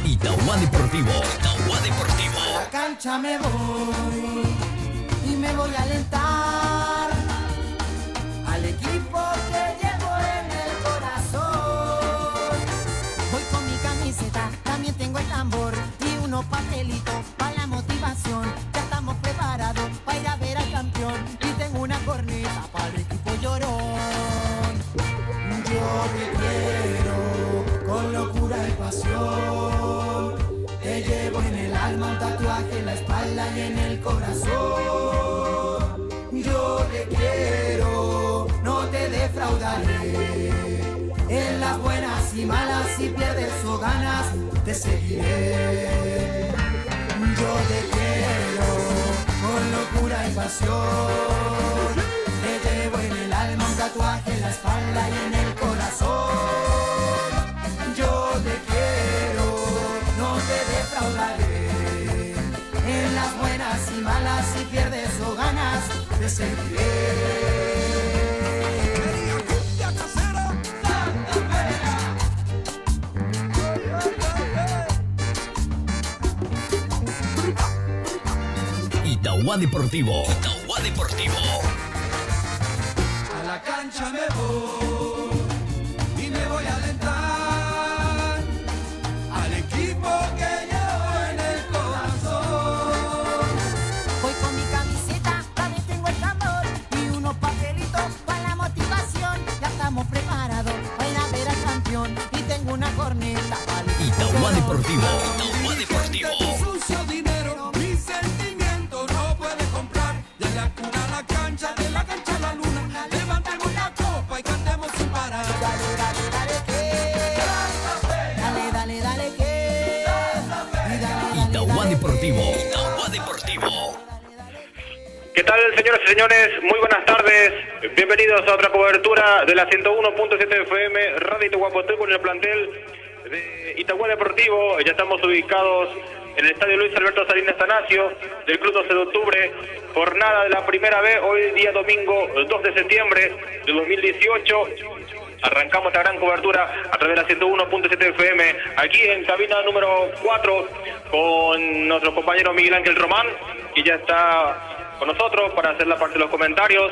Itauguá Deportivo. Itauguá Deportivo. A la cancha me voy y me voy a alentar al equipo que llevo en el corazón. Voy con mi camiseta, también tengo el tambor y unos papelitos para la motivación. Ya estamos preparados para ir a ver al campeón y tengo una corneta para el equipo llorón. Yo te quiero con locura y pasión. Te llevo en el alma un tatuaje en la espalda y en el corazón. Yo te quiero, no te defraudaré. En las buenas y malas, si pierdes o ganas, te seguiré. Yo te quiero con locura y pasión. Te llevo en el alma un tatuaje en la espalda y en el corazón. Yo te quiero, no te defraudaré. En las buenas y malas, si pierdes o ganas, te seguiré. Itauguá Deportivo. Itauguá Deportivo. A la cancha me voy y me voy a alentar al equipo que llevo en el corazón. Voy con mi camiseta, también tengo el tambor y unos papelitos para la motivación. Ya estamos preparados para ir a ver al campeón y tengo una corneta para el Itauguá Deportivo. Itauguá Deportivo. sucio dinero, mi sentimiento no puede comprar. De la cuna a la cancha, de la cancha a la luna, levantemos la copa y cantemos sin parar. Dale, dale, dale, que. Dale, dale, dale, que. Y dale, Itauguá dale, Deportivo. Itauguá Deportivo. ¿Qué tal, señoras y señores? Muy buenas tardes. Bienvenidos a otra cobertura de la 101.7 FM Radio Itauguá Deportivo en el plantel de Itauguá Deportivo. Ya estamos ubicados en el estadio Luis Alberto Salinas Tanacio del Club 12 de Octubre. Jornada de la primera B, hoy día domingo 2 de septiembre de 2018. Arrancamos esta gran cobertura a través de la 101.7 FM, aquí en cabina número 4, con nuestro compañero Miguel Ángel Román, que ya está con nosotros para hacer la parte de los comentarios.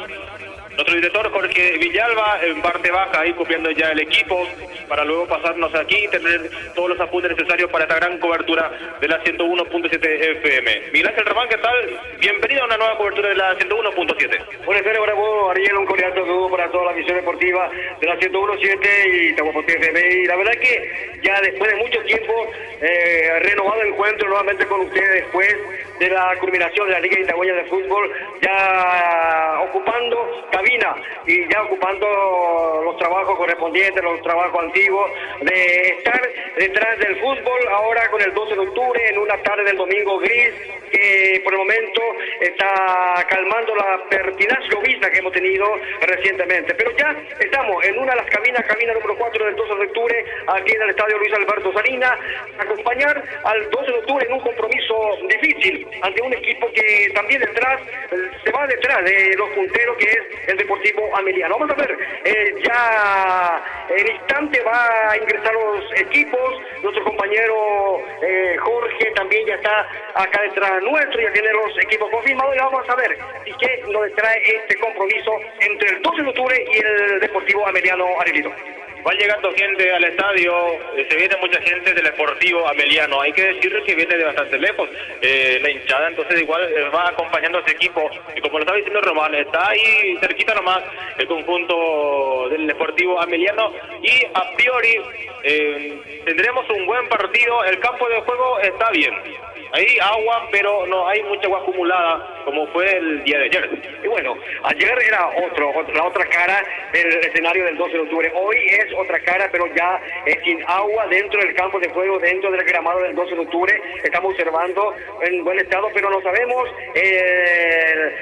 Nuestro director Jorge Villalba en parte baja, ahí copiando ya el equipo, para luego pasarnos aquí y tener todos los apuntes necesarios para esta gran cobertura de la 101.7 FM. Miguel Ángel Román, ¿qué tal? Bienvenido a una nueva cobertura de la 101.7. Buenas tardes para vos, Ariel, un cordial saludo para toda la visión deportiva de la 101.7 y Itauguá FM. Y la verdad que ya después de mucho tiempo, renovado el encuentro nuevamente con ustedes después de la culminación de la Liga Itagüeña de Fútbol, ya ocupando cabina y ya ocupando los trabajos correspondientes, los trabajos antiguos, de estar detrás del fútbol, ahora con el 12 de octubre, en una tarde del domingo gris, que por el momento está calmando la pertinaz llovizna que hemos tenido recientemente. Pero ya estamos en una de las cabinas, cabina número 4 del 12 de octubre, aquí en el estadio Luis Alberto Salinas, acompañar al 12 de octubre en un compromiso difícil ante un equipo que también detrás, se va detrás de los punteros, que es el Deportivo Ameliano. Vamos a ver, ya en instante va a ingresar los equipos, nuestro compañero Jorge también ya está acá detrás nuestro, ya tiene los equipos confirmados y vamos a ver y qué nos trae este compromiso entre el 12 de octubre y el Deportivo Ameliano, Arielito. Va llegando gente al estadio, se viene mucha gente del Deportivo Ameliano. Hay que decir que viene de bastante lejos. La hinchada entonces igual va acompañando a ese equipo. Y como lo estaba diciendo Román, está ahí cerquita nomás el conjunto del Deportivo Ameliano. Y a priori tendremos un buen partido. El campo de juego está bien. Hay agua, pero no hay mucha agua acumulada como fue el día de ayer. Y bueno, ayer era la otra cara del escenario del 12 de octubre. Hoy es otra cara, pero ya sin agua dentro del campo de juego, dentro del gramado del 12 de octubre. Estamos observando en buen estado, pero no sabemos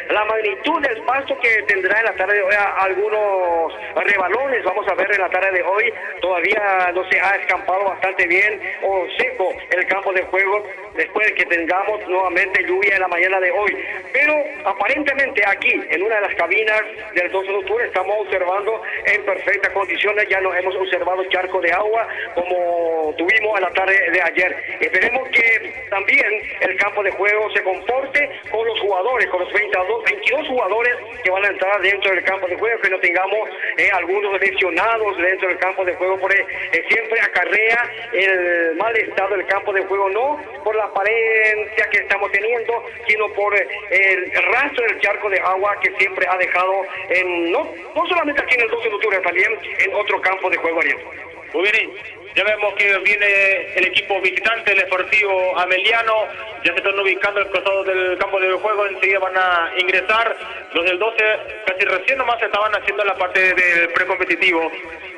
la magnitud del pasto que tendrá en la tarde de hoy. Algunos rebalones vamos a ver en la tarde de hoy. Todavía no se ha escampado bastante bien o seco el campo de juego después de que que tengamos nuevamente lluvia en la mañana de hoy. Pero aparentemente aquí, en una de las cabinas del 12 de octubre, estamos observando en perfectas condiciones. Ya no hemos observado charco de agua como tuvimos a la tarde de ayer. Esperemos que también el campo de juego se comporte con los jugadores, con los 22 jugadores que van a entrar dentro del campo de juego, que no tengamos algunos lesionados dentro del campo de juego, porque siempre acarrea el mal estado del campo de juego, no por la apariencia que estamos teniendo, sino por el rastro del charco de agua que siempre ha dejado no solamente aquí en el 12 de octubre, también en otro campo de juego, Ariel. Muy bien, ya vemos que viene el equipo visitante, el Sportivo Ameliano, ya se están ubicando al costado del campo de juego, enseguida van a ingresar. Los del 12 casi recién nomás estaban haciendo la parte del precompetitivo.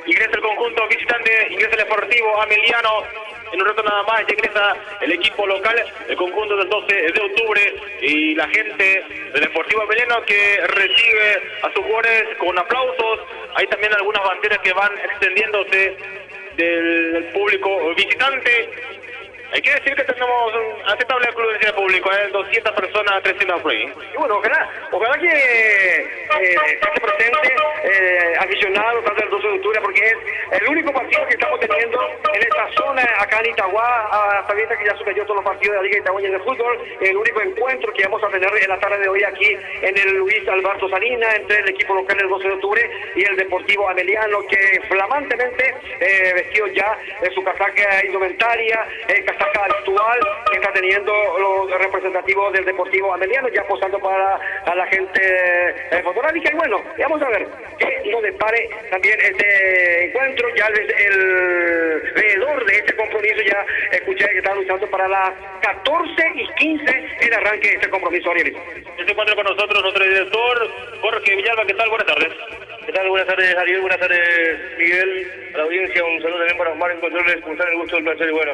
Ingresa el conjunto visitante, ingresa el Sportivo Ameliano, en un rato nada más ya ingresa el equipo local, el conjunto del 12 de octubre, y la gente del Sportivo Ameliano que recibe a sus jugadores con aplausos. Hay también algunas banderas que van extendiéndose del público visitante. Hay que decir que tenemos aceptable afluencia de público, 200 personas, 300 por ahí. Y bueno, ojalá que esté presente aficionados tanto del 12 de octubre, porque es el único partido que estamos teniendo en esta zona acá en Itagua, hasta ahorita que ya superó todos los partidos de la Liga Itagüeña de Fútbol. El único encuentro que vamos a tener en la tarde de hoy aquí en el Luis Alberto Salinas, entre el equipo local del 12 de octubre y el Deportivo Ameliano, que flamantemente vestido ya de su casaca indumentaria, casaca actual que está teniendo los representativos del Deportivo Ameliano, ya posando para a la gente fotográfica. Y bueno, vamos a ver qué nos depare también este encuentro. Ya el veedor de este compromiso, ya escuché que están luchando para las 14:15 el arranque de este compromiso, Ariel. Se encuentra con nosotros nuestro director Jorge Villalba. ¿Qué tal? Buenas tardes. ¿Qué tal? Buenas tardes, Ariel. Buenas tardes, Miguel. A la audiencia, un saludo también para Omar en controles. Como están, el gusto, el placer. Y bueno,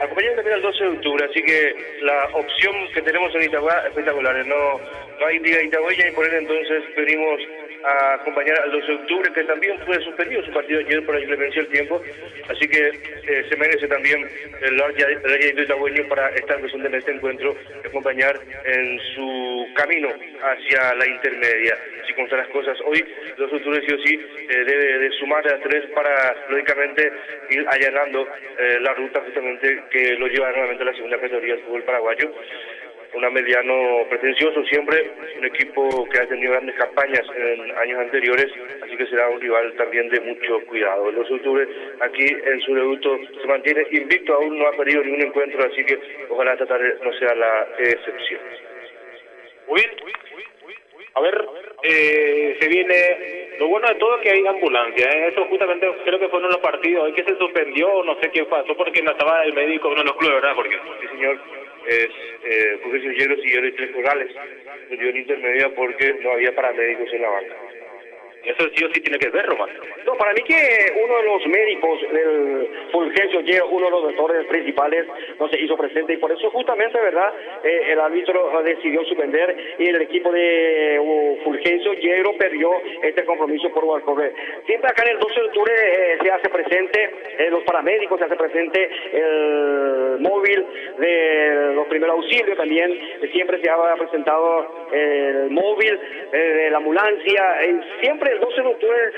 acompañando también al 12 de octubre, así que la opción que tenemos en Itagua es espectacular. No hay Liga Itagüeña y por él entonces venimos a acompañar al 12 de octubre, que también fue suspendido su partido ayer por la inclemencia del tiempo, así que se merece también el área de Itagüeño para estar presente en este encuentro, acompañar en su camino hacia la intermedia. Así como están las cosas hoy, el 12 de octubre sí o sí debe de sumar a 3 para, lógicamente, ir allanando la ruta justamente que lo lleva nuevamente a la segunda categoría del fútbol paraguayo. Un Ameliano pretencioso siempre, un equipo que ha tenido grandes campañas en años anteriores, así que será un rival también de mucho cuidado. El 12 de octubre aquí en su debut se mantiene invicto, aún no ha perdido ningún encuentro, así que ojalá esta tarde no sea la excepción. Muy bien. A ver, se viene, lo bueno de todo es que hay ambulancia, eso justamente creo que fue uno de los partidos hoy que se suspendió, no sé qué pasó porque no estaba el médico en uno de los clubes, ¿verdad, Jorge? Sí, señor. Fulgencio Yegro y 3 Corrales se dio en intermedia porque no había paramédicos en la banca. Eso sí o sí tiene que ver, Román. No, para mí que uno de los médicos del Fulgencio Yegro, uno de los doctores principales, no se hizo presente, y por eso justamente, ¿verdad?, el árbitro decidió suspender y el equipo de Fulgencio Yegro perdió este compromiso por Walcover. Siempre acá en el 12 de octubre se hace presente los paramédicos, se hace presente el móvil de los primeros auxilios, también siempre se ha presentado el móvil de la ambulancia, siempre el 12 de octubre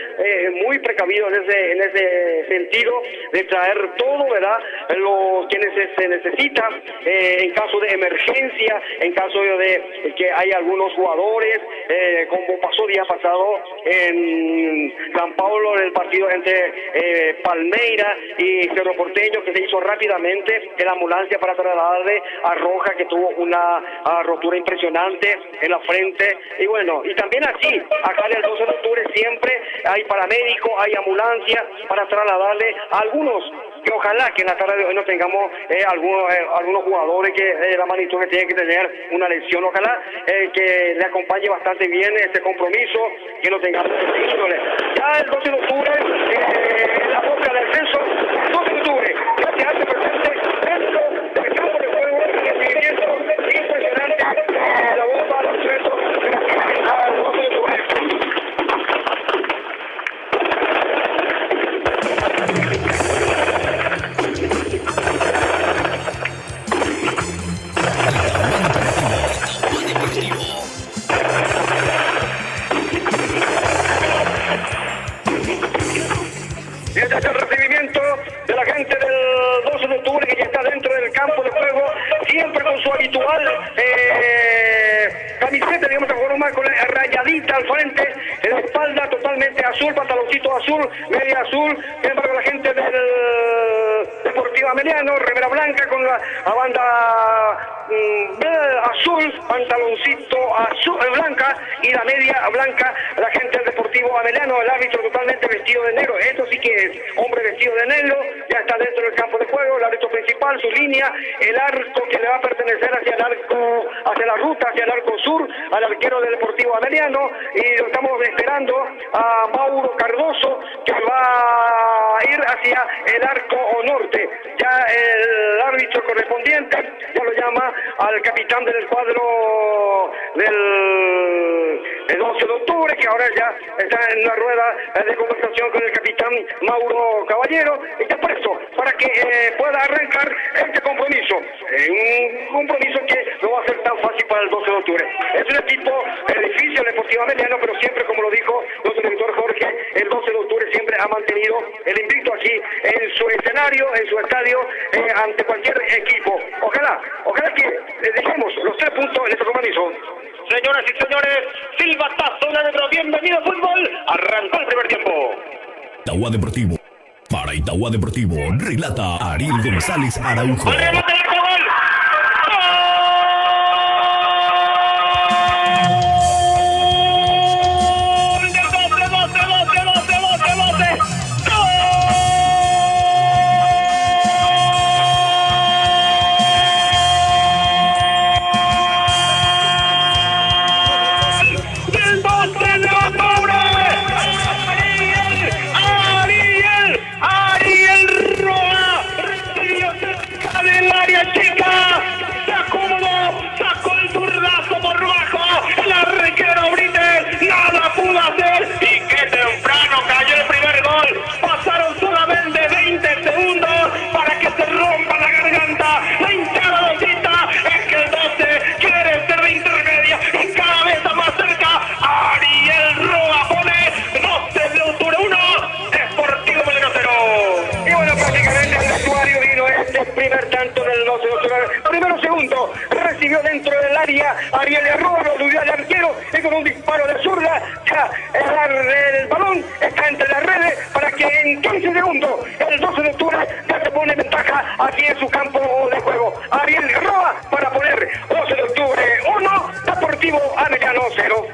muy precavido en ese sentido de traer todo, ¿verdad?, lo que se necesita en caso de emergencia, en caso de que hay algunos jugadores, como pasó día pasado en San Pablo en el partido entre Palmeira y Cerro Porteño, que se hizo rápidamente en la ambulancia para trasladarle a Roja, que tuvo una rotura impresionante en la frente. Y bueno, y también así, acá en el 12 de octubre siempre hay paramédicos, hay ambulancia para trasladarle a algunos, que ojalá que en la tarde de hoy no tengamos algunos jugadores que la magnitud que tienen que tener una lesión, ojalá que le acompañe bastante bien este compromiso, que no tengamos índole. Ya el 12 de octubre, la boca del ascenso, 12 de octubre, ya se hace presente dentro del campo de juego, el seguimiento impresionante, la bomba del ascenso, al 12 de octubre. campo de juego, siempre con su habitual camiseta, digamos, con la rayadita al frente, en la espalda totalmente azul, pantaloncito azul, media azul. Sin embargo, la gente del Deportivo Ameliano, remera blanca con la banda azul, pantaloncito azul, blanca y la media blanca. La gente del Deportivo Ameliano, el árbitro totalmente vestido de negro. Esto sí que es hombre vestido de negro, ya está dentro del campo de juego, el árbitro principal, su línea, el arco que le va a pertenecer hacia el arco, hacia la ruta, hacia el arco sur, al arquero del Deportivo Ameliano, y lo estamos esperando a Mauro Cardoso, que va a ir hacia el arco norte. Ya el árbitro correspondiente ya lo llama al capitán del cuadro del 12 de octubre, que ahora ya está en una rueda de conversación con el capitán Mauro Caballero, y está presto para que pueda arrancar este compromiso. Un compromiso que no va a ser tan fácil para el 12 de octubre. Es un equipo difícil, el Deportivo Ameliano, pero siempre, como lo dijo nuestro director Jorge, el 12 de octubre siempre ha mantenido el invicto aquí en su escenario, en su estadio, ante cualquier equipo. Ojalá que dejemos los 3 puntos en este compromiso. Señoras y señores, silbatazo de árbitro, bienvenido fútbol, arrancó el primer tiempo. Itagua Deportivo. Para Itagua Deportivo, relata Ariel González Araujo. ¡Al remate del gol! Recibió dentro del área Ariel Roa, lo eludió al arquero y con un disparo de zurda ya el balón está entre las redes para que en 15 segundos el 12 de octubre ya se pone ventaja aquí en su campo de juego. Ariel Roa para poner 12 de octubre 1, Deportivo Ameliano 0.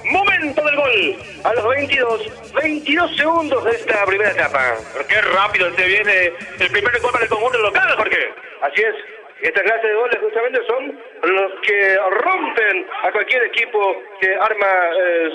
Momento del gol. A los 22 segundos de esta primera etapa. Pero qué rápido se viene el primer gol para el conjunto local, Jorge. Así es. Esta clase de goles justamente son los que rompen a cualquier equipo que arma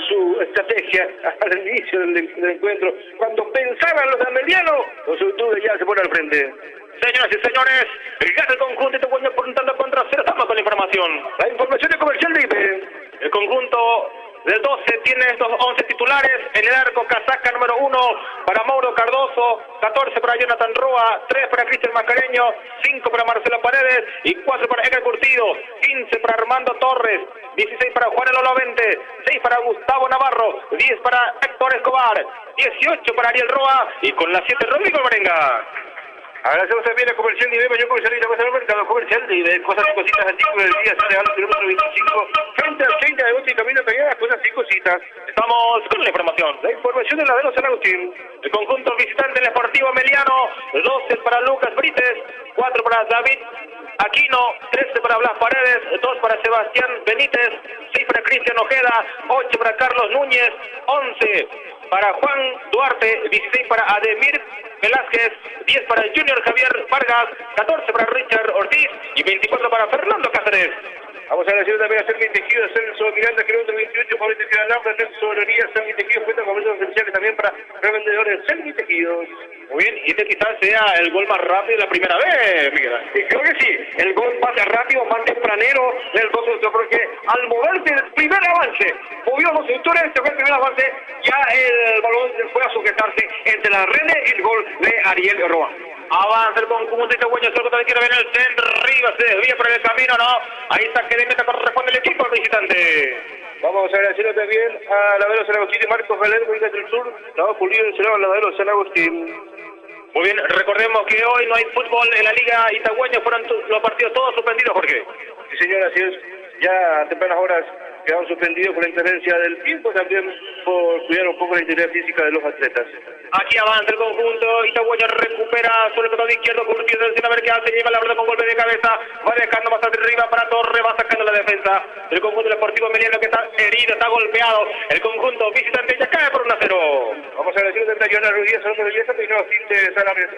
su estrategia al inicio del encuentro. Cuando pensaban los amelianos, los octubre ya se ponen al frente. Señoras y señores, gana el conjunto Itaguaño por un tanto contra 0. Estamos con la información. La información de Comercial Libre. El conjunto del 12 tiene estos 11 titulares. En el arco, casaca número 1 para Mauro Cardoso, 14 para Jonathan Roa, 3 para Cristian Mascareño, 5 para Marcelo Paredes y 4 para Edgar Curtido, 15 para Armando Torres, 16 para Juan Elolo 20, 6 para Gustavo Navarro, 10 para Héctor Escobar, 18 para Ariel Roa y con la 7 Rodrigo Marenga. Agradecemos también a Comercial Libre, mayor comercial y el mercado Comercial Libre, cosas y cositas antiguas del día, sale a los kilómetros 25, frente al 30 de agosto y camino a cosas y cositas. Estamos con la información. La información de la de los San Agustín. El conjunto visitante del Sportivo Ameliano, 12 para Lucas Brites, 4 para David Aquino, 13 para Blas Paredes, 2 para Sebastián Benítez, 6 para Cristian Ojeda, 8 para Carlos Núñez, 11 para Juan Duarte, 16 para Ademir Velázquez, 10 para Junior Javier Vargas, 14 para Richard Ortiz y 24 para Fernando Cáceres. Vamos a agradecer también a Sergio Tejido, Celso Miranda, kilómetro 28, Favorito Ciudadano, Nelson Loría, Sergio Tejido, cuenta con momentos esenciales también para revendedores Sergio Tejido. Muy bien, y este quizás sea el gol más rápido de la primera vez, Miguel. Sí, creo que sí, el gol más rápido, más tempranero del 12 de porque al moverse el primer avance, movió los sectores, este fue el primer avance, ya el balón fue a sujetarse entre la red y el gol de Ariel Roa. Avanza el conjunto Itaguaño, solo que quiere ver en el centro, arriba, se desvía por el camino, ¿no? Ahí está que de meta corresponde el equipo al visitante. Vamos a agradecer también a Lavadero San Agustín y Marcos Valer, Boicas del Sur, Lavado Pulido, el Senado Lavadero San Agustín. Muy bien, recordemos que hoy no hay fútbol en la Liga Itaguaño, fueron los partidos partidos todos suspendidos, Jorge. Sí, señor, así es. Ya a tempranas horas quedaron suspendidos por la interferencia del tiempo, también por cuidar un poco la integridad física de los atletas. Aquí avanza el conjunto, Itaguayo recupera sobre el costado izquierdo, Curtido sin a ver qué hace, lleva la pelota con golpe de cabeza, va dejando más arriba para Torre, va sacando la defensa del conjunto deportivo Emiliano, que está herido, está golpeado, el conjunto visitante ya cae por 1-0. Vamos a decir de Joana Ruiz, hablando de belleza, pero no, sin de Salares,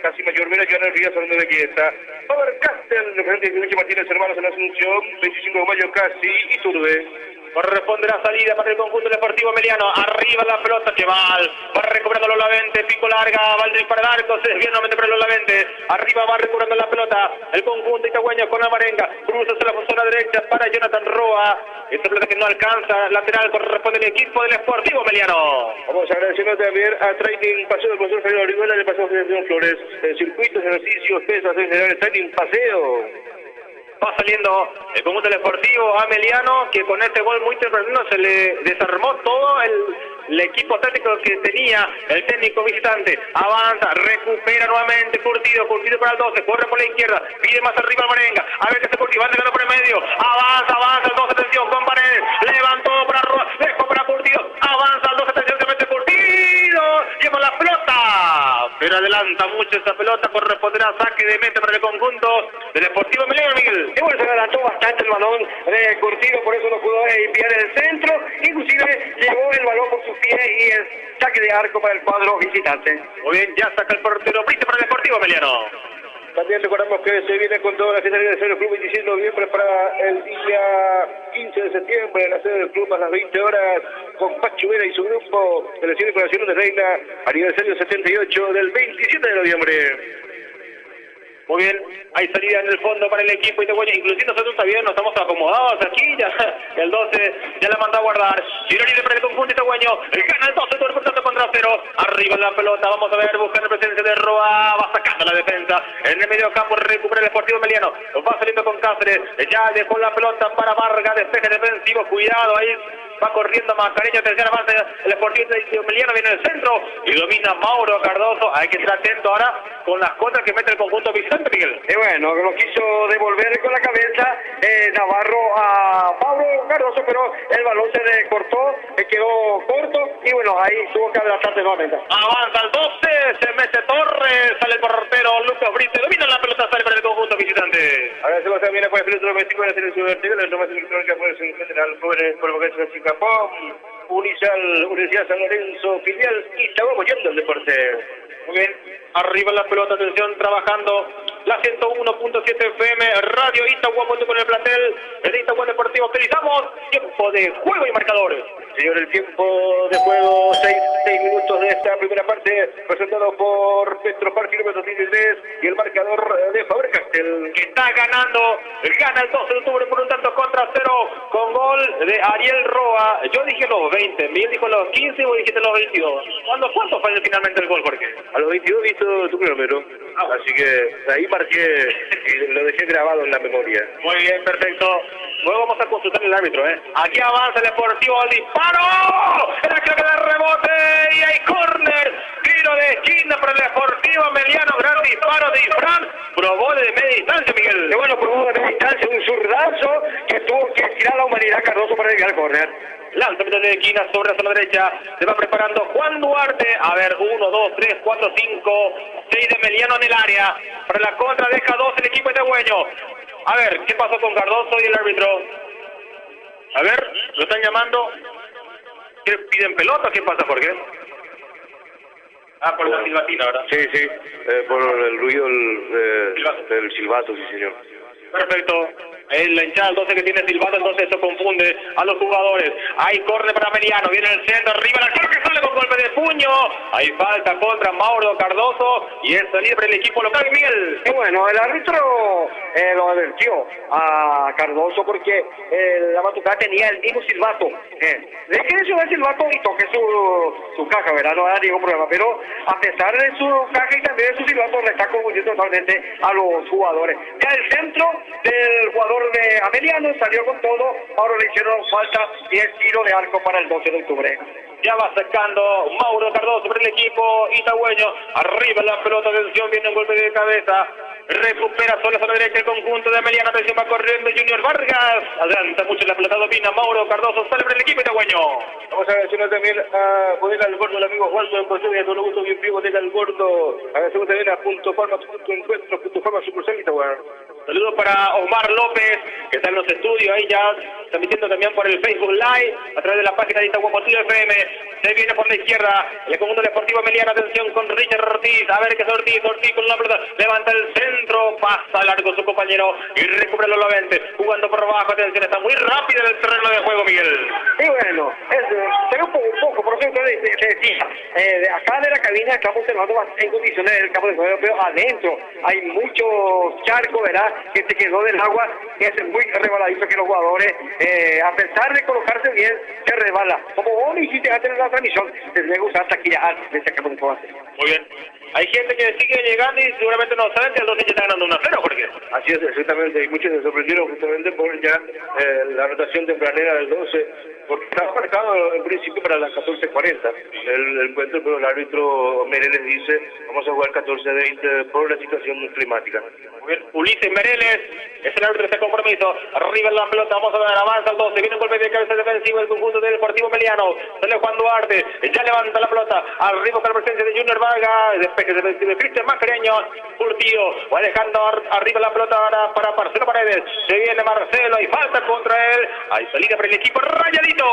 casi mayor, mira, Joana Ruiz, hablando de belleza. Faber Castell, representante de Lucho Martínez, hermanos en Asunción, 25 de mayo, casi, y Turbe. Corresponde la salida para el conjunto deportivo Emiliano. Arriba la pelota, Cheval. Va recuperando Lola Vente. Pico larga. Va el disparo al arco. Se desvía nuevamente para Lola Vente. Arriba va recuperando la pelota. El conjunto itagüeño con Amarenga. Cruza hacia la zona derecha para Jonathan Roa. Esta pelota que no alcanza. Lateral corresponde al equipo del Sportivo Emiliano. Vamos a agradecernos también a Training Paseo del profesor Javier Orihuela de Paseo de Flores. Circuitos, ejercicios, pesas en general. Training Paseo. Va saliendo el conjunto deportivo Ameliano, que con este gol muy temprano se le desarmó todo el equipo táctico que tenía el técnico visitante. Avanza, recupera nuevamente Curtido para el 12, corre por la izquierda, pide más arriba al Marenga, a ver qué se Curtido, va llegando por el medio, avanza el 12, atención con Paredes, levantó para Roa, dejó para Curtido, avanza el 12, atención, se mete Curtido, lleva la pelota, pero adelanta mucho esa pelota, corresponderá saque de meta para el conjunto del Deportivo Emiliano, Miguel. Y bueno, se adelantó bastante el balón de Curtido, por eso no pudo enviar el centro, inclusive llevó el balón por sus pies y el saque de arco para el cuadro visitante. Muy bien, ya saca el portero Brito para el Deportivo Emiliano. También recordamos que se viene con toda la finalidad del Club 26 de noviembre para el día 15 de septiembre en la sede del club a las 20 horas con Pacho Vera y su grupo de la Ciudad de Corazón de Reina, aniversario 78 del 27 de noviembre. Muy bien, hay salida en el fondo para el equipo itagüeño, inclusive nosotros también nos estamos acomodados aquí, ya el 12 ya la mandó a guardar, Gironi para el conjunto itagüeño, gana el 12, por tanto contra 0, arriba la pelota, vamos a ver, buscando presencia de Roa, va sacando la defensa, en el medio campo recupera el Deportivo Emiliano, va saliendo con Cáceres, ya dejó la pelota para Vargas, despeje defensivo, cuidado ahí, va corriendo Mascareño, tercera avance, el Deportivo Emiliano viene en el centro y domina Mauro Cardoso, hay que estar atento ahora con las contras que mete el conjunto Vicente, Miguel. Y bueno, lo quiso devolver con la cabeza Navarro a Mauro Cardoso, pero el balón se le cortó, quedó corto y bueno, ahí tuvo que adelantarse nuevamente. Avanza el 12, se mete Torres, sale el portero Lucas Brito, domina la pelota, sale para el conjunto visitante. Agradecemos también a el piloto doméstico de la selección vertical, el nombre electrónica por el general jóvenes por vocación en Japón, Universidad San Lorenzo, filial y estamos apoyando el deporte. Muy bien, arriba la pelota, atención, trabajando la 101.7 FM, Radio Itagua, con el plantel de Itagua Deportivo. Utilizamos tiempo de juego y marcadores. Señor, el tiempo de juego, 6 minutos de esta primera parte, presentado por Petropar, kilómetro 33, y el marcador de Faber Castell. Que está ganando, gana el 12 de octubre por un tanto contra 0, con gol de Ariel Roa. Yo dije los 20, Miguel dijo los 15 y vos dijiste los 22. ¿Cuánto fue finalmente el gol, Jorge? A los 22 visto tu cronómetro, así que ahí marqué y lo dejé grabado en la memoria. Muy bien, perfecto. Luego vamos a consultar el árbitro, Aquí avanza el Deportivo al disparo. Era creo que de rebote y hay córner. Tiro de esquina para el Deportivo Emiliano. Gran disparo de Ifrán. Probó de media distancia, Miguel. Y bueno, probó de media distancia un zurdazo que tuvo que tirar la humanidad Cardoso para llegar al córner. Lanzamiento de esquina sobre la zona derecha. Se va preparando Juan Duarte. A ver, 1, 2, 3, 4, 5, 6 de Emiliano en el área. Para la contra deja 2 el equipo itagüeño. A ver, ¿qué pasó con Cardoso y el árbitro? A ver, lo están llamando. ¿Qué piden pelota? ¿Qué pasa, Jorge? Por la silbatina, ¿verdad? Sí, por el ruido del silbato, sí, señor. Perfecto. La hinchada del 12 que tiene silbato, entonces eso confunde a los jugadores. Hay córner para Emiliano, viene el centro, arriba la cruz que sale con golpe de puño. Hay falta contra Mauro Cardoso y es salir para el equipo local, Miguel. Y bueno, el árbitro lo advirtió a Cardoso porque la batucada tenía el mismo silbato. Deje de subir el silbato y toque su caja, ¿verdad? No hay ningún problema, pero a pesar de su caja y también de su silbato le está confundiendo totalmente a los jugadores. Ya el centro del jugador de Ameliano salió con todo, ahora le hicieron falta y el tiro de arco para el 12 de octubre. Ya va sacando Mauro Cardoso por el equipo itagüeño, arriba la pelota, atención, viene un golpe de cabeza, recupera sobre la zona derecha el conjunto de Ameliano. Atención, va corriendo Junior Vargas. Adelanta mucho la pelota, domina Mauro Cardoso. Sale por el equipo itagüeño. Vamos a agradecer también a Bodega El Gordo, el amigo Waldo en Portugal, y a todo gusto bien vivo Bodega El Gordo. Agradecemos también a Punto Farma, Punto Encuentro, Punto Farma, Sucursal Itagüí. Saludos para Omar López, que está en los estudios ahí ya, transmitiendo también por el Facebook Live, a través de la página de Itagüí FM. Se viene por la izquierda, el conjunto deportivo Ameliano. Atención con Richard Ortiz, a ver qué es Ortiz con la pelota, levanta el centro, pasa largo su compañero y recupera los 20, jugando por abajo. Atención, está muy rápido en el terreno de juego, Miguel. Y bueno, se ve un poco, por eso te decía, acá de la cabina estamos observando en condiciones del campo de juego, pero adentro hay mucho charco, ¿verdad?, que se quedó del agua, que es muy resbaladizo, que los jugadores, a pesar de colocarse bien, se resbala. Como vos me hiciste antes de la transmisión, tendría que usar taquilla antes de ese campo de juego. Muy bien. Hay gente que sigue llegando y seguramente no saben que el 12 ya está ganando 1-0, Jorge. Así es, exactamente, y muchos se sorprendieron justamente por ya la anotación tempranera del 12, porque estaba marcado en principio para las 14:40 el encuentro, pero el árbitro Mereles dice, vamos a jugar 14:20 por la situación climática. Muy bien, Ulises Mereles es el árbitro de este compromiso. Arriba en la pelota, vamos a ver, avanza el 12, viene un golpe de cabeza defensivo el conjunto del Deportivo Ameliano. Sale Juan Duarte, ya levanta la pelota, arriba con la presencia de Junior Vargas, despeje de Cristian Mascareño, Curtido, va dejando arriba la pelota ahora para Marcelo Paredes. Se viene Marcelo, hay falta contra él, hay salida para el equipo rayadito.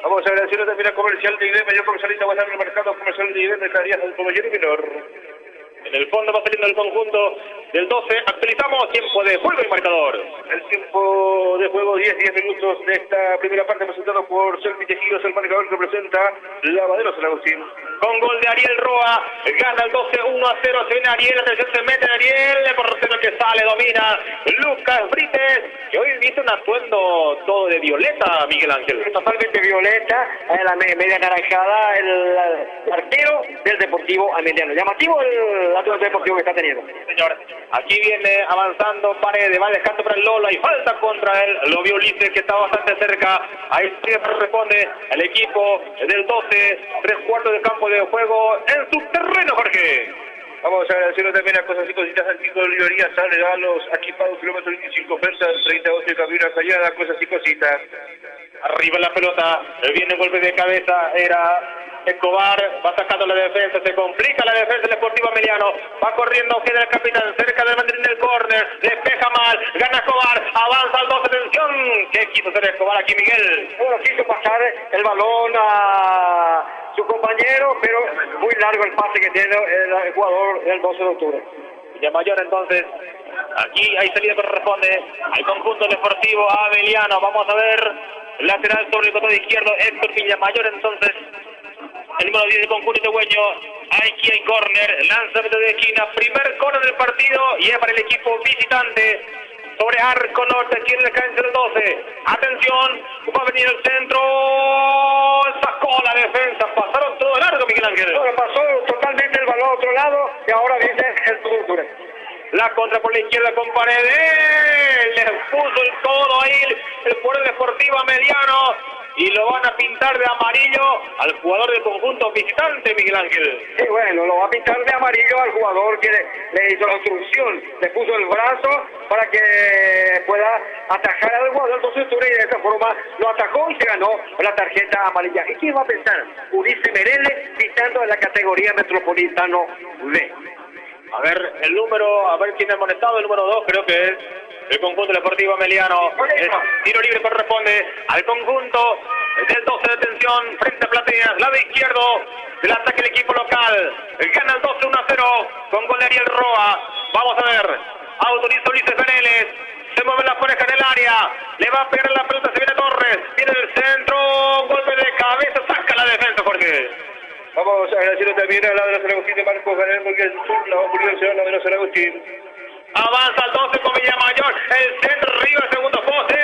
Vamos a agradecer también a Comercial de IDE, mayor comercialista va a estar en el mercado comercial de IDE, de Carías del Caballero y Menor. En el fondo va saliendo el conjunto del 12. Actualizamos tiempo de juego y marcador. El tiempo de juego, 10 minutos de esta primera parte, presentado por Selvi Tejidos, el marcador que presenta Lavadero San Agustín. Con gol de Ariel Roa, gana el 12, 1-0, se viene Ariel, atención, se mete Ariel, el portero que sale, domina Lucas Brites, que hoy viste un atuendo todo de violeta, Miguel Ángel. Totalmente violeta, la media naranjada, el arquero del Deportivo Ameliano. Llamativo el atuendo deportivo que está teniendo. Señor, aquí viene avanzando Paredes, va dejando para el Lolo, hay falta contra él, lo vio Ulises que está bastante cerca, ahí siempre responde el equipo del 12, 3/4 de campo de juego en su terreno, Jorge. Vamos a agradecerle también a Cosas y Cositas Antico de Librería Sale, a los equipados kilómetros 25 ofertas, 38 de camino Callada, Cosas y Cositas. Arriba la pelota, viene golpe de cabeza, era Escobar, va sacando la defensa, se complica la defensa del Deportivo Ameliano, va corriendo, queda el capitán cerca del banderín del córner, despeja mal, gana Escobar, avanza al 12, atención, ¿qué quiso hacer Escobar aquí, Miguel? Bueno, quiso pasar el balón a su compañero, pero muy largo el pase que tiene el jugador del 12 de octubre. Villamayor entonces, aquí hay salida que corresponde al conjunto deportivo Ameliano, vamos a ver, lateral sobre el costado izquierdo, Héctor Villamayor entonces, el número 10 del conjunto tehueño, aquí hay córner, lanzamiento de esquina, primer córner del partido y es para el equipo visitante. Sobre arco norte, aquí en el cancha del 12. Atención, va a venir el centro. Sacó la defensa, pasaron todo largo, Miguel Ángel. Bueno, pasó totalmente el balón a otro lado y ahora viene el Cultura. La contra por la izquierda con Paredes. Le puso el codo ahí el jugador deportivo Ameliano. Y lo van a pintar de amarillo al jugador del conjunto visitante, Miguel Ángel. Sí, bueno, lo va a pintar de amarillo al jugador que le hizo la obstrucción. Le puso el brazo para que pueda atajar al jugador con cintura y de esa forma lo atajó y se ganó la tarjeta amarilla. ¿Y quién va a pensar? Ulises Mereles pintando en la categoría Metropolitano B. A ver, el número, a ver quién ha amonestado, el número 2 creo que es el conjunto deportivo Ameliano. El tiro libre corresponde al conjunto del 12 de atención frente a Plateas, lado izquierdo del ataque el equipo local. Gana el 12 1-0 con gol de Ariel Roa. Vamos a ver, autoriza Ulises Mereles. Se mueve la pareja en el área, le va a pegar la pelota, se viene Torres, viene el centro, golpe de cabeza, saca la defensa, Jorge. Vamos a agradecerle también a la de los San Agustín de Marcos Gabriel, porque el sur la va a ocurrir la de los San Agustín. Avanza al 12 con Villamayor, el centro arriba, el segundo poste,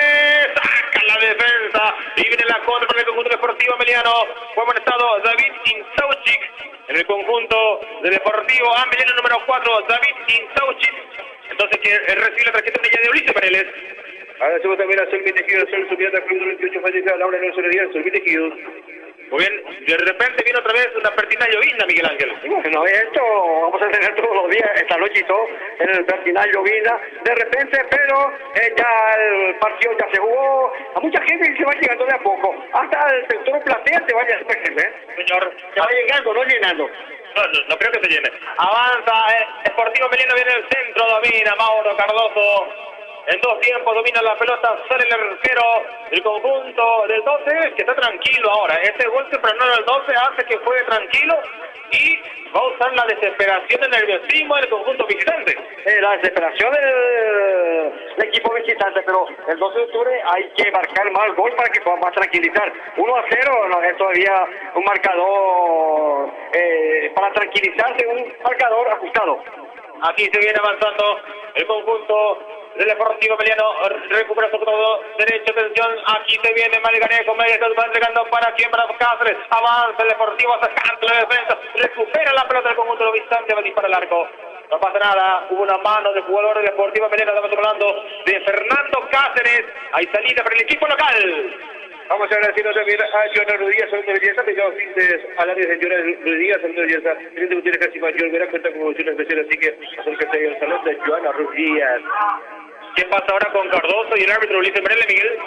saca la defensa y viene la contra para el conjunto deportivo Ameliano. Fue amonestado David Insauchik en el conjunto de Deportivo Ameliano número 4, David Insauchik. Entonces que recibe la tarjeta de Ulises Mereles. Agradecemos también a Selvi Tejidos, Sol Subiata, Club 28 Falleca, Laura Nelson Heredia, Selvi Tejidos. Muy bien, de repente viene otra vez una pertinaz llovizna, Miguel Ángel. Bueno, esto vamos a tener todos los días, esta noche y todo, en el pertinaz llovizna, de repente, pero ya el partido ya se jugó, a mucha gente se va llegando de a poco, hasta el sector platea se vaya a gente, Señor, se va llegando, no llenando. no creo que se llene. Avanza, Sportivo Meliano viene el centro, domina Mauro Cardoso. En 2 tiempos domina la pelota, sale el arquero del conjunto del 12, que está tranquilo ahora. Este gol temprano del 12 hace que juegue tranquilo y va a usar la desesperación y el nerviosismo del conjunto visitante. La desesperación del equipo visitante, pero el 12 de octubre hay que marcar más gol para que puedan más tranquilizar. 1-0 no es todavía un marcador para tranquilizarse, un marcador ajustado. Aquí se viene avanzando el conjunto del Deportivo Meliano, recupera su todo derecho, atención, aquí se viene Malganejo, media va entregando para quien, para Cáceres, avanza el Deportivo, sacando la defensa, recupera la pelota del conjunto de los visitantes, va a disparar al arco. No pasa nada, hubo una mano del jugador del Deportivo Meliano, estamos hablando de Fernando Cáceres, hay salida para el equipo local. Vamos a agradecernos también a Joana Rodríguez, Salón de Belleza, pegado fintes al área de Joana Rodríguez, Salón de Belleza. Teniendo que tiene casi mayor, verá cuenta con funciones especiales, así que acérquese ahí al Salón de Joana Rodríguez. ¿Qué pasa ahora con Cardoso y el árbitro Ulises Merele, Miguel?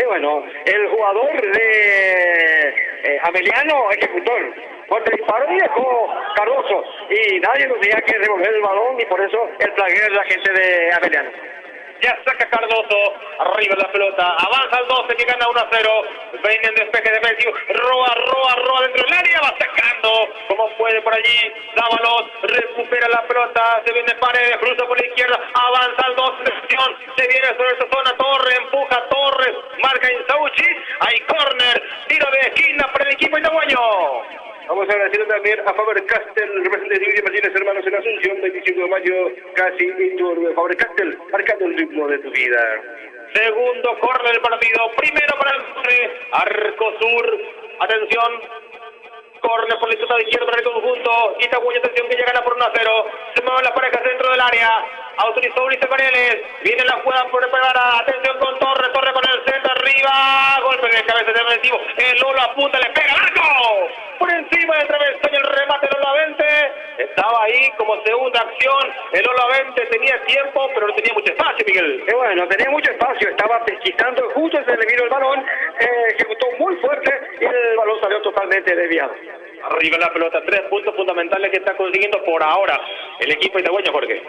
Bueno, el jugador de Ameliano, ejecutor, fuerte disparo y dejó Cardoso. Y nadie nos tenía que devolver el balón y por eso el plagueo de la gente de Ameliano. Ya saca Cardoso, arriba la pelota, avanza al 12 que gana 1-0, viene en despeje defensivo, roba dentro del área, va sacando como puede por allí, Dávalos, recupera la pelota, se viene Paredes, cruza por la izquierda, avanza al 12, se viene sobre esa zona, Torres, empuja Torres, marca Insauchi, hay córner, tiro de esquina para el equipo itaguayo. Vamos a agradecer también a Faber-Castell, representante de Silvia Martínez, hermanos en Asunción, 25 de mayo, casi Intur, Faber-Castell, marcando el ritmo de tu vida. Segundo córner del partido, primero para el arco sur, atención, córner por la izquierda para el conjunto, Itagüeño, atención que ya gana por 1-0, se mueven las parejas dentro del área, autorizó Ulises Paredes, viene la jugada por preparada, atención con Torres con el centro arriba, golpe de cabeza defensivo, el Lolo apunta, le pega al arco, por encima del travesaño el remate del Lolo Avente, estaba ahí como segunda acción, el Lolo Avente tenía tiempo, pero no tenía mucho espacio, Miguel. Bueno, tenía mucho espacio, estaba pesquisando, justo se le vino el balón, ejecutó muy fuerte y el balón salió totalmente desviado. Arriba la pelota, 3 puntos fundamentales que está consiguiendo por ahora el equipo itagüeño, Jorge.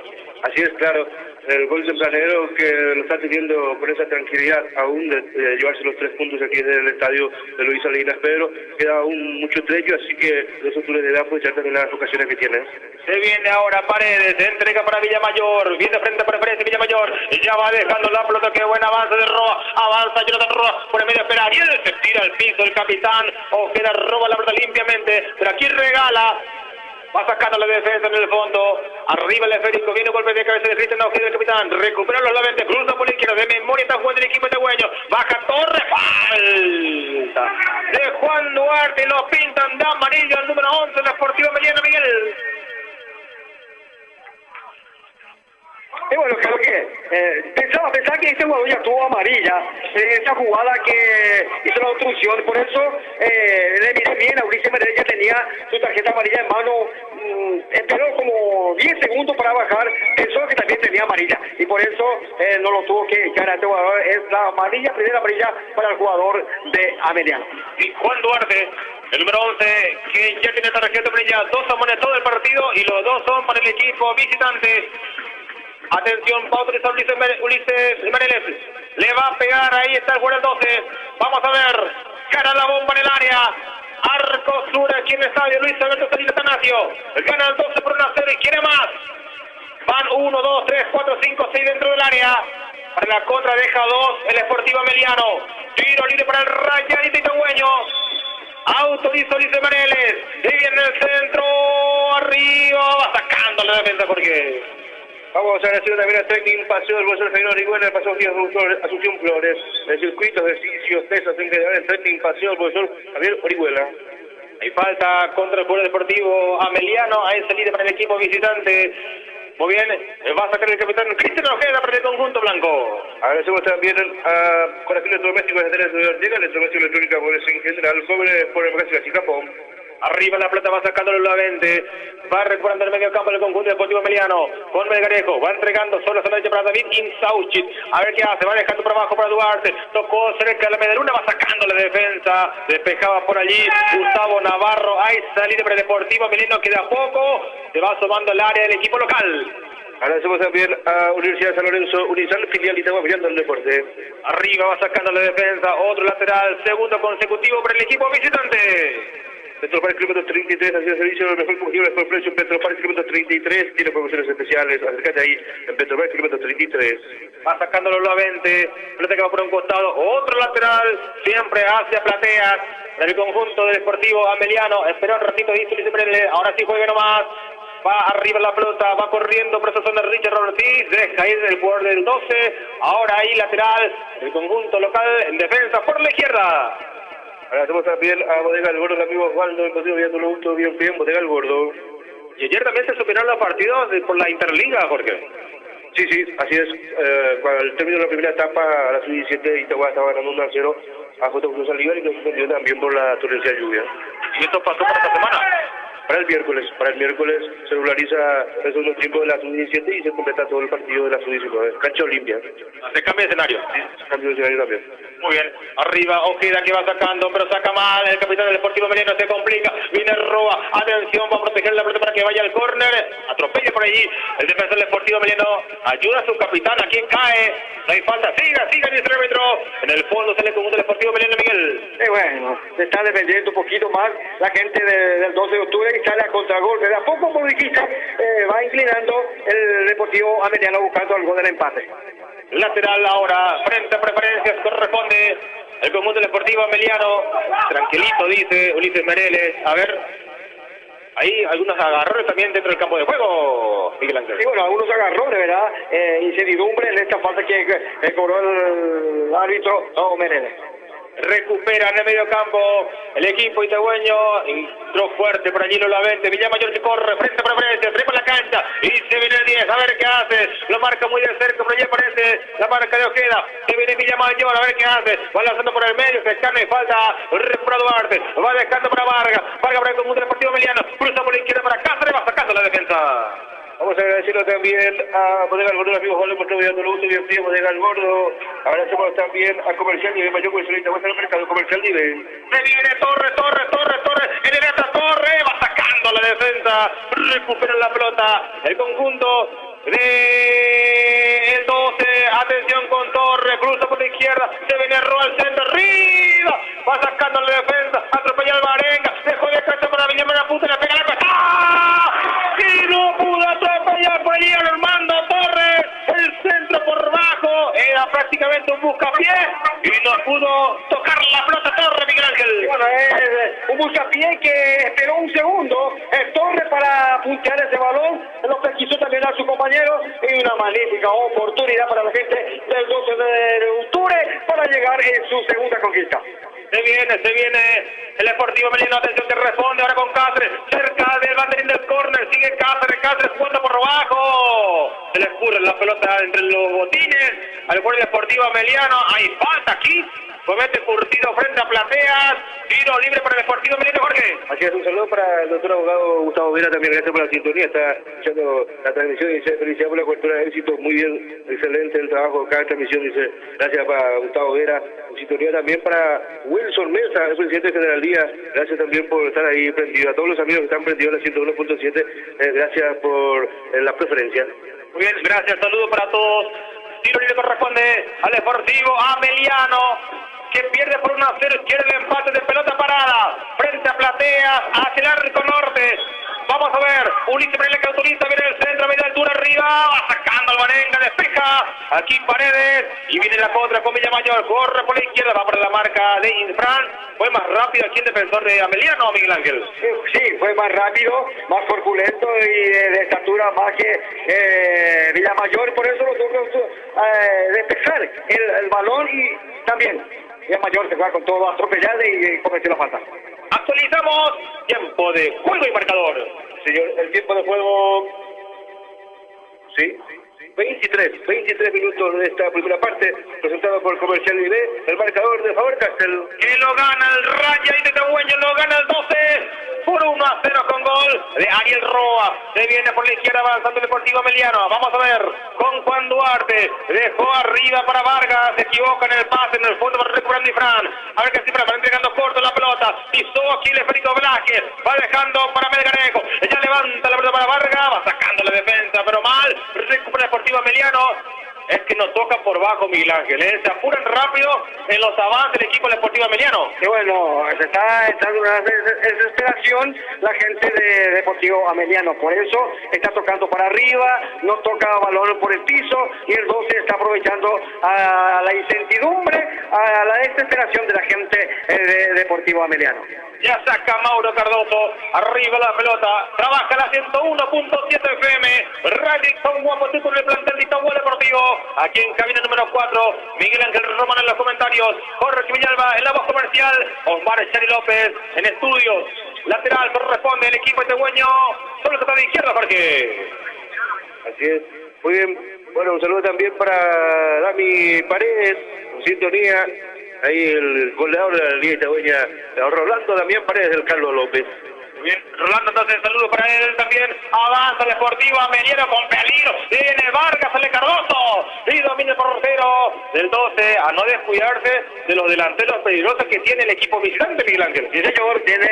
Así es, claro, el gol tempranero que lo está teniendo con esa tranquilidad aún de llevarse los 3 puntos aquí del estadio de Luis Salinas Pedro, queda aún mucho trecho, así que los otros le dan aprovechar también las ocasiones que tienen. Se viene ahora Paredes, entrega para Villamayor, viene frente a preferencia Villamayor, y ya va dejando la pelota, que buen avance de Roa, avanza Jonathan Roa, por el medio espera, y él se tira al piso el capitán, Ojeda roba la pelota limpiamente, pero aquí regala, va sacando la defensa en el fondo, arriba el esférico, viene golpe de cabeza de Cristian Ojeda, el capitán, recupera los laventes, cruza por la izquierda, de memoria está jugando el equipo itagüeño, baja Torres, falta de Juan Duarte, lo pintan de amarillo al número 11 del Sportivo Meliano, Miguel. Y bueno, creo que pensaba que ese jugador ya tuvo amarilla en esa jugada que hizo la obstrucción, por eso le miré bien a Ulises Merel, ya tenía su tarjeta amarilla en mano, esperó como 10 segundos para bajar, pensó que también tenía amarilla y por eso no lo tuvo que echar a este jugador, es la amarilla, primera amarilla para el jugador de Ameliano. Y Juan Duarte, el número 11, que ya tiene tarjeta amarilla, 2 amonestados del partido y los 2 son para el equipo visitante. Atención, va a utilizar Ulises Mereles, le va a pegar, ahí está el jugador 12, vamos a ver, gana la bomba en el área, arco sur aquí en el estadio, Luis Alberto Salinas Atanasio, gana el 12 por 1-0 y quiere más, van 1, 2, 3, 4, 5, 6 dentro del área, para la contra deja 2, el Sportivo Ameliano, tiro libre para el Rayadito itagüeño, autoriza Ulises Mereles, y viene el centro, arriba, va sacando la defensa porque... Vamos a agradecer también a Trekking Paseo del Profesor Javier Orihuela, el Paseo Díaz Asunción Flores, el circuito de ejercicios, pesas en general, el Trekking Paseo del Profesor Javier Orihuela. Hay falta contra el Poder Deportivo Ameliano, hay salida para el equipo visitante. Muy bien, va a sacar el capitán Cristian Ojeda para el conjunto blanco. Agradecemos también a Corazón Electrodoméstico de Llega, Electrodoméstico Electrónica en general, jóvenes por Democracia y Japón. Arriba la pelota va sacándolo nuevamente. Va recuperando el medio campo del conjunto deportivo Emiliano. Con Melgarejo. Va entregando solo a la derecha para David Insauchit. A ver qué hace. Va dejando por abajo para Duarte. Tocó cerca de la media luna. Va sacando la defensa. Despejaba por allí Gustavo Navarro. Hay salida para el deportivo Emiliano que de a poco se va asomando al área del equipo local. Agradecemos también a Universidad de San Lorenzo, Unisal, filial Itagua, apoyando el deporte. Arriba va sacando la defensa. Otro lateral. Segundo consecutivo para el equipo visitante. Petropark kilómetro 33, haciendo servicio del mejor combustible por precio. Petropark kilómetro 33, tiene promociones especiales. Acércate ahí en Petropark kilómetro 33. Va sacándolo nuevamente. Pelota que va por un costado. Otro lateral. Siempre hacia Plateas. Del conjunto del Deportivo Ameliano. Espera un ratito, dice Luis Pérez. Ahora sí juegue nomás. Va arriba la pelota. Va corriendo por esa zona Richard Ortiz. Deja ir del jugador del 12. Ahora ahí lateral. El conjunto local en defensa por la izquierda. Agradecemos también a Bodega El Gordo, el amigo Osvaldo, el partido viéndolo gusto, bien, Bodega El Gordo. Y ayer también se superaron los partidos por la Interliga, Jorge. Sí, así es. Al término de la primera etapa, a la sub-17, Itagua estaba ganando 1-0 a J. Cruz Olivar y que suspendió también por la torrencial lluvia. ¿Y esto pasó para esta semana? Para el miércoles se regulariza el segundo tiempo de la sub-17 y se completa todo el partido de la sub-19. Cancha Olimpia. Se cambia de escenario. Sí, se cambia de escenario también. Muy bien. Arriba Ojeda que va sacando, pero saca mal. El capitán del Deportivo Meleno se complica. Viene Roa. Atención, va a proteger la pelota para que vaya al córner. Atropella por allí. El defensor del Deportivo Meleno ayuda a su capitán. ¿A quien cae? No hay falta. Siga, dice el árbitro. En el fondo sale el conjunto del Deportivo Meleno, Miguel. Bueno, se está defendiendo un poquito más la gente del 12 de octubre y sale a contragolpe. De a poco, como dijiste, va inclinando el Deportivo Ameliano buscando el gol del empate. Lateral ahora, frente a preferencias, corresponde el conjunto deportivo Ameliano. Tranquilito, dice Ulises Mereles. A ver, hay algunos agarrones también dentro del campo de juego, Miguel Ángel. Sí, bueno, algunos agarrones, ¿verdad? Incertidumbre en esta falta que cobró el árbitro, no, Mereles. Recupera en el medio campo el equipo itagüeño. Entró fuerte por allí Lolavente. Villamayor que corre frente a preferencia, trepa la cancha y se viene el 10. A ver qué hace. Lo marca muy de cerca. Por allí aparece la marca de Ojeda. Se viene Villamayor. A ver qué hace. Va lanzando por el medio. Se escana y falta. Recupera Duarte. Va dejando para Vargas. Vargas para el conjunto deportivo Emiliano. Cruza por la izquierda para Cáceres. Va sacando la defensa. Vamos a agradecerlo también a Bodega El Gordo, el amigo Juan, por estar viendo gusto, bien frío, Bodega El Gordo. Agradecemos también a Comercial Nivel Mayor, pues ahorita va a estar el mercado Comercial Nivel. Se viene Torres. En el esta Torres. Va sacando la defensa. Recupera la pelota. El conjunto de el 12. Atención con Torres. Cruza por la izquierda. Se viene Roa al centro. Arriba. Va sacando la defensa. Atropella al Marenga. Dejó de cancha para Villamar. La puta. Le pega la cabeza. Y no pudo atropellar por allí a Armando Torres. El centro por bajo. Era prácticamente un buscapié. Y no pudo tocar la pelota Torres, Miguel Ángel. Bueno, es un buscapié que esperó un segundo. Torres para puntear ese balón. Lo que quiso también a su compañero. Y una magnífica oportunidad para la gente del 12 de octubre para llegar en su segunda conquista. Se viene el Deportivo Melino, atención que responde ahora con Cáceres, cerca del banderín del córner, sigue Cáceres jugando por abajo, se le escurre la pelota entre los botines al jugador Deportivo Ameliano, hay falta aquí, comete Curtido frente a Plateas, tiro libre para el Deportivo Melino, Jorge. Así es, un saludo para el doctor abogado Gustavo Vera, también gracias por la sintonía, está escuchando la transmisión y dice felicidades por la cobertura de éxito, muy bien, excelente el trabajo de cada transmisión, dice gracias para Gustavo Vera, sintonía también para Wilson Mesa, el presidente de Generalía, gracias también por estar ahí prendido, a todos los amigos que están prendidos en la 101.7, gracias por la preferencia. Muy bien, gracias, saludo para todos. Tiro libre corresponde al Deportivo Ameliano, que pierde por 1-0, quiere el empate de pelota parada, frente a Plateas, hacia el arco norte. Vamos a ver, Ulises Pérez que autoriza, viene el centro, a media altura arriba, va sacando al Marenga, despeja, aquí Paredes, y viene la contra con Villamayor, corre por la izquierda, va por la marca de Infran, fue más rápido aquí el defensor de Ameliano, Miguel Ángel. Sí, fue más rápido, más corpulento y de estatura más que Villamayor, por eso lo tuvo despejar el balón y también Villamayor se fue con todo atropellado y cometió la falta. Actualizamos tiempo de juego y marcador. Señor, el tiempo de juego, sí, 23 minutos de esta primera parte, presentado por Comercial IB, el marcador de Faber-Castell. Que lo gana el Raya y de Tehueño, lo gana el 12 por 1-0 con gol de Ariel Roa. Se viene por la izquierda avanzando el Deportivo Ameliano. Vamos a ver con Juan Duarte. Dejó arriba para Vargas. Se equivoca en el pase, en el fondo va recuperando Ifrán. A ver qué Ifrán va entregando corto la pelota. Pisó aquí el Federico Velázquez. Va dejando para Melgarejo. Ella levanta la pelota para Vargas. Va sacando la defensa, pero mal. Recupera el Deportivo Ameliano. Es que nos toca por bajo, Miguel Ángel. Se apuran rápido en los avances del equipo del Deportivo Ameliano. Y bueno, se está entrando una desesperación la gente de Deportivo Ameliano. Por eso está tocando para arriba, no toca balón por el piso y el 12 está aprovechando a la incertidumbre, a la desesperación de la gente de Deportivo Ameliano. Ya saca Mauro Cardoso, arriba la pelota, trabaja la 101.7 FM, Radio Guapote con el plantel de Itagua Deportivo, aquí en cabina número 4, Miguel Ángel Román en los comentarios, Jorge Villalba en la voz comercial, Omar Chari López en estudios, lateral corresponde el equipo tehueño, sobre el costado de izquierda, Jorge. Así es, muy bien, bueno, un saludo también para Dami Paredes, en sintonía. Ahí el goleador de la Liga Itagüeña, Rolando Damián Paredes del Carlos López. Bien, Rolando, entonces saludo para él también. Avanza el Deportivo Ameliano con peligro. Viene Vargas, sale Cardoso. Y domina el portero del 12 a no descuidarse de los delanteros peligrosos que tiene el equipo visitante, Miguel Ángel. Sí, señor, tiene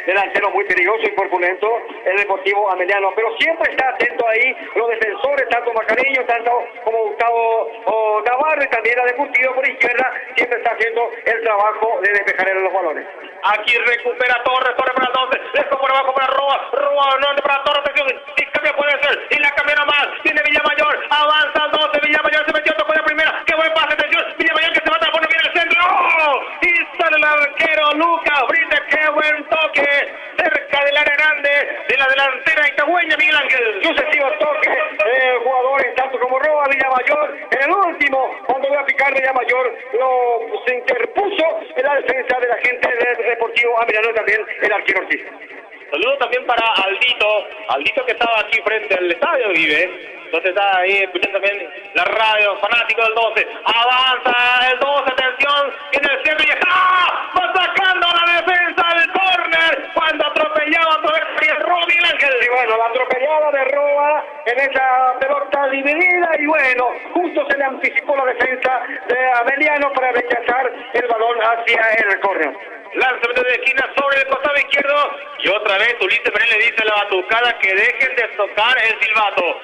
delantero muy peligroso y corpulento el Deportivo Ameliano, pero siempre está atento ahí los defensores, tanto Macareño, tanto como Gustavo Navarro y también la de Curtido por izquierda, siempre está haciendo el trabajo de despejar los balones. Aquí recupera Torres para el 12, dejo por abajo para Roa no para Torres, atención, y cambia puede ser, y la cambia nomás, viene Villamayor, avanza el 12, Villamayor se metió, tocó la primera, qué buen pase, atención, Villamayor que se mata, pone bien el centro, ¡oh! Y sale el arquero Lucas Brite, qué buen toque, cerca del área grande, de la delantera itagüeña, Miguel Ángel. Sucesivos toques, jugadores tanto como Roa, Villamayor, en el último, cuando voy a picar Villamayor, se interpuso en la defensa de la gente del Deportivo Ameliano, también el arquero Ortiz. Saludos también para Aldito que estaba aquí frente al estadio Vive. Entonces está ahí escuchando también la radio, fanático del 12. Avanza el 12, atención, viene el centro y ¡ah! Va sacando la defensa del córner cuando atropellaba otra vez el Roa, Miguel Ángel. Y bueno, la atropellada de Roa en esa pelota dividida y bueno, justo se le anticipó la defensa de Ameliano para rechazar el balón hacia el córner. Lanzamiento de esquina sobre el costado izquierdo y otra vez Ulises Pérez le dice a la batucada que dejen de tocar el silbato.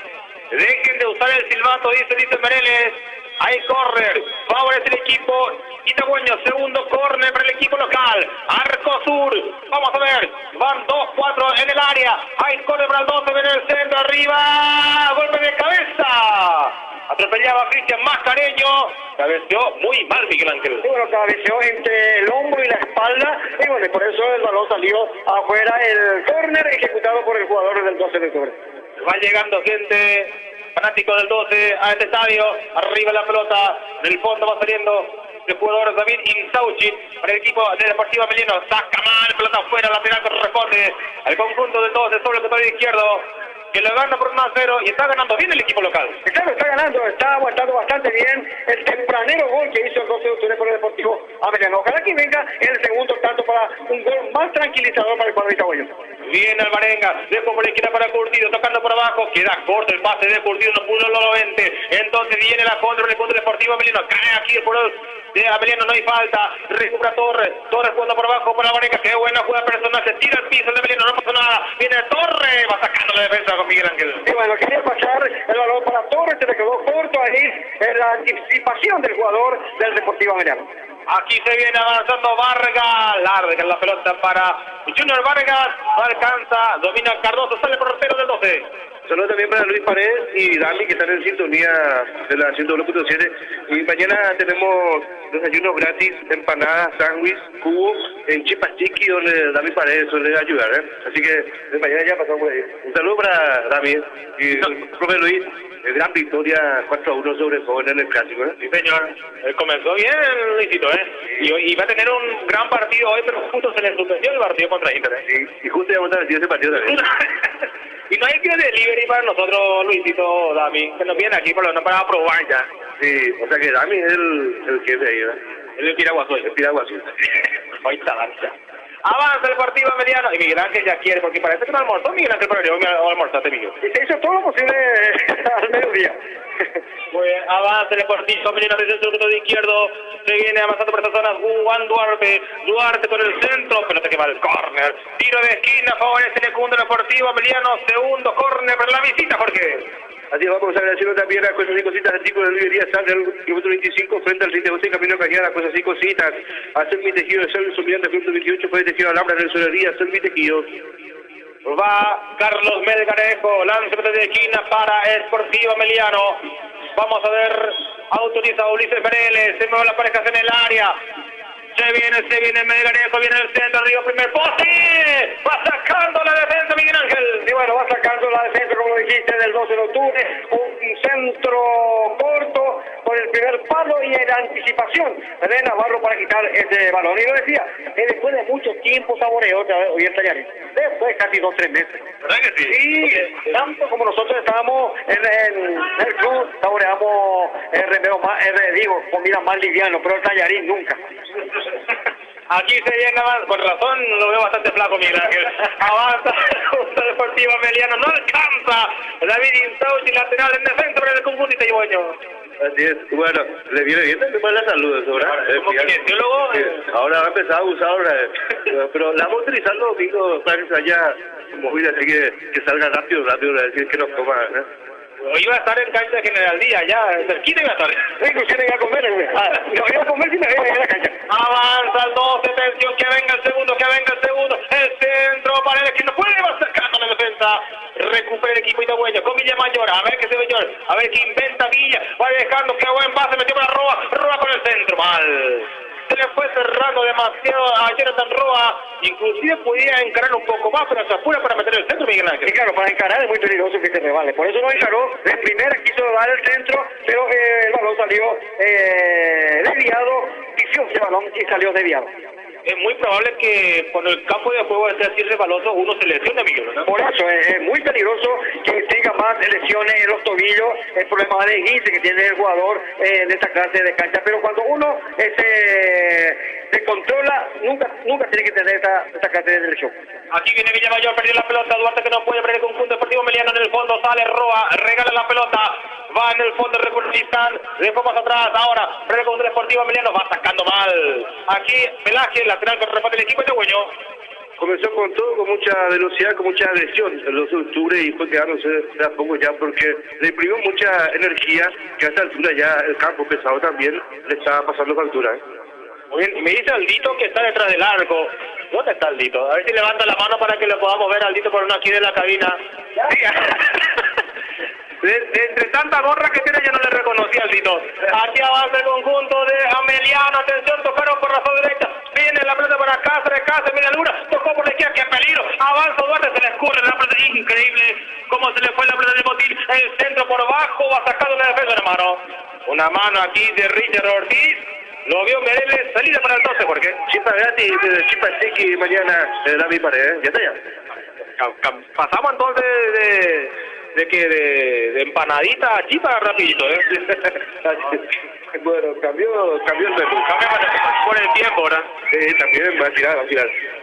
Dejen de usar el silbato, dice Ulises Mereles. Hay córner, favorece el equipo itagüeño, segundo córner para el equipo local. Arco Sur, vamos a ver, van 2-4 en el área. Hay córner para el 12, viene el centro arriba, golpe de cabeza. Atropellaba a Cristian Mascareño, cabeceó muy mal Miguel Ángel. Y bueno, cabeceó entre el hombro y la espalda, y bueno, y por eso el balón salió afuera, el córner ejecutado por el jugador del 12 de octubre. Va llegando gente, fanático del 12 a este estadio, arriba la pelota, del fondo va saliendo el jugador David Insauchi para el equipo del Deportivo Ameliano, saca mal, pelota afuera, lateral corresponde al conjunto del 12 sobre el costado izquierdo, que lo gana por 1-0 y está ganando bien el equipo local. Claro, está ganando, está aguantando bastante bien el tempranero gol que hizo el 12 de octubre por el Deportivo Ameliano. Ojalá que venga el segundo tanto para un gol más tranquilizador para el cuadro itagüeño. Viene Alvarenga, dejo por la izquierda para Curtido, tocando por abajo, queda corto el pase de Curtido, no pudo lo 20. Entonces viene la contra del conjunto Deportivo Ameliano, cae aquí el jugador de Ameliano, no hay falta, recupera Torres jugando por abajo para Alvarenga, qué buena jugada personal, se tira al piso el de Ameliano, no pasa nada, viene Torres, va sacando la defensa con Miguel Ángel. Y bueno, quería pasar el balón para Torres, se le quedó corto ahí en la anticipación del jugador del Deportivo Ameliano. Aquí se viene avanzando Vargas, larga la pelota para Junior Vargas, no alcanza, domina Cardoso, sale por portero del 12. Saludos también para Luis Paredes y Dami que están en sintonía de la 101.7. Y mañana tenemos desayunos gratis, empanadas, sándwich, cubo en Chipachiqui, donde Dami Paredes suele ayudar, ¿eh? Así que de mañana ya pasamos por ahí. Un saludo para Dami y el profe Luis. Gran victoria 4-1 sobre Joven en el clásico, ¿eh? Sí, señor. Comenzó bien, Luisito, ¿eh? Y va a tener un gran partido hoy, pero justo se le suspendió el partido contra Inter, ¿eh? Y justo ya vamos a decir ese partido también. Y no hay que delivery para nosotros, Luisito, Dami, que nos viene aquí para probar ya. Sí, o sea que Dami es el jefe ahí, ¿verdad? El Piraguazú. El Piraguazú. Ahí está, ya. Avanza el partido mediano. Y Miguel Ángel ya quiere, porque parece que no almorzó Miguel Ángel, pero yo almorzaste, Miguel. Y se hizo todo lo posible al mediodía. Muy bien, avanza el partido mediano desde el centro de izquierdo. Se viene avanzando por esta zona Juan Duarte. Duarte con el centro, pero te quema el córner. Tiro de esquina, favorece el segundo Deportivo Emiliano. Segundo córner para la visita, Jorge. Así vamos a ver haciendo también las cosas y cositas del tipo de librería sale el kilómetro 25 frente al 36 Camino Cañada, cosas y cositas. Hacer mi tejido de Servicio Miranda, kilómetro 28 fue tejido Alhambra en el Solería, hacer mi tejido. Va Carlos Melgarejo, lanza de esquina para Sportivo Emiliano. Vamos a ver, autoriza a Ulises Pereles, se mueven las parejas en el área. Se viene Melgarejo, viene el centro, arriba, primer poste. Va sacando la defensa Miguel Ángel. Y bueno, va sacando la defensa, como dijiste, del 12 de octubre. Un centro corto con el primer palo y en anticipación de Navarro para quitar ese balón. Y lo decía, después de mucho tiempo saboreó hoy el Tallarín. Después casi 2-3 meses. ¿Verdad que sí? Y tanto como nosotros estábamos en el club, saboreamos comida más liviano, pero el Tallarín nunca. Aquí se llena más, con razón lo veo bastante flaco Miguel Ángel. Avanza justo Deportivo Emiliano, no alcanza. David Insausti, lateral en defensa para el conjunto itagueño. Así es, bueno, le viene bien también para la salud, ¿verdad? Como kinesiólogo. Ahora va a empezar a usar ahora, pero la vamos a utilizar los domingos para que haya móvil, así que salga rápido, para decir que nos toma, ¿eh? Hoy iba a estar en cancha de General Díaz, ya cerquita iba a estar. Inclusive iba a comer, no iba a comer si me veía en la cancha. Avanza el 12, atención, que venga el segundo, el centro para el esquina, puede va sacando la defensa, recupera el equipo itagüeño, con Villa Mayor, a ver qué se ve Mayor, a ver qué inventa Villa, va dejando, que buen pase, metió para Roa con el centro, mal. Se le fue cerrando demasiado a Jonathan Roa, inclusive podía encarar un poco más, pero se apura para meter el centro Miguel Ángel. Y claro, para encarar es muy peligroso que se rebale, por eso no encaró, de primera quiso dar el centro, pero el balón salió desviado, pisió ese balón y salió desviado. Es muy probable que cuando el campo de juego esté así resbaloso uno se lesione, Miguel, ¿no? Por eso es muy peligroso que tenga más lesiones en los tobillos, el problema de esguince que tiene el jugador en esta clase de cancha, pero cuando uno se controla, nunca tiene que tener esta clase de lesión. Aquí viene Villamayor, perdió la pelota, Duarte que no puede perder el conjunto Deportivo Emiliano, en el fondo sale Roa, regala la pelota, va en el fondo Recursistán, después más atrás, ahora, perdió el conjunto Deportivo Emiliano, va sacando mal. Aquí Velázquez, lateral con remate del equipo itagüeño. Comenzó con todo, con mucha velocidad, con mucha agresión el 2 de octubre y fue quedándose de a poco ya porque le imprimió mucha energía que a esta altura ya el campo pesado también le está pasando factura. Muy bien, me dice Aldito que está detrás del arco. ¿Dónde está Aldito? A ver si levanta la mano para que lo podamos ver Aldito por una aquí de la cabina. Sí. Entre tanta gorra que tiene ya no le reconocí a Aldito. Aquí avanza el conjunto de Emiliano, atención, tocaron por la zona derecha. Viene la pelota para Cáceres, mira Luna, tocó por la izquierda, qué peligro. Avanza Duarte, se le escurre la pelota, increíble cómo se le fue la pelota del botín. El centro por abajo, va sacado la defensa de mano. Una mano aquí de Richard Ortiz. Lo vio Mereles, salida para el 12, Jorge. Chipa gratis, chipa Tiki mañana, David Paredes, ya está ya. Pasamos entonces de empanadita a chipa rapidito, ¿eh? Bueno, cambió el menú. Por el tiempo, ¿verdad? También va a tirar.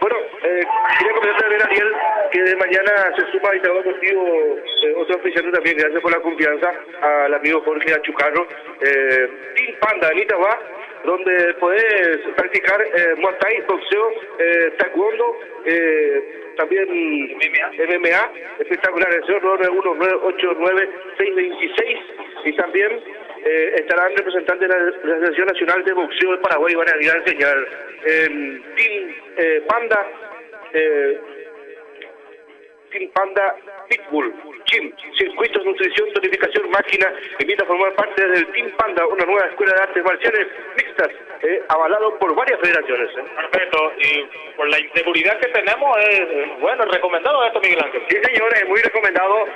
Bueno, quería comentarle a Ariel que de mañana se suma a Itagua Deportivo otro oficial también, gracias por la confianza, al amigo Jorge Achucarro, Team Panda en Itagua, donde podés practicar Muay Thai, boxeo, taekwondo, también MMA, espectacular, el 091989626 y también estarán representantes de la Asociación Nacional de Boxeo de Paraguay y van a ir a enseñar Team Panda Pitbull, Gym, Circuitos, Nutrición, Tonificación, Máquina, invita a formar parte del Team Panda, una nueva escuela de artes marciales mixtas, avalado por varias federaciones. Perfecto, y por la inseguridad que tenemos, es bueno, recomendado esto, Miguel Ángel. Sí, señor, es muy recomendado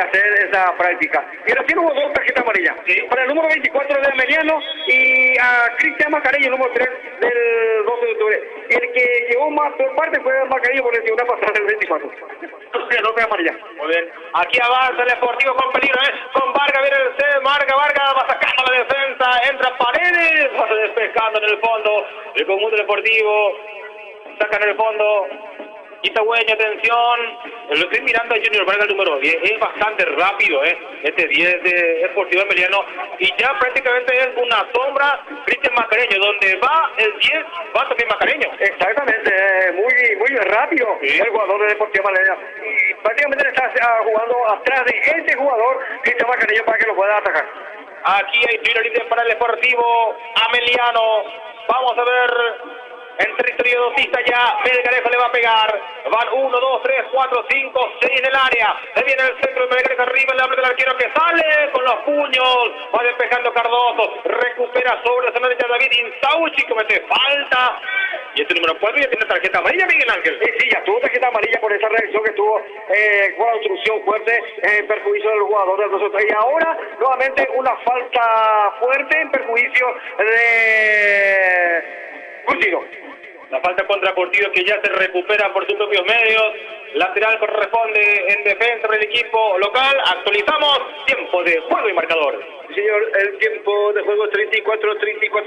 hacer esa práctica. Y recién hubo 2 tarjetas amarillas. Sí. Para el número 24 de Ameliano y a Cristian Mascareño, número 3 del 12 de octubre. El que llevó más por parte fue Mascareño por una pasada del 24. No amarilla. Muy bien. Aquí avanza el Sportivo con peligro, con Vargas, viene el C, Vargas va sacando la defensa, entra Paredes, va despejando en el fondo, el conjunto deportivo, saca en el fondo, Itagüeño, atención, lo estoy mirando a Junior Vargas, el número 10, es bastante rápido, este 10 de Sportivo Emiliano, y ya prácticamente es una sombra Cristian Mascareño, donde va el 10, va también Mascareño. Exactamente, muy rápido, sí. El jugador de Deportivo Emiliano, y prácticamente le está jugando atrás de ese jugador, Cristian Mascareño, para que lo pueda atacar. Aquí hay tiro libre para el Sportivo Ameliano, vamos a ver. En territorio dosista ya, Melgarejo le va a pegar. Van 1, 2, 3, 4, 5, 6 en el área. Se viene el centro de Melgarejo arriba, el hombre del arquero que sale con los puños. Va despejando Cardoso. Recupera sobre la derecha David Insauchi, comete falta. Y este número 4 ya tiene tarjeta amarilla, Miguel Ángel. Sí, ya tuvo tarjeta amarilla por esa reacción que tuvo con la obstrucción fuerte en perjuicio del jugador del nosotros. Y ahora, nuevamente, una falta fuerte en perjuicio de Curtido. La falta contra Curtido que ya se recupera por sus propios medios. Lateral corresponde en defensa del equipo local. Actualizamos tiempo de juego y marcador. Señor, el tiempo de juego 34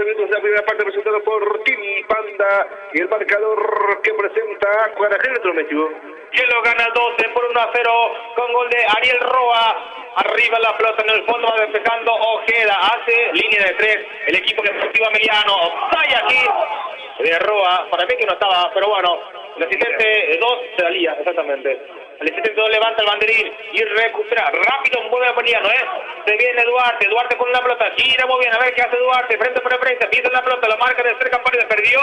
minutos de la primera parte presentado por Team Panda y el marcador que presenta Cuarajero México. Que lo gana 12 por 1-0 con gol de Ariel Roa. Arriba la pelota en el fondo, va despejando Ojeda, hace línea de 3 el equipo deportivo Emiliano. Offside aquí de Roa, para mí que no estaba, pero bueno, el asistente 2 se salía, exactamente. El asistente 2 levanta el banderín y recupera rápido, mueve a Emiliano, se viene Duarte con la pelota, gira muy bien, a ver qué hace Duarte, frente por frente, pisa la pelota, la marca de cerca Paredes, perdió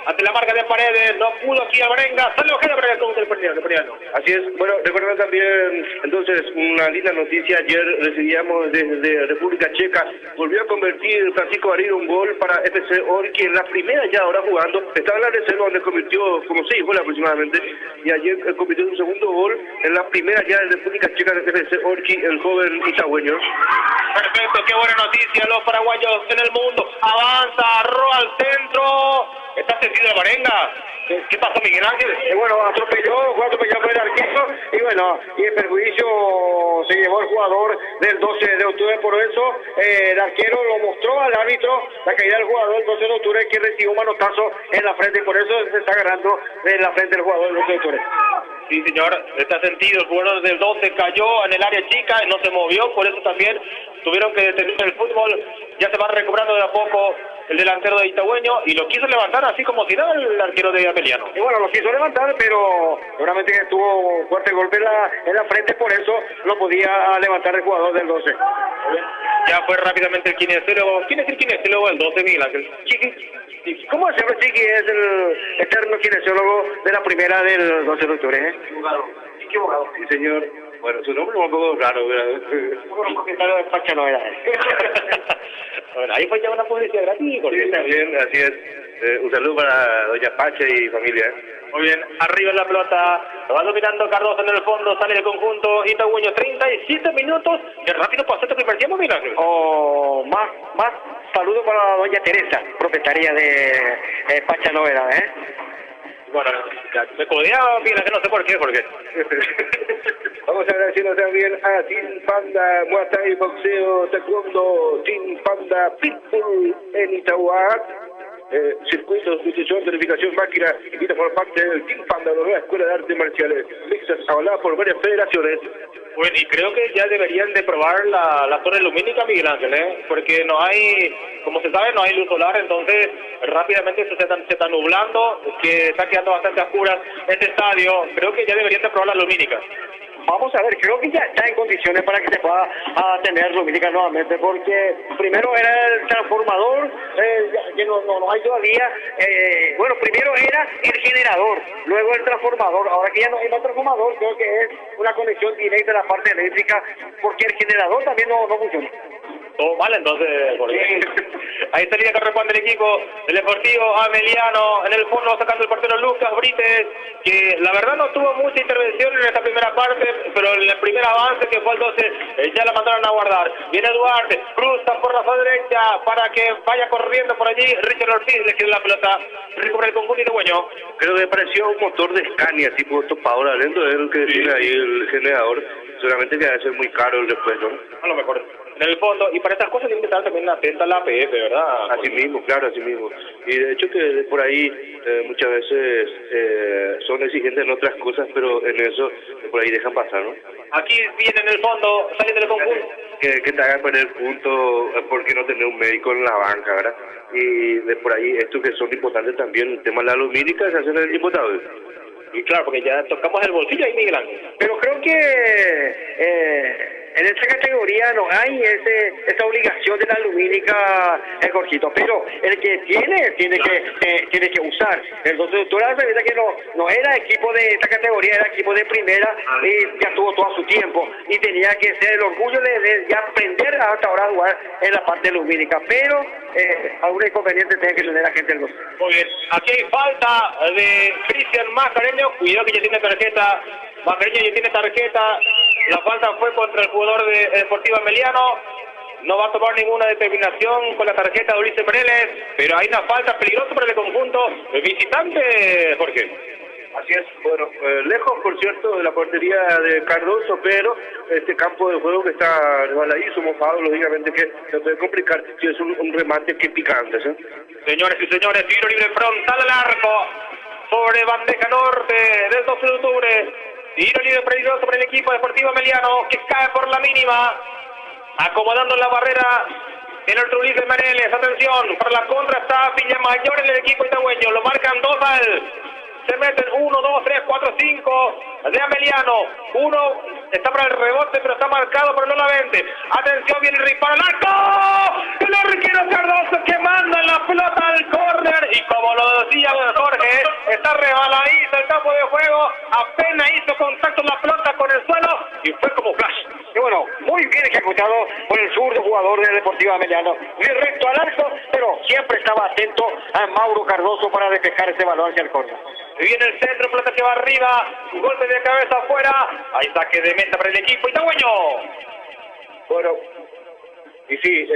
ante la marca de Paredes, no pudo aquí a Berenga, sale Ojeda para el conjunto del Emiliano. Así es, bueno, recuerda también, entonces, una linda noticia, ayer recibíamos desde República Checa, volvió a convertir Francisco Barilo un gol para FC Orqui en la primera ya ahora jugando, estaba en la reserva donde convirtió como 6 goles aproximadamente, y ayer convirtió un segundo gol en la primera ya de República Checa de FC Orqui, el joven itagüeño. Perfecto, qué buena noticia, los paraguayos en el mundo, avanza, Roa al centro, está sentido de Berenga. ¿Qué pasó, Miguel Ángel? Bueno, fue atropellado por el arquero y bueno, y el perjuicio se llevó el jugador del 12 de octubre, por eso el arquero lo mostró al árbitro, la caída del jugador del 12 de octubre que recibió un manotazo en la frente y por eso se está agarrando en la frente del jugador del 12 de octubre. Sí, señor, está sentido, el jugador del 12 cayó en el área chica y no se movió, por eso también tuvieron que detener el fútbol, ya se va recuperando de a poco el delantero de Itagüeño y lo quiso levantar así como si nada el arquero de Ameliano. Y bueno, lo quiso levantar, pero seguramente que tuvo fuerte golpe en la frente, por eso lo podía levantar el jugador del 12. Ya fue rápidamente el kinesiólogo. ¿Quién es el kinesiólogo del 12, Miguel Ángel? Chiqui. ¿Cómo se llama Chiqui? Es el eterno kinesiólogo de la primera del 12 de octubre, Equivocado. Sí, señor. Bueno, su nombre es un poco raro, ¿verdad? Un propietario de Pacha no era. Bueno, ahí fue ya una publicidad gratis. Sí, también, así es. Un saludo para doña Pacha y familia. Muy bien, arriba en la pelota, lo va dominando Cardoso en el fondo, sale el conjunto Itagüeño, 37 minutos, qué rápido pasó este primer tiempo, Miguel Ángel. Más saludo para doña Teresa, propietaria de Pacha Novela, Bueno, me codeaba, Miguel Ángel, no sé por qué, Jorge. Vamos agradeciendo también a Team Panda, Muay Thai, boxeo, taekwondo, Team Panda, Pitbull en Itaúat. Circuitos, nutrición, verificación, máquina, invita a formar parte del Team Panda, la nueva escuela de artes marciales, mixtas, avalada por varias federaciones. Bueno, y creo que ya deberían de probar la torre lumínica, Miguel Ángel, porque no hay, como se sabe, no hay luz solar, entonces rápidamente se está nublando, que está quedando bastante a oscuras este estadio, creo que ya deberían de probar la lumínica. Vamos a ver, creo que ya está en condiciones para que se pueda tener lumínica nuevamente, porque primero era el transformador, que no hay todavía, bueno, primero era el generador, luego el transformador, ahora que ya no hay más transformador, creo que es una conexión directa a la parte eléctrica, porque el generador también no funciona. Todo mal entonces, Jorge. Ahí salida que responde el equipo del Deportivo Ameliano. En el fondo sacando el portero Lucas Brites, que la verdad no tuvo mucha intervención en esta primera parte, pero en el primer avance que fue el 12 ya la mandaron a guardar. Viene Duarte, cruza por la zona derecha para que vaya corriendo por allí. Richard Ortiz le queda la pelota, recupera el conjunto itagüeño. Creo que pareció un motor de Scania, tipo topador adentro, es el que tiene ahí el generador. Seguramente que va a ser muy caro el repuesto, ¿no? A lo mejor en el fondo, y para estas cosas tiene que estar también atenta a la APF, ¿verdad? Así mismo, claro, así mismo. Y de hecho que por ahí muchas veces son exigentes en otras cosas, pero en eso por ahí dejan pasar, ¿no? Aquí viene en el fondo, saliendo del conjunto. Que te hagan perder puntos porque no tener un médico en la banca, ¿verdad? Y de por ahí estos que son importantes también, el tema de la lumínica se hace en el equipo tal. Y claro, porque ya tocamos el bolsillo ahí, Miguel Ángel. Pero creo que en esta categoría no hay esa obligación de la lumínica, Jorgito, pero el que tiene que usar. Entonces tú la verdad que no era equipo de esta categoría, era equipo de primera y ya tuvo todo su tiempo y tenía que ser el orgullo de ya aprender hasta ahora a jugar en la parte lumínica, pero algún inconveniente tiene que tener la gente del gozo. Muy bien, aquí hay falta de Cristian Mascareño, cuidado que ya tiene tarjeta, Mascareño ya tiene tarjeta. La falta fue contra el jugador de Deportivo Ameliano. No va a tomar ninguna determinación con la tarjeta de Ulises Meneles, pero hay una falta peligrosa para el conjunto visitante, Jorge. Así es, bueno, lejos, por cierto, de la portería de Cardoso, pero este campo de juego que está resbaladizo, mojado, lógicamente que se puede complicar si es un remate que picante, ¿sí? Señores y señores, tiro libre frontal al arco, sobre bandeja norte del 12 de octubre. Tiro libre peligroso para el equipo Deportivo Ameliano, que cae por la mínima, acomodando la barrera el otro Ulises Meneles. Atención, para la contra está Villamayor en el equipo itagüeño, lo marcan dos al... Se meten 1, 2, 3, 4, 5 de Ameliano. Uno está para el rebote, pero está marcado por el Olavente. Atención, viene el disparo al arco. El arquero Cardoso que manda la pelota al córner. Y como lo decía Jorge, está rebaladizo el campo de juego. Apenas hizo contacto la pelota con el suelo y fue como flash. Y bueno, muy bien ejecutado por el zurdo jugador del Deportivo Ameliano. Directo al arco, pero siempre estaba atento a Mauro Cardoso para despejar ese balón hacia el córner. Viene el centro, pelota que va arriba, golpe de cabeza afuera, hay saque de meta para el equipo itagüeño. Bueno, y sí,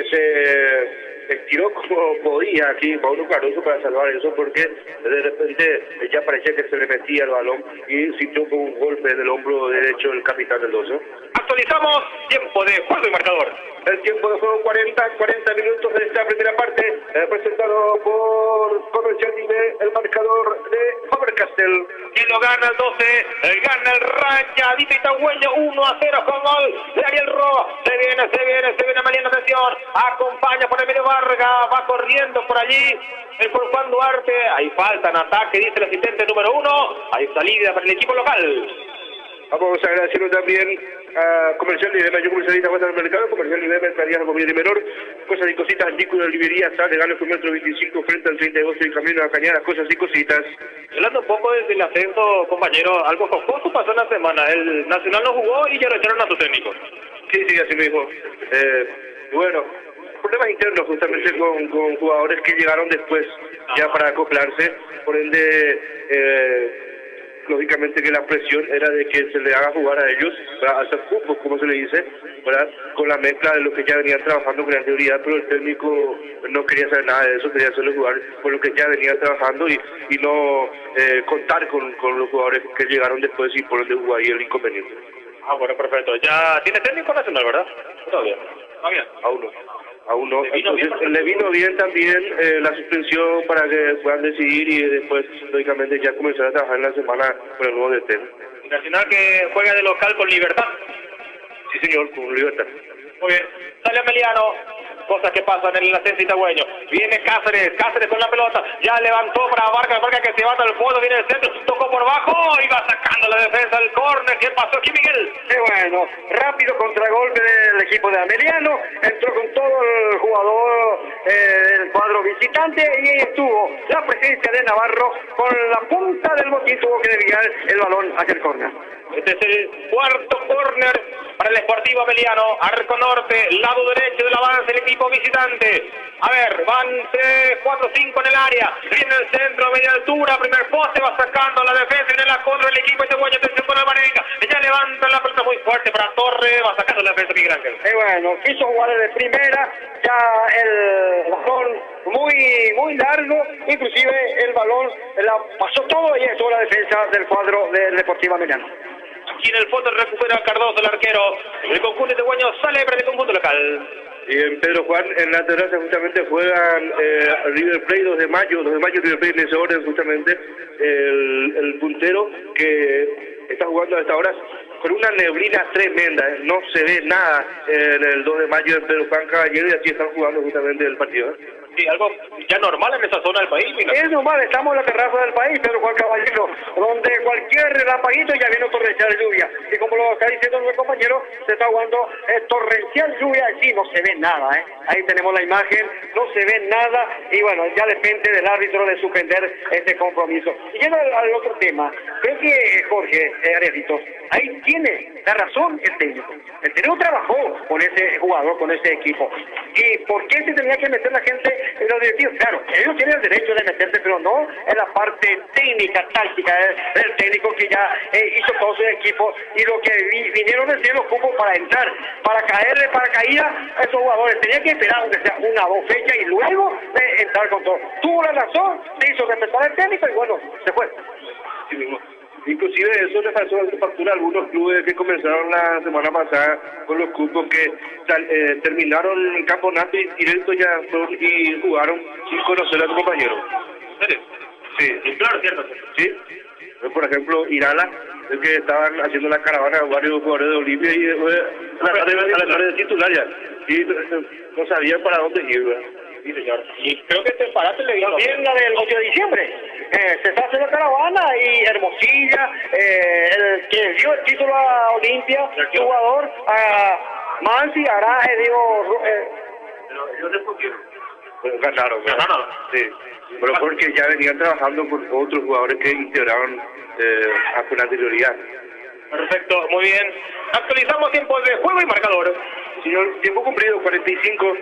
estiró como podía aquí Mauro Cardoso para salvar eso, porque de repente ya parecía que se le metía el balón y sintió como un golpe en el hombro derecho del capitán del 12. Actualizamos tiempo de juego y marcador. El tiempo de juego 40 minutos de esta primera parte, presentado por Comercial Dime, el marcador de Faber-Castell. Quien lo gana el 12, gana el Rayadito itagüeño 1-0 con gol de Ariel Roa. Se viene Ameliano, atención, acompaña por el medio Vargas, va corriendo por allí el Juan Duarte. Hay falta en ataque, dice el asistente número 1, hay salida para el equipo local. Vamos a agradecerlo también a Comercial Dime, yo comercialista cuenta del mercado, Comercial Dime, mercadería movilidad de menor, cosas y cositas, artículos de librería, sal, regalo kilómetro 25 frente al 32 y camino a Cañada, cosas y cositas. Hablando un poco desde el ascenso, compañero, algo jocoso pasó en la semana, el Nacional no jugó y ya lo echaron a su técnico. Sí, así mismo. Bueno, problemas internos justamente con jugadores que llegaron después ya para acoplarse, por ende... lógicamente que la presión era de que se le haga jugar a ellos, para hacer fútbol, como se le dice, ¿verdad? Con la mezcla de lo que ya venían trabajando con la teoría, pero el técnico no quería hacer nada de eso, quería hacerle jugar con lo que ya venían trabajando y no contar con los jugadores que llegaron después y por donde jugó ahí el inconveniente. Ah, bueno, perfecto. Ya tiene técnico nacional, ¿verdad? Todavía. Todavía. Aún no. Entonces, le vino bien también la suspensión para que puedan decidir y después, lógicamente, ya comenzar a trabajar en la semana con el nuevo DT. Nacional que juega de local con Libertad. Sí, señor, con Libertad. Muy bien. Sale Ameliano. Cosas que pasan en el ascenso itagüeño. Viene Cáceres con la pelota. Ya levantó para Vargas que se va al fondo. Viene el centro. Tocó por bajo. Y va sacando la defensa del córner. ¿Qué pasó aquí, Miguel? Bueno, rápido contragolpe del equipo de Ameliano. Entró con todo el jugador del cuadro visitante, y ahí estuvo la presencia de Navarro con la punta del botín, tuvo que desviar el balón hacia el córner. Este es el cuarto córner para el Sportivo Ameliano, arco norte, lado derecho del avance del equipo visitante. A ver, van 4-5 en el área, viene el centro, media altura, primer poste, va sacando la defensa, viene la contra del equipo itegueño, atención con el Marenga, ya levanta la pelota muy fuerte para Torre, va sacando la defensa Miguel Ángel. Bueno, quiso jugar de primera, ya el balón muy largo, inclusive el balón la pasó todo y estuvo la defensa del cuadro del Deportivo Ameliano. Aquí en el fondo recupera Cardoso, el arquero, el conjunto itegueño sale para el conjunto local. Y en Pedro Juan, en la terraza justamente juegan River Plate 2 de mayo River Plate en ese orden justamente, el puntero que está jugando a esta hora con una neblina tremenda, no se ve nada en el 2 de mayo en Pedro Juan Caballero, y así están jugando justamente el partido. Sí, algo ya normal en esa zona del país, mira. Es normal, estamos en la terraza del país, Pedro Juan Caballero, donde cualquier relampaguito ya viene torrencial lluvia. Y como lo está diciendo nuestro compañero, se está jugando torrencial lluvia, sí, no se ve nada, Ahí tenemos la imagen, no se ve nada, y bueno, ya depende del árbitro de suspender este compromiso. Y yendo al otro tema, creo que Jorge, Arielito, ahí tiene la razón el técnico. El técnico trabajó con ese jugador, con ese equipo. ¿Y por qué se tenía que meter la gente en los directivos? Claro, ellos tienen el derecho de meterse, pero no en la parte técnica, táctica del técnico que ya hizo todo su equipo, y lo que vinieron a ser los cupos para entrar, para caerle, para caída a esos jugadores. Tenía que esperar aunque sea 1 o 2 fechas y luego entrar con todo. Tuvo la razón, se hizo respetar al técnico y bueno, se fue. Sí mismo. Inclusive eso le pasó de factura a algunos clubes que comenzaron la semana pasada con los cupos que terminaron el campeonato y directo ya y jugaron sin conocer a su compañero. ¿En serio? Sí, claro, cierto. Sí. Por ejemplo, Irala, el que estaban haciendo la caravana varios jugadores de Olimpia y a la tarde de titular ya. Y no sabían para dónde ir. Sí, señor. Y creo que este parate le dio También la del 8 de diciembre. Se está haciendo caravana y Hermosilla, el que dio el título a Olimpia, el jugador, a Mansi, Araje, Pero ellos después ganaron. Sí. Pero porque ya venían trabajando con otros jugadores que integraron con anterioridad. Perfecto, muy bien. Actualizamos tiempos de juego y marcador. Señor, tiempo cumplido, 45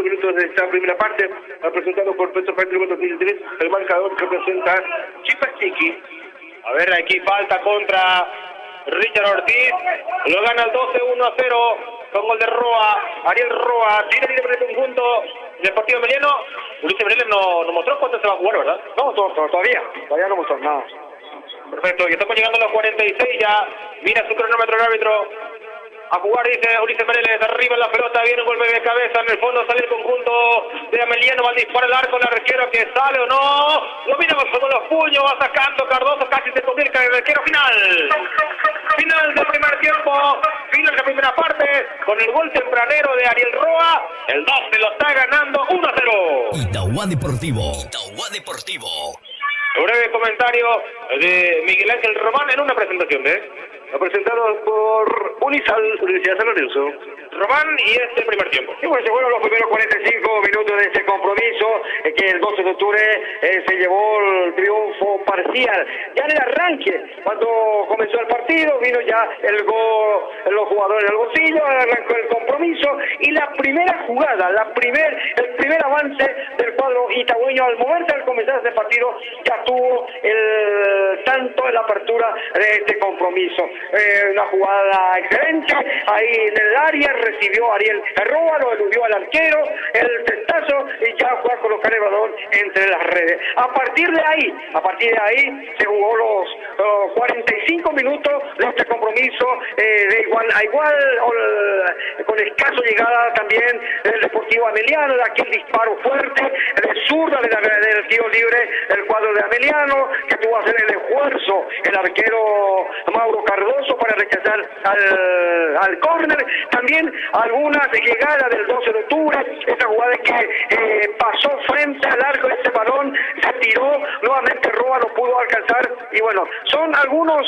minutos de esta primera parte, presentado por Petro Pan kilómetro 2003, el marcador que presenta Chipachiqui. A ver, aquí falta contra Richard Ortiz, lo gana el 12-1-0 con gol de Roa, Ariel Roa, tira libre para el conjunto Deportivo Ameliano. Ulises Meneles no mostró cuánto se va a jugar, ¿verdad? No, todavía no mostró nada. Perfecto, y estamos llegando a los 46 ya, mira su cronómetro el árbitro. A jugar, dice Ulises Meneles, arriba en la pelota, viene un golpe de cabeza, en el fondo sale el conjunto de Ameliano, va a disparar el arco, el arquero que sale o no, lo mira con los puños, va sacando Cardoso, casi se convierte en el arquero final. Final del primer tiempo, final de la primera parte, con el gol tempranero de Ariel Roa, el 12 lo está ganando 1-0. Itauguá Deportivo. Un breve comentario de Miguel Ángel Román en una presentación Presentado por Unisal, Universidad de San Lorenzo. Román y este primer tiempo. Y bueno, se fueron los primeros 45 minutos de este compromiso, que el 12 de octubre se llevó el triunfo parcial. Ya en el arranque, cuando comenzó el partido, vino ya el gol, los jugadores del bolsillo, arrancó el compromiso, y la primera jugada, el primer avance del cuadro itagüeño al momento de comenzar este partido, ya tuvo el tanto en la apertura de este compromiso. Una jugada excelente, ahí en el área recibió Ariel Roa, lo eludió al arquero, el testazo, y ya fue a colocar el balón entre las redes. A partir de ahí se jugó los 45 minutos de este compromiso, de igual a igual, con escaso llegada también del Deportivo Ameliano, de aquel disparo fuerte de zurda del tiro libre del cuadro de Ameliano, que tuvo que hacer el esfuerzo el arquero Mauro Cardoso para rechazar al córner. También algunas llegadas del 12 de octubre, esta jugada que pasó frente al arco de este balón, se tiró, nuevamente Roa lo pudo alcanzar Y bueno, son algunas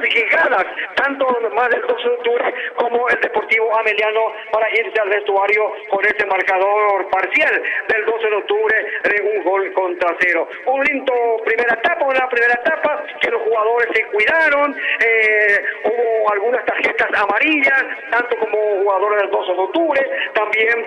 llegadas, tanto más del 12 de octubre como el Deportivo Ameliano, para irse al vestuario con este marcador parcial del 12 de octubre de 1-0. Un lindo primera etapa que los jugadores se cuidaron, hubo algunas tarjetas amarillas, tanto como jugadores del 12 de octubre, también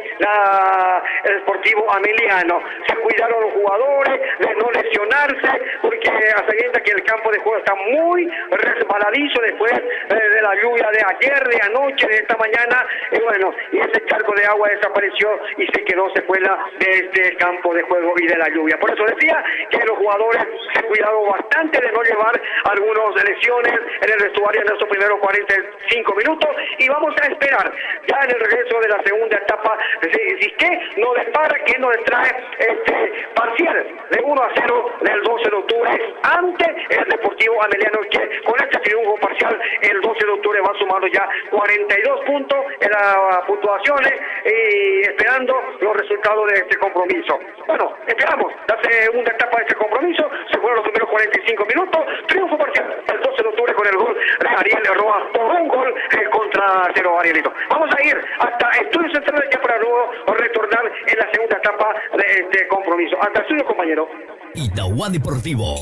el Deportivo Ameliano. Se cuidaron los jugadores de no lesionarse, porque a sabiendas que el campo de juego está muy resbaladizo después de la lluvia de ayer, de anoche, de esta mañana, y bueno, y ese charco de agua desapareció y se quedó secuela de este campo de juego y de la lluvia. Por eso decía que los jugadores se cuidaron bastante de no llevar algunas lesiones en el vestuario en estos primeros 45 minutos, y vamos a esperar ya en el regreso de la segunda etapa si que no depara, que nos trae este parcial de 1-0 del 12 de octubre ante el Deportivo Ameliano, que con este triunfo parcial el 12 de octubre va sumando ya 42 puntos en las puntuaciones y esperando los resultados de este compromiso. Bueno, esperamos la segunda etapa de este compromiso. Se fueron los primeros 45 minutos, triunfo parcial el 12 de octubre con el gol de Ariel Roa por un gol contra 0, Arielito. Vamos a ir hasta Estudios Centrales ya para luego retornar en la segunda etapa de este compromiso. Hasta el estudio, compañero. Itauguá Deportivo.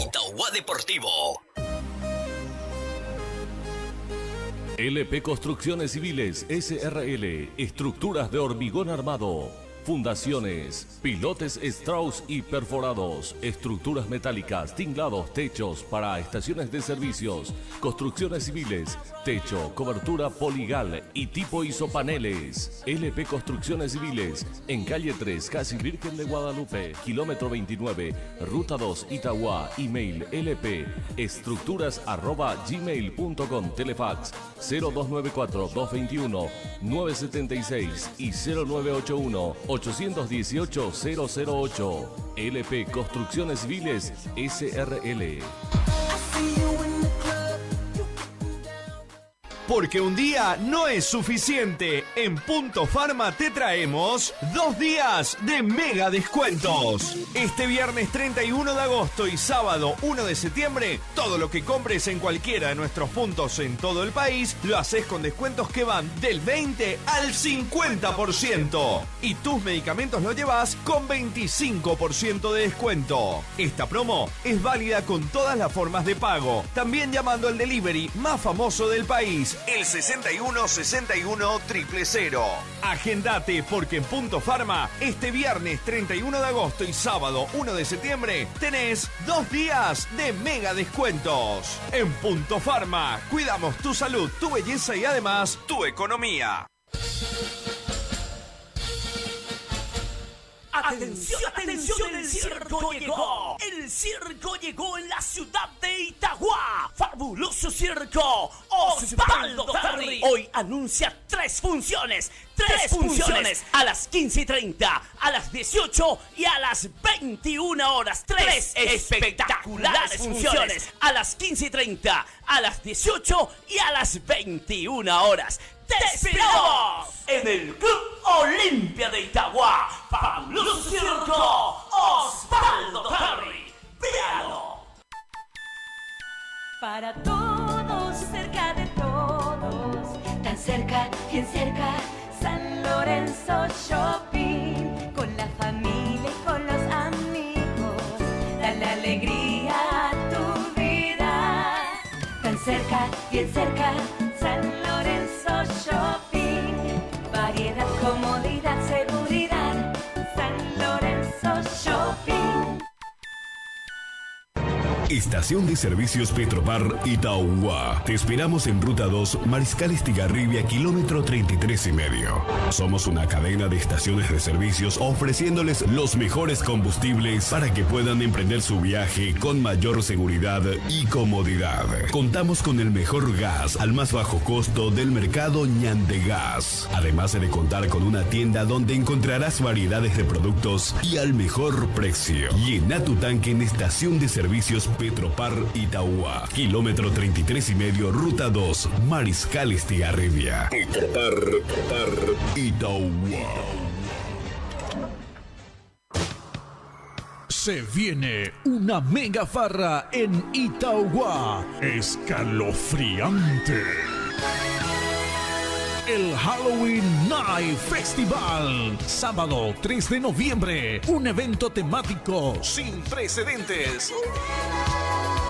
LP Construcciones Civiles SRL, estructuras de hormigón armado, fundaciones, pilotes Strauss y perforados, estructuras metálicas, tinglados, techos para estaciones de servicios, construcciones civiles, techo, cobertura poligal y tipo isopaneles. LP Construcciones Civiles, en calle 3, casi Virgen de Guadalupe, kilómetro 29, ruta 2, Itauguá, email lpestructuras@gmail.com, telefax 0294-221-976 y 0981-818-008. LP Construcciones Civiles SRL. Porque un día no es suficiente. En Punto Farma te traemos 2 días de mega descuentos. Este viernes 31 de agosto y sábado 1 de septiembre, todo lo que compres en cualquiera de nuestros puntos en todo el país, lo haces con descuentos que van del 20 al 50%. Y tus medicamentos los llevas con 25% de descuento. Esta promo es válida con todas las formas de pago. También llamando al delivery más famoso del país, el 61 61 000. Agendate, porque en Punto Farma este viernes 31 de agosto y sábado 1 de septiembre tenés 2 días de mega descuentos. En Punto Farma cuidamos tu salud, tu belleza y además tu economía. ¡Atención, atención! ¡El circo llegó! ¡El circo llegó en la ciudad de Itauguá! ¡Fabuloso circo! Osvaldo Terry hoy anuncia 3 funciones. 3 funciones a las 15:30, a las 18 y a las 21 horas. 3 espectaculares funciones a las 15:30, a las 18 y a las 21 horas. ¡Te esperamos en el Club Olimpia de Itauguá! ¡Fabuloso circo! ¡Osvaldo Terry! ¡Véalo! Para todos, cerca de todos, tan cerca, bien cerca, San Lorenzo Shopping, con la familia y con los amigos, dale alegría a tu vida. Tan cerca, bien cerca, San Lorenzo Shopping, variedad, comodidad, seguridad, San Lorenzo Shopping. Estación de Servicios Petropar Itauguá. Te esperamos en Ruta 2, Mariscal Estigarribia, kilómetro 33,5. Somos una cadena de estaciones de servicios ofreciéndoles los mejores combustibles para que puedan emprender su viaje con mayor seguridad y comodidad. Contamos con el mejor gas al más bajo costo del mercado Ñandegas. Además de contar con una tienda donde encontrarás variedades de productos y al mejor precio. Llena tu tanque en Estación de Servicios Petropar Itauguá, kilómetro 33,5, ruta 2, Mariscal Estigarribia. Petropar Itauguá. Se viene una mega farra en Itauguá. Escalofriante. El Halloween Night Festival. Sábado 3 de noviembre. Un evento temático sin precedentes.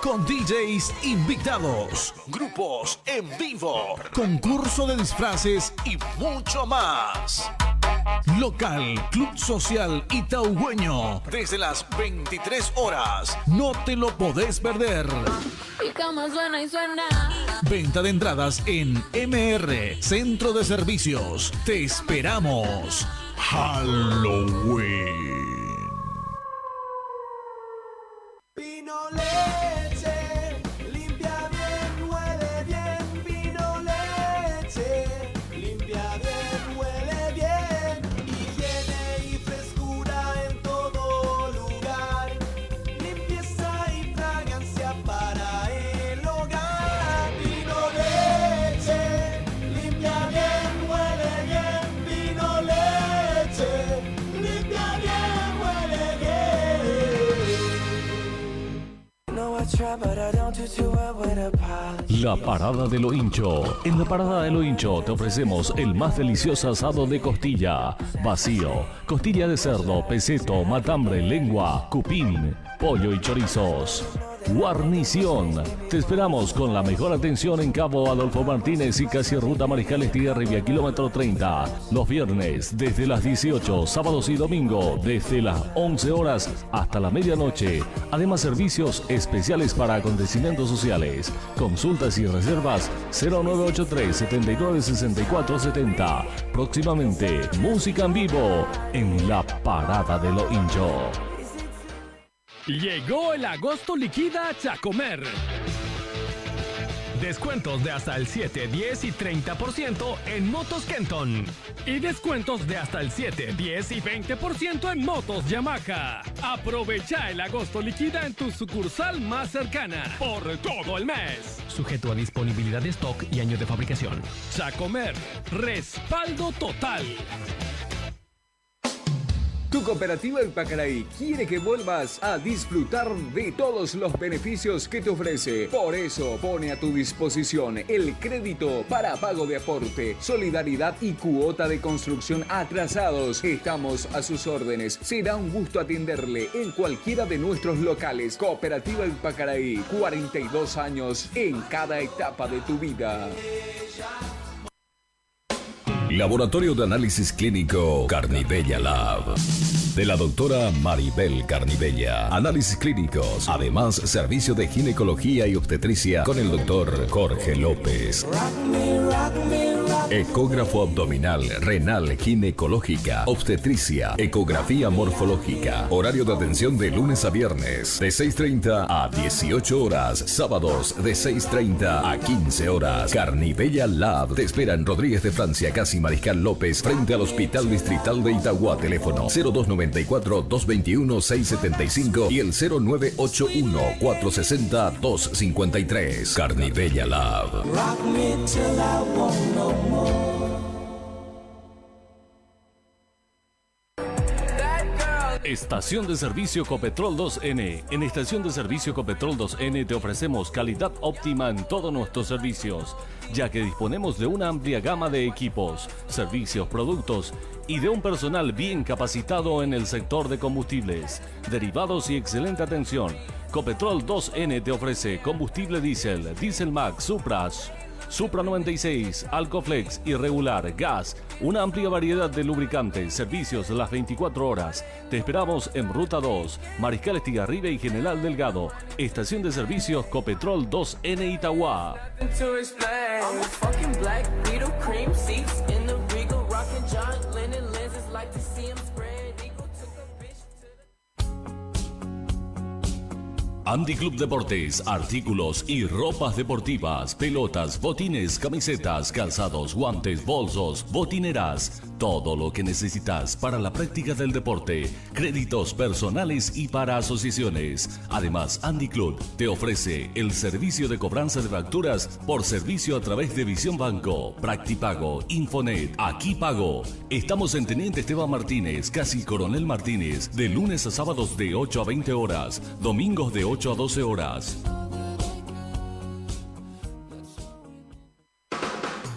Con DJs invitados, grupos en vivo, concurso de disfraces y mucho más. Local Club Social Itaugüeño, desde las 23 horas. No te lo podés perder. Y como suena y suena. Venta de entradas en MR Centro de Servicios. Te esperamos. Halloween. Vino leche, limpia bien, huele bien. Vino leche, limpia bien, huele bien. Higiene y frescura en todo lugar. Limpieza y fragancia para el hogar. Vino leche, limpia bien, huele bien. Vino leche, limpia bien, huele bien. La Parada de lo Hincho. En la Parada de lo Hincho te ofrecemos el más delicioso asado de costilla, vacío, costilla de cerdo, peseto, matambre, lengua, cupín, pollo y chorizos. Guarnición. Te esperamos con la mejor atención en Cabo Adolfo Martínez y casi ruta Mariscal Estigarribia, kilómetro 30. Los viernes desde las 18, sábados y domingo desde las 11 horas hasta la medianoche. Además, servicios especiales para acontecimientos sociales. Consultas y reservas 0983 79 64 70. Próximamente, música en vivo en la Parada de lo Hincho. Llegó el agosto liquida a Chacomer. Descuentos de hasta el 7, 10 y 30% en motos Kenton. Y descuentos de hasta el 7, 10 y 20% en motos Yamaha. Aprovecha el agosto liquida en tu sucursal más cercana por todo el mes. Sujeto a disponibilidad de stock y año de fabricación. Chacomer, respaldo total. Tu cooperativa El Pacaraí quiere que vuelvas a disfrutar de todos los beneficios que te ofrece. Por eso pone a tu disposición el crédito para pago de aporte, solidaridad y cuota de construcción atrasados. Estamos a sus órdenes. Será un gusto atenderle en cualquiera de nuestros locales. Cooperativa El Pacaraí, 42 años en cada etapa de tu vida. Laboratorio de Análisis Clínico Carnibella Lab. De la doctora Maribel Carnibella. Análisis clínicos. Además, servicio de ginecología y obstetricia con el doctor Jorge López. Ecógrafo abdominal, renal, ginecológica, obstetricia, ecografía morfológica. Horario de atención de lunes a viernes, de 6:30 a 18 horas. Sábados, de 6:30 a 15 horas. Carnibella Lab te espera en Rodríguez de Francia, casi Mariscal López, frente al Hospital Distrital de Itauguá. Teléfono 0294-221-675 y el 0981-460-253. Carnibella Lab. Estación de servicio Copetrol 2N. En Estación de servicio Copetrol 2N te ofrecemos calidad óptima en todos nuestros servicios, ya que disponemos de una amplia gama de equipos, servicios, productos y de un personal bien capacitado en el sector de combustibles, derivados y excelente atención. Copetrol 2N te ofrece combustible diésel, Diesel Max, Supra 96, Alcoflex y regular, gas, una amplia variedad de lubricantes, servicios las 24 horas. Te esperamos en Ruta 2, Mariscal Estigarribia y General Delgado. Estación de servicios Copetrol 2N Itauguá. Andy Club Deportes, artículos y ropas deportivas, pelotas, botines, camisetas, calzados, guantes, bolsos, botineras, todo lo que necesitas para la práctica del deporte, créditos personales y para asociaciones. Además, Andy Club te ofrece el servicio de cobranza de facturas por servicio a través de Visión Banco, Practipago, Infonet, Aquí Pago. Estamos en Teniente Esteban Martínez, casi Coronel Martínez, de lunes a sábados de 8 a 20 horas, domingos de 8 a 12 horas.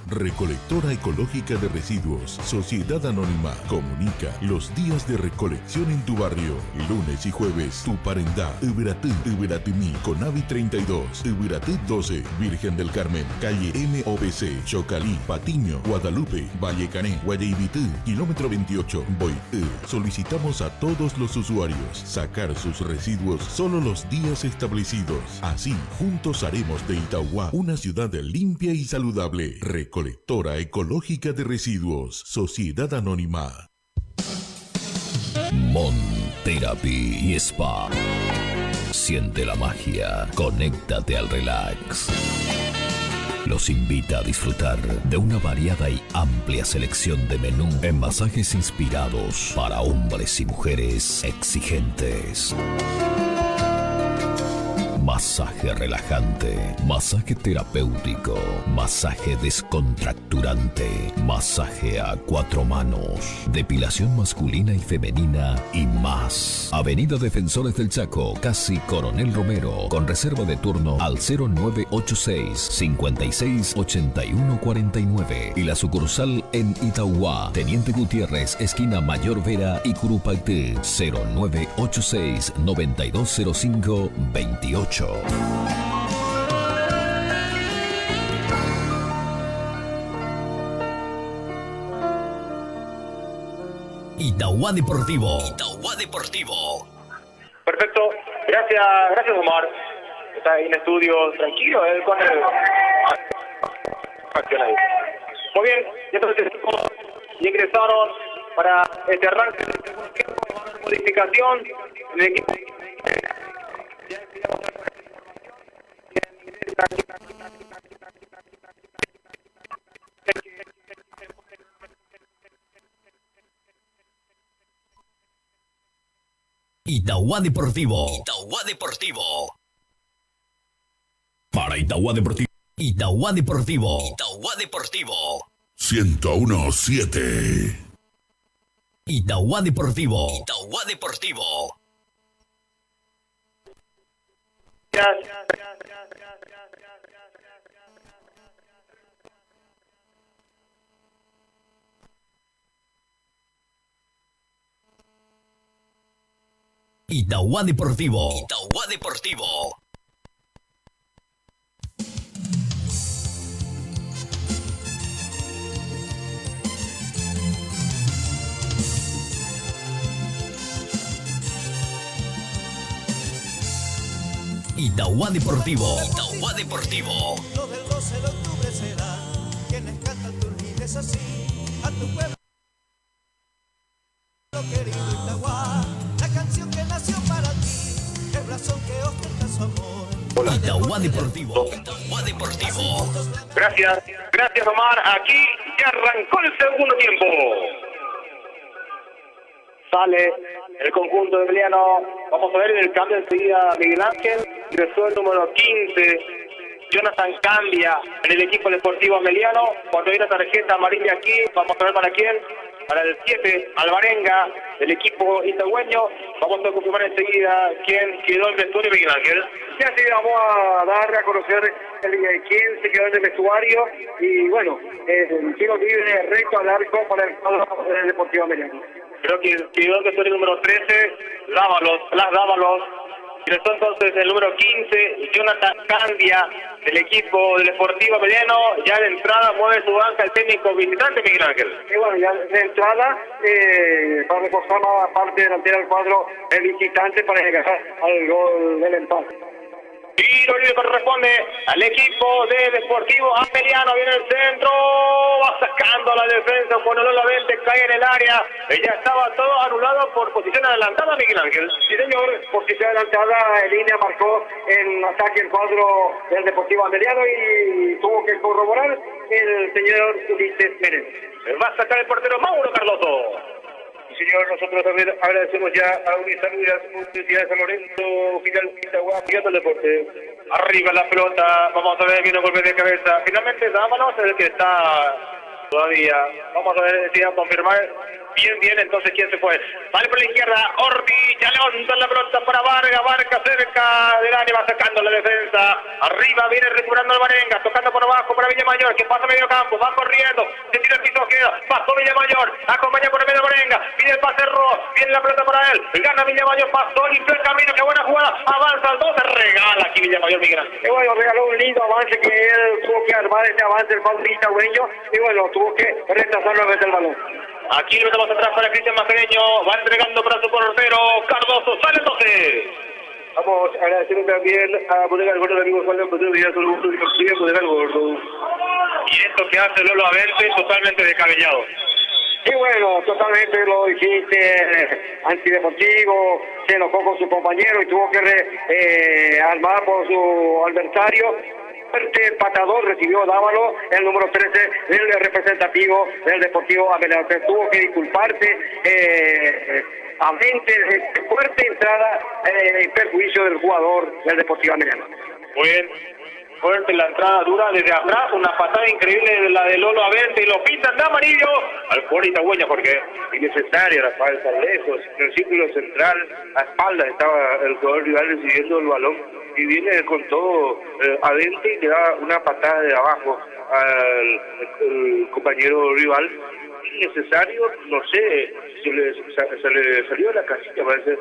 Recolectora Ecológica de Residuos, Sociedad Anónima, comunica los días de recolección en tu barrio. Lunes y jueves, Tuparendá, Uberatí, Uberatimí, Conavi 32, Uberatí 12, Virgen del Carmen, calle MOBC, Chocalí, Patiño, Guadalupe, Vallecané, Guayaibití, kilómetro 28, Boití. Solicitamos a todos los usuarios sacar sus residuos solo los días establecidos. Así, juntos haremos de Itauguá una ciudad limpia y saludable. Recolectora Ecológica de Residuos, Sociedad Anónima. Mon Therapy y Spa. Siente la magia, conéctate al relax. Los invita a disfrutar de una variada y amplia selección de menú en masajes inspirados para hombres y mujeres exigentes. Masaje relajante, masaje terapéutico, masaje descontracturante, masaje a 4 manos, depilación masculina y femenina y más. Avenida Defensores del Chaco, casi Coronel Romero, con reserva de turno al 0986 56 81 49 y la sucursal en Itauguá, Teniente Gutiérrez, esquina Mayor Vera y Curupaití, 0986 9205 28. Itauguá Deportivo. Itauguá Deportivo. Perfecto, gracias Omar. Está ahí en estudio tranquilo, él con el... Muy bien, ya entonces y ingresaron para este arranque de modificación en el equipo. Itauguá Deportivo. Itauguá Deportivo. Para Itauguá Deportivo. Itauguá Deportivo. Itauguá Deportivo. 101.7. Itauguá Deportivo. Itauguá Deportivo. Itauguá Deportivo. Itauguá Deportivo. Itauguá Deportivo. Itauguá Deportivo. Lo del 12 de octubre será quienes cantan tus líderes así a tu pueblo querido Itauguá, la canción que nació para ti, el blasón que ostenta su amor. Itauguá Deportivo. Itauguá Deportivo. Gracias Omar. Aquí ya arrancó el segundo tiempo. Sale el conjunto de Emiliano. Vamos a ver en el cambio enseguida Miguel Ángel. Ingresó el número 15. Jonathan cambia en el equipo deportivo Emiliano. Cuando hay una tarjeta amarilla aquí, vamos a ver para quién. Para el 7, Alvarenga, del equipo itagüeño. Vamos a confirmar enseguida quién quedó en el vestuario, Miguel Ángel. Ya sí, vamos a dar a conocer quién se quedó en el vestuario. Y bueno, el tiro libre recto al arco para el cuadro del Deportivo Americano. Creo que quedó el vestuario número 13, Dávalos. Ingresó entonces el número 15, Jonathan Candia, del equipo del Deportivo Mediano. Ya de entrada mueve su banca el técnico visitante, Miguel Ángel. Y bueno, ya de entrada, para reforzar la parte delantera del cuadro, el visitante para llegar al gol del empate. Tiro libre corresponde al equipo de Deportivo Ameliano. Viene el centro, va sacando la defensa con Lolo Avente, cae en el área. Ya estaba todo anulado por posición adelantada, Miguel Ángel. Sí, señor, posición adelantada. En línea marcó en ataque el cuadro del Deportivo Ameliano y tuvo que corroborar el señor Ulises Menéndez. Va a sacar el portero Mauro Cardoso. Señor, nosotros también agradecemos ya a Unisalud y a la Universidad de San Lorenzo, final Itagua, apoyando el deporte. Arriba la pelota, vamos a ver, viene un golpe de cabeza. Finalmente Dávalos es el que está todavía. Vamos a ver si va a confirmar. Bien, entonces ¿quién se fue? Vale por la izquierda, Orbi, ya levanta la pelota para Vargas, Vargas cerca del área, va sacando la defensa. Arriba viene recuperando el Varenga, tocando por abajo para Villamayor, que pasa medio campo, va corriendo, se tira el piso, queda, pasó Villamayor, acompaña por el medio Varenga, viene el pase Roa, viene la pelota para él, gana Villamayor, pasó, limpió el camino, qué buena jugada, avanza al 2, se regala aquí Villamayor, Miguel Ángel. Y bueno, regaló un lindo avance que él tuvo que armar ese avance el cuadro itagüeño y bueno, tuvo que retrasarlo desde el balón. Aquí lo metemos atrás para Cristian Mascareño, va entregando para su portero, Cardoso, sale entonces. Vamos a agradecer también a Bodega El Gordo, amigo Juan León, Vidal, todo el gusto de Cocina, Bodega El Gordo. Y esto que hace Lolo Avente, totalmente descabellado. Y bueno, totalmente lo dijiste, antideportivo, se enojó con su compañero y tuvo que armar por su adversario. Fuerte patador recibió Dávalo, el número 13 del representativo del Deportivo Ameliano. Tuvo que disculparse a mente, fuerte entrada en perjuicio del jugador del Deportivo Ameliano. Muy bien. Fuerte la entrada dura desde atrás, una patada increíble de la de Lolo Avente y lo pintan de amarillo al jugador itagüeño porque innecesaria la falta, lejos, en el círculo central, a espaldas estaba el jugador rival recibiendo el balón y viene con todo Avente y le da una patada de abajo al compañero rival. Innecesario, no sé, se le salió de la casilla, parece,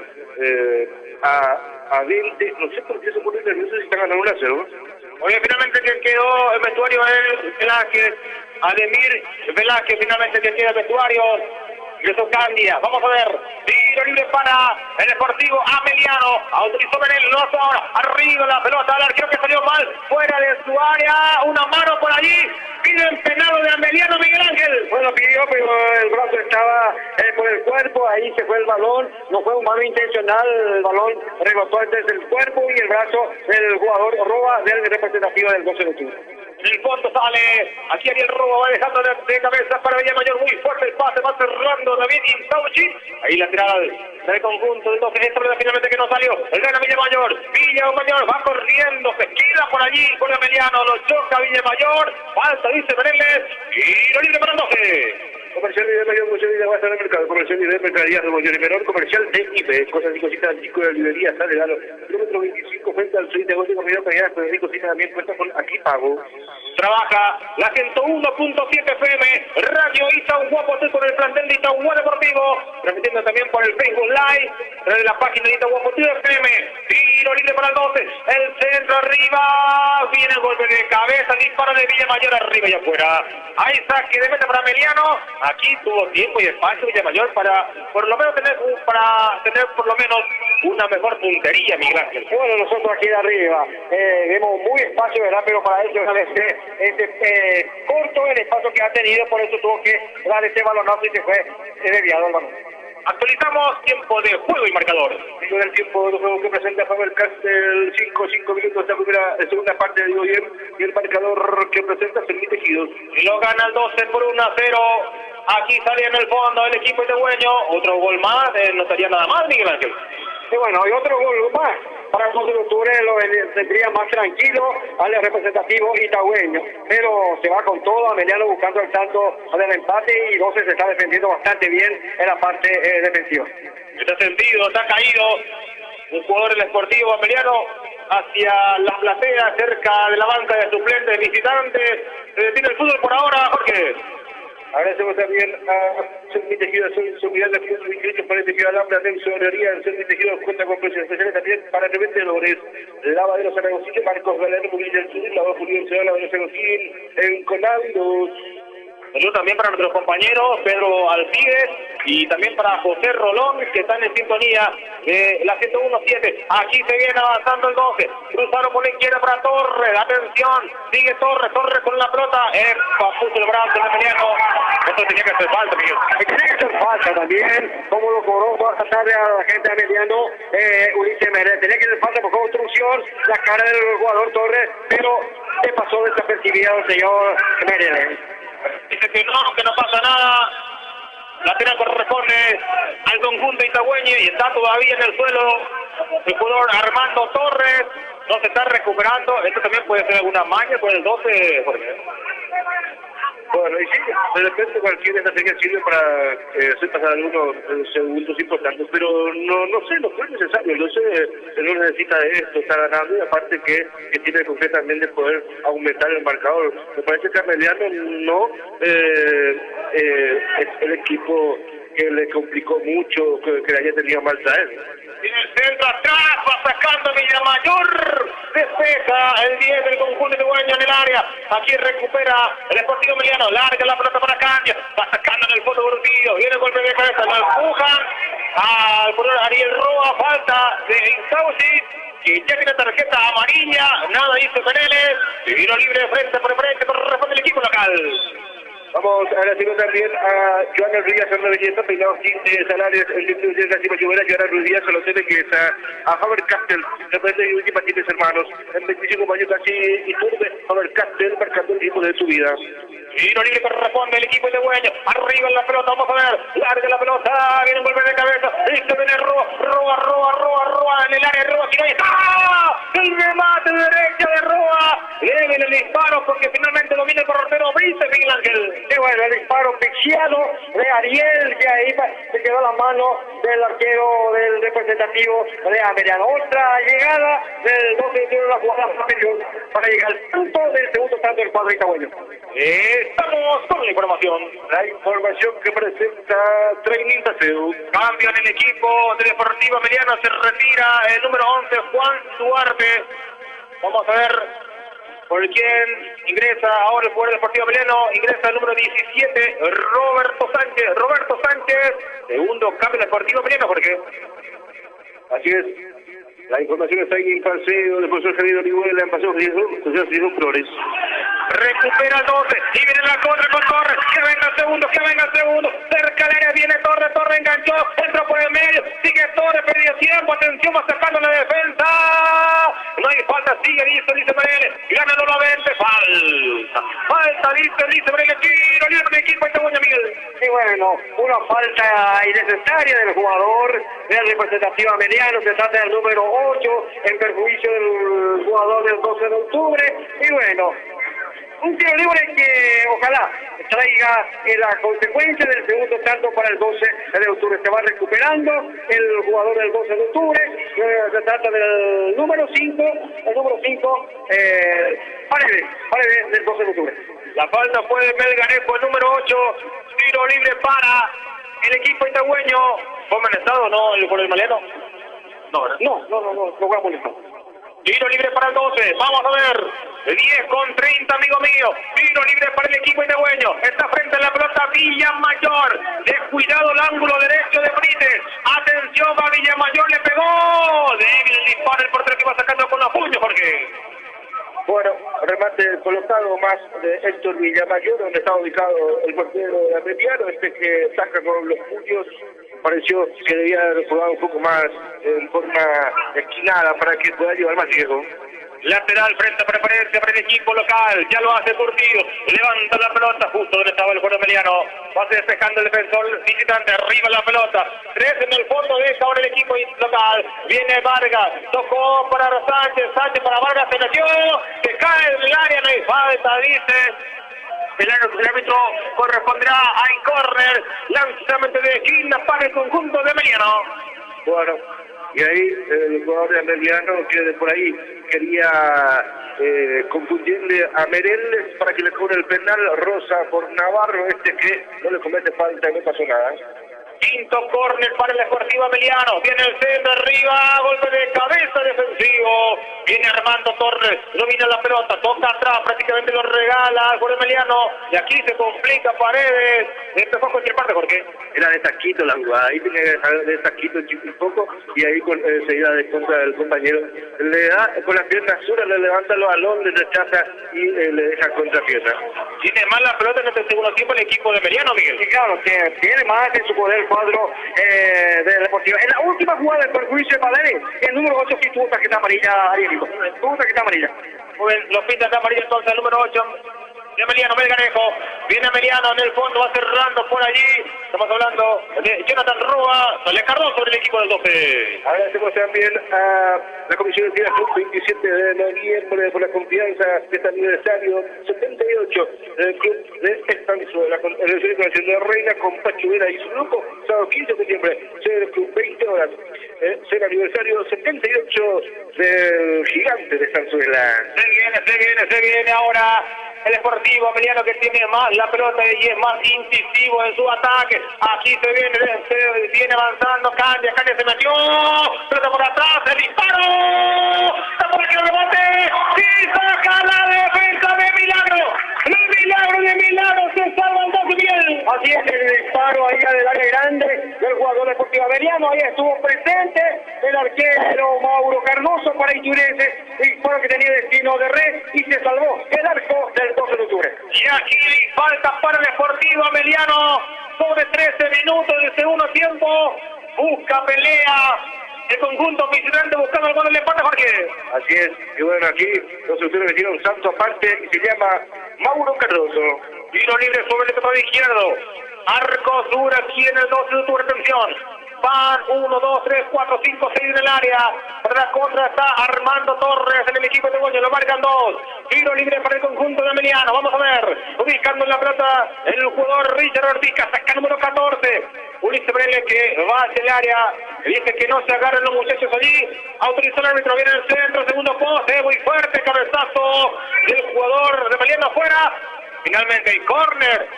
a 20, no sé por qué se pone nervioso si está ganando 1-0. Oye, finalmente que quedó el vestuario es Velázquez, Ademir Velázquez, finalmente que queda el vestuario, y eso cambia, vamos a ver, tiro libre para el Deportivo Ameliano, autorizó Menel, lo hace ahora, arriba la pelota, al arquero que salió mal, fuera de su área, una mano por allí, pide el penado de Ameliano, Miguel Ángel. Bueno, pidió, pero el brazo estaba por el cuerpo, ahí se fue el balón, no fue un mano intencional, el balón rebotó antes del cuerpo y el brazo del jugador Roa del representativo del 12 de octubre. En el fondo sale, aquí Ariel Robo va dejando de cabeza para Villamayor, muy fuerte el pase, va cerrando David Insauchi, ahí la tirada del conjunto del 12, esta verdad finalmente que no salió, el gana Villamayor, va corriendo, se queda por allí, por el Ameliano, lo choca Villamayor, falta dice Meneles, y lo libre para el 12. Comercial de mayor posibilidad va a estar en el mercado. Comercial de mercadería de mayor y menor. Comercial de IPE. Cosas y cositas chico de la librería. Sale Galo. Kilómetro 25 frente al 30 de agosto. Comida calidad. Cosas y cositas también cuenta con Aquí Pago. Trabaja la 101.7 FM. Radio Itagua con el plantel de Itagua Deportivo. Transmitiendo también por el Facebook Live. Desde la página de Itagua FM. Tiro libre para el 12. El centro arriba. Viene el golpe de cabeza. Disparo de Villamayor arriba y afuera. Ahí saque de meta para Ameliano. Aquí tuvo tiempo y espacio Villamayor para por lo menos tener por lo menos una mejor puntería, Miguel Ángel. Bueno, nosotros aquí de arriba vemos muy espacio, ¿verdad? Pero para ellos corto el espacio que ha tenido, por eso tuvo que dar ese balonazo y se fue desviado el balón. Actualizamos tiempo de juego y marcador. Sigo del tiempo de juego que presenta Faber Castell, 5 minutos de segunda parte, digo bien, y el marcador que presenta Servín Tejidos. Y lo gana el 12 por 1-0. Aquí sale en el fondo el equipo itagüeño. Otro gol más, no estaría nada mal, Miguel Ángel. Y bueno, hay otro gol más. Para el 12 de octubre lo tendría más tranquilo al representativo itagüeño. Pero se va con todo, Ameliano buscando el tanto del empate y 12 se está defendiendo bastante bien en la parte defensiva. Está sentido, está caído un jugador del Sportivo Ameliano hacia la platea, cerca de la banca de suplentes visitantes. Se detiene el fútbol por ahora, Jorge. Agradecemos también a Servín Tejidos, su unidad de fútbol 28 para el tejido Alhambra, tesorería en Servín Tejidos, cuenta con precios especiales también para revendedores, lavaderos Aragocín, Marcos Galeno, Murillo del Sur, lavado Julio del Ciudad, lavaderos Aragocín, en Conavidos. Saludos también para nuestros compañeros Pedro Alcides y también para José Rolón, que están en sintonía de la 101.7. Aquí se viene avanzando el 12. Cruzaron por la izquierda para Torres. Atención, sigue Torres con la pelota. Puso el brazo de Emiliano. Esto tenía que hacer falta, Miguel. Tenía que hacer falta también, como lo cobró toda esta tarde a la gente de Emiliano Ulises Mérez. Tenía que hacer falta por construcción, la cara del jugador Torres, pero se pasó desapercibido el señor Mérez. Dice que no pasa nada. La tira corresponde al conjunto itagüeño y está todavía en el suelo el jugador Armando Torres. No se está recuperando. Esto también puede ser alguna maña con el 12, Jorge. Bueno, y sí, de repente cualquier estrategia sirve para hacer pasar algunos segundos importantes, pero no sé, no fue necesario. No sé, no necesita de esto, está ganando, y aparte que tiene concretamente poder aumentar el marcador. Me parece que a Emiliano no es el equipo que le complicó mucho, que le haya tenido mal traer. Tiene el centro atrás, va sacando Villamayor, despeja el 10 del conjunto uruguayo en el área. Aquí recupera el Sportivo Emiliano, larga la pelota para Caña, va sacando en el fondo Burtillo, viene el golpe de cabeza, lo empujan al jugador Ariel Roa, falta de Insausi, que ya tiene tarjeta amarilla, nada dice Pereles, tiro libre de frente por frente, corresponde el equipo local. Vamos a agradecer también a Joana Ruiz Díaz, una belleza, peinado 15 salarios, el director de la Cima Lluvera, Joana Ruiz Díaz, solo tiene que está a Faber Castell, representa de última tienes hermanos, en 25 años casi y turbe, Faber Castell marcando el tiempo de su vida. Tiro libre corresponde el equipo itagüeño, arriba en la pelota, vamos a ver, larga la pelota, viene un golpe de cabeza, listo, viene Roa en el área, Roa, aquí no está, el remate de derecha de Roa, leve el disparo porque finalmente lo viene el portero Brice Miguel Ángel. Sí, bueno, el disparo pixiado de Ariel, que ahí se quedó la mano del arquero del representativo de Emiliano. Otra llegada del 12 de la jugada para llegar al punto del segundo tanto del cuadro itagüeño. Estamos con la información. La información que presenta Training Taseu. Cambio en el equipo del Deportivo Emiliano, se retira el número 11, Juan Duarte. Vamos a ver por quién ingresa ahora el jugador del Deportivo Emiliano. Ingresa el número 17, Roberto Sánchez. Segundo cambio del Deportivo Emiliano, Jorge. Así es. La información está ahí en paseo del profesor Javier Orihuela, en paseo de Flores. Recupera el 12, y viene la contra con Torres, que venga el segundo, cerca del área viene Torres enganchó, entró por el medio, sigue Torres, perdió tiempo, atención, va sacando la defensa, no hay falta, sigue, dice Mereles, gana nuevamente, falta, dice Mereles, tiro libre del equipo itagüeño, Miguel. Y bueno, una falta innecesaria del jugador del representativo Emiliano, se trata del número 8, en perjuicio del jugador del 12 de octubre, y bueno, un tiro libre que ojalá traiga la consecuencia del segundo tanto para el 12 de octubre. Se va recuperando el jugador del 12 de octubre. Se trata del número 5, Paredes del 12 de octubre. La falta fue de Melgarejo, el número 8. Tiro libre para el equipo itagüeño. ¿Fue amonestado o no el jugador Emiliano? No fue amonestado. Tiro libre para el 12, vamos a ver, 10:30, amigo mío, tiro libre para el equipo itagüeño, está frente a la pelota Villamayor, descuidado el ángulo derecho de Brites, atención a Villamayor, le pegó, débil el disparo, el portero que va sacando con los puños, Jorge. Bueno, remate colocado más de Héctor Villamayor, donde está ubicado el portero de Emiliano, que saca con los puños. Pareció que debía haber jugado un poco más en forma esquinada para que pueda llevar más riesgo. Lateral frente a preferencia para el equipo local, ya lo hace Curtido, levanta la pelota justo donde estaba el jugador Emiliano, va despejando el defensor visitante, arriba la pelota, 3 en el fondo, deja ahora el equipo local, viene Vargas, tocó para Sánchez para Vargas, se metió, se cae en el área, no hay falta, dice. El árbitro corresponderá a córner, lanzamiento de esquina para el conjunto de Emiliano. Bueno, y ahí el jugador de Emiliano que de por ahí quería confundirle a Mereles para que le cobre el penal, rosa por Navarro, que no le comete falta y no pasó nada. Quinto córner para el Deportivo Emiliano, viene el centro arriba, golpe de cabeza defensivo. Viene Armando Torres, domina la pelota, toca atrás, prácticamente lo regala al jugador Emiliano. Y aquí se complica Paredes. Empezó a cualquier parte, Jorge. Era de taquito la jugada, ahí tenía que dejar de taquito un poco y ahí se iba de contra del compañero. Le da con la pierna zurda, le levanta el balón, le rechaza y le deja contrapierna. Tiene más la pelota en este segundo tiempo el equipo de Emiliano, Miguel. Sí, claro, que tiene más en su poder el cuadro de Deportivo. En la última jugada del perjuicio de Paredes, el número 8 sí tuvo tarjeta amarilla, Arielito. Tuvo tarjeta amarilla. Muy bien, los pintas de amarillo entonces el número 8. Emiliano Melgarejo, viene Emiliano en el fondo, va cerrando por allí. Estamos hablando de Jonathan Rúa, sale Cardoso sobre el equipo del 12. Agradecemos también a la Comisión de Club 27 de noviembre por la confianza de este aniversario 78 del Club de Estanzuela, con el Selección Nacional de Reina, con Pachuvera y su grupo, sábado 15 de septiembre, sede del Club 20 horas. Es el aniversario 78 del Gigante de Estanzuela. Se viene ahora el Sportivo Emiliano, que tiene más la pelota y es más incisivo en su ataque. Aquí se viene avanzando, Candia se metió, pelota por atrás, el disparo, está por aquí el rebote, y saca la defensa de Milagro. El milagro se salva el 12 bien. Así es, el disparo ahí del área grande del jugador Deportivo Averiano. Ahí estuvo presente el arquero Mauro Cardoso para Iturese, disparo que tenía destino de red y se salvó el arco del 12 de octubre. Y aquí falta para el Sportivo Emiliano sobre 13 minutos del segundo tiempo. Busca pelea el conjunto visitante buscando el gol del empate, Jorge. Así es, y bueno, aquí los usuarios metieron un salto aparte y se llama Mauro Cardoso. Tiro libre sobre el costado izquierdo. Arco sur aquí en el 12 de octubre, atención. Van 1, 2, 3, 4, 5, 6 en el área. Para la contra está Armando Torres en el equipo de Goño. Lo marcan 2. Tiro libre para el conjunto de Emiliano. Vamos a ver. Ubicando en la pelota el jugador Richard Ortiz. Saca número 14. Ulises Breles que va hacia el área. Dice que no se agarren los muchachos allí. Autorizó el árbitro. Viene el centro. Segundo poste. Muy fuerte. Cabezazo del jugador de Emiliano afuera. Finalmente hay córner,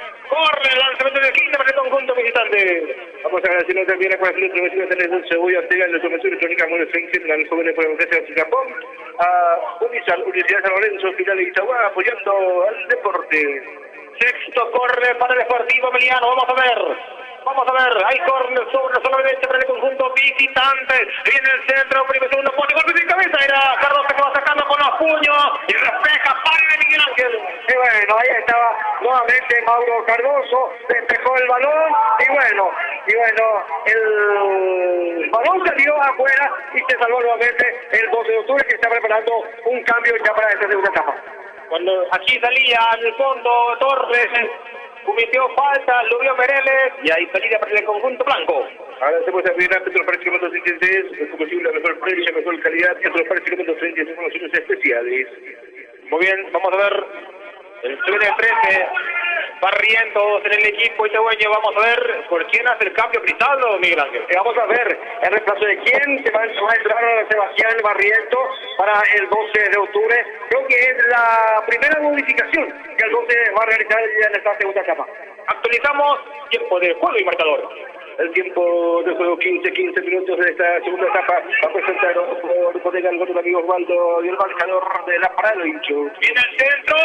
lanzamiento de quinta para el conjunto visitante. Vamos a agradecernos también a cualquier otro vecino de Televisión Cebolla Ortega, en la información electrónica Mono Fengen, a los jóvenes por la democracia de Japón, a Universidad San Lorenzo, Final de Itagua, apoyando al deporte. Sexto córner para el Sportivo Emiliano, vamos a ver, hay córner sobre la zona derecha para el conjunto visitante. Viene el centro, primer segundo, pone golpe de cabeza, era Cardoso que va sacando con los puños y despeja para Miguel Ángel. Y bueno, ahí estaba nuevamente Mauro Cardoso, despejó el balón y bueno, el balón salió afuera y se salvó nuevamente el 12 de octubre, que está preparando un cambio ya para esta segunda etapa. Cuando aquí salía en el fondo Torres, cometió falta, lo vio Mereles y ahí salida para el conjunto blanco. Ahora hacemos también a Petroparques Kilómetros 36, es combustible de mejor precio, mejor calidad, Petroparques Kilómetros 36, soluciones especiales. Muy bien, vamos a ver el 13, Barrientos en el equipo itagueño. Vamos a ver por quién hace el cambio Cristaldo, Miguel Ángel. Vamos a ver el reemplazo de quién se va a entrar a Sebastián Barrientos para el 12 de octubre. Creo que es la primera modificación que el 12 va a realizar ya en esta segunda etapa. Actualizamos tiempo de juego y marcador. El tiempo de juego 15 minutos de esta segunda etapa. Va a presentar por Bodega el gol amigo Osvaldo y el marcador de la parada hincho. Viene el centro,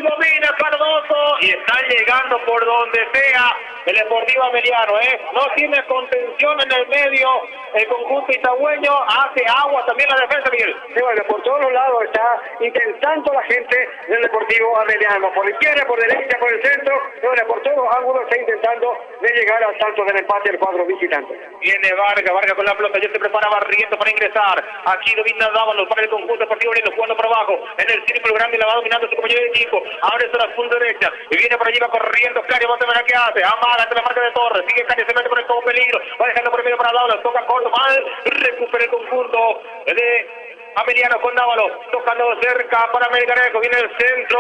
domina Cardoso y está llegando por donde sea el Sportivo Emiliano, no tiene contención en el medio. El conjunto itagüeño hace agua también la defensa, Miguel. Sí, bueno, por todos los lados está intentando la gente del Deportivo Ameliano, por la izquierda, por derecha, por el centro, bueno, por todos los ángulos está intentando de llegar al salto del empate el cuadro visitante. Viene Vargas con la pelota, ya se prepara Barrientos para ingresar. Aquí domina Dávalos para el conjunto Deportivo Ameliano, jugando por abajo, en el círculo grande la va dominando su compañero de equipo. Ahora es la punta derecha, y viene por allí, va corriendo Cario, vamos a ver qué hace. Amaga ante la marca de Torres, sigue Cario, se mete por el como peligro, va dejando por medio para Dávalos, toca corto, mal, recupera el conjunto de Ameliano con Dávalos, tocando cerca para Melgarejo, viene el centro,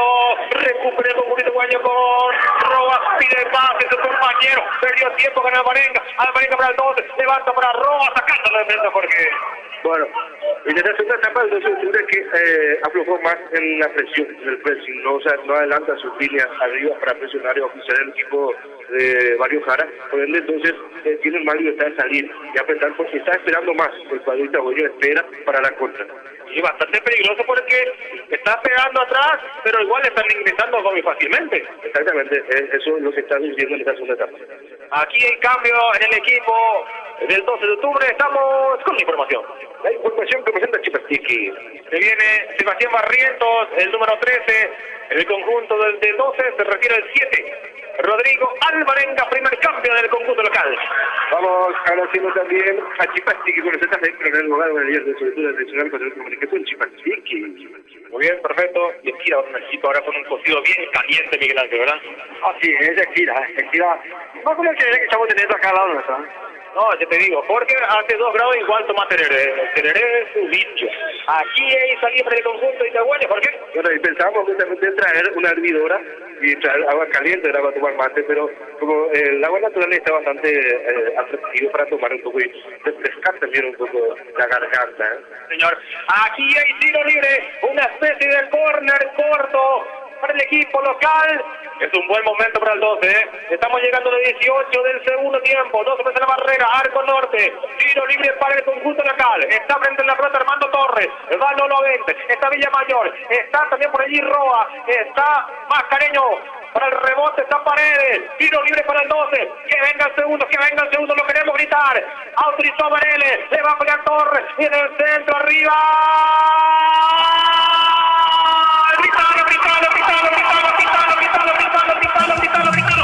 recupera el conjunto guaño con Rojas, pide pase su compañero, perdió tiempo con Alvarenga para el 12, levanta para Rojas, sacando la defensa Jorge. Bueno, en esta segunda etapa el 12 de octubre que aflojó más en la presión, en el pressing, ¿no? O sea, no adelanta sus líneas arriba para presionar y oficiar el equipo de Barrio Jara, por ende entonces tienen más libertad de salir y apretar porque está esperando más, el cuadro itagüeño espera para la contra. Y bastante peligroso porque está pegando atrás, pero igual están ingresando muy fácilmente. Exactamente, eso es lo que está diciendo en esta segunda etapa. Aquí hay cambio en el equipo del 12 de octubre, estamos con la información. La información que presenta Chipastiki. Se viene Sebastián Barrientos, el número 13, en el conjunto del 12, se retira el 7. Rodrigo Alvarenga, primer cambio del conjunto local. Vamos agradeciendo también a Chipastiki con el ZF, pero en el lugar de ayer de Solitude Nacional con el comunicación Chipastiki. Muy bien, perfecto. Y estira un equipo ahora con un cocido bien caliente, Miguel Ángel, ¿verdad? Así es, estira. Más como el que estamos teniendo acá al lado, ¿no? No, ya te digo, porque hace 2 grados igual toma tereré. El tereré es un bicho. Aquí hay salida para el conjunto de Itaguaña, ¿por qué? Bueno, y pensábamos justamente en traer una hervidora y traer agua caliente para tomar mate, pero como el agua natural está bastante atractivo para tomar un poco y refrescar también un poco la garganta. Señor, aquí hay tiro libre, una especie de córner corto para el equipo local. Es un buen momento para el 12, Estamos llegando de 18 del segundo tiempo. 12 metros en la barrera, arco norte. Tiro libre para el conjunto local. Está frente a la pelota Armando Torres. Va Lolo Vente. Está Villamayor. Está también por allí Roa. Está Mascareño. Para el rebote está Paredes. Tiro libre para el 12. Que venga el segundo, que venga el segundo. Lo queremos gritar. Autorizó Vareles. Le va a pelear Torres. Viene el centro arriba. Gritalo, gritalo, gritalo, gritalo, gritalo, gritalo, gritalo, gritalo, gritalo, gritalo.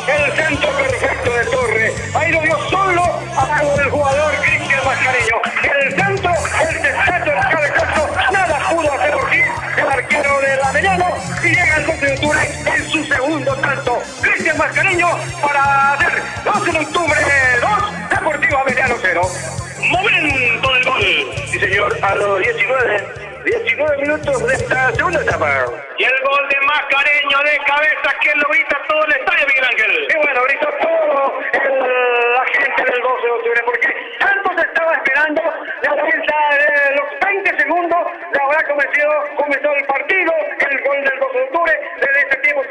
El centro perfecto de Torre. Ahí lo dio solo abajo del jugador Cristian Mascareño. El centro, el despecho, el cabezazo, nada pudo hacer por sí el arquero del Arellano. Y llega el 12 de octubre en su segundo tanto. Cristian Mascareño para hacer 12 de octubre 2, Deportivo Arellano 0. Momento del gol. Sí, señor, a los 19 minutos de esta segunda etapa. Y el gol de Mascareño de cabeza que lo grita todo el estadio, Miguel Ángel. Y bueno, gritó todo la gente del 12 de octubre porque Santos estaba esperando la vuelta de los 20 segundos de haber comenzó el partido, el gol del 12 de octubre. Desde ese tiempo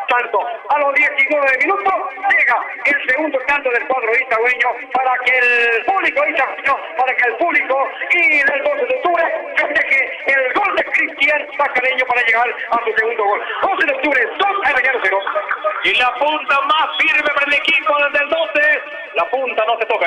Santos. A los 19 minutos llega el segundo tanto del cuadro itagüeño para que el público itagüeño, para que el público y del 12 de octubre festeje el gol de Cristian Mascareño para llegar a su segundo gol. 12 de octubre, 2 Arellano 0. Y la punta más firme para el equipo desde el 12. La punta no se toca,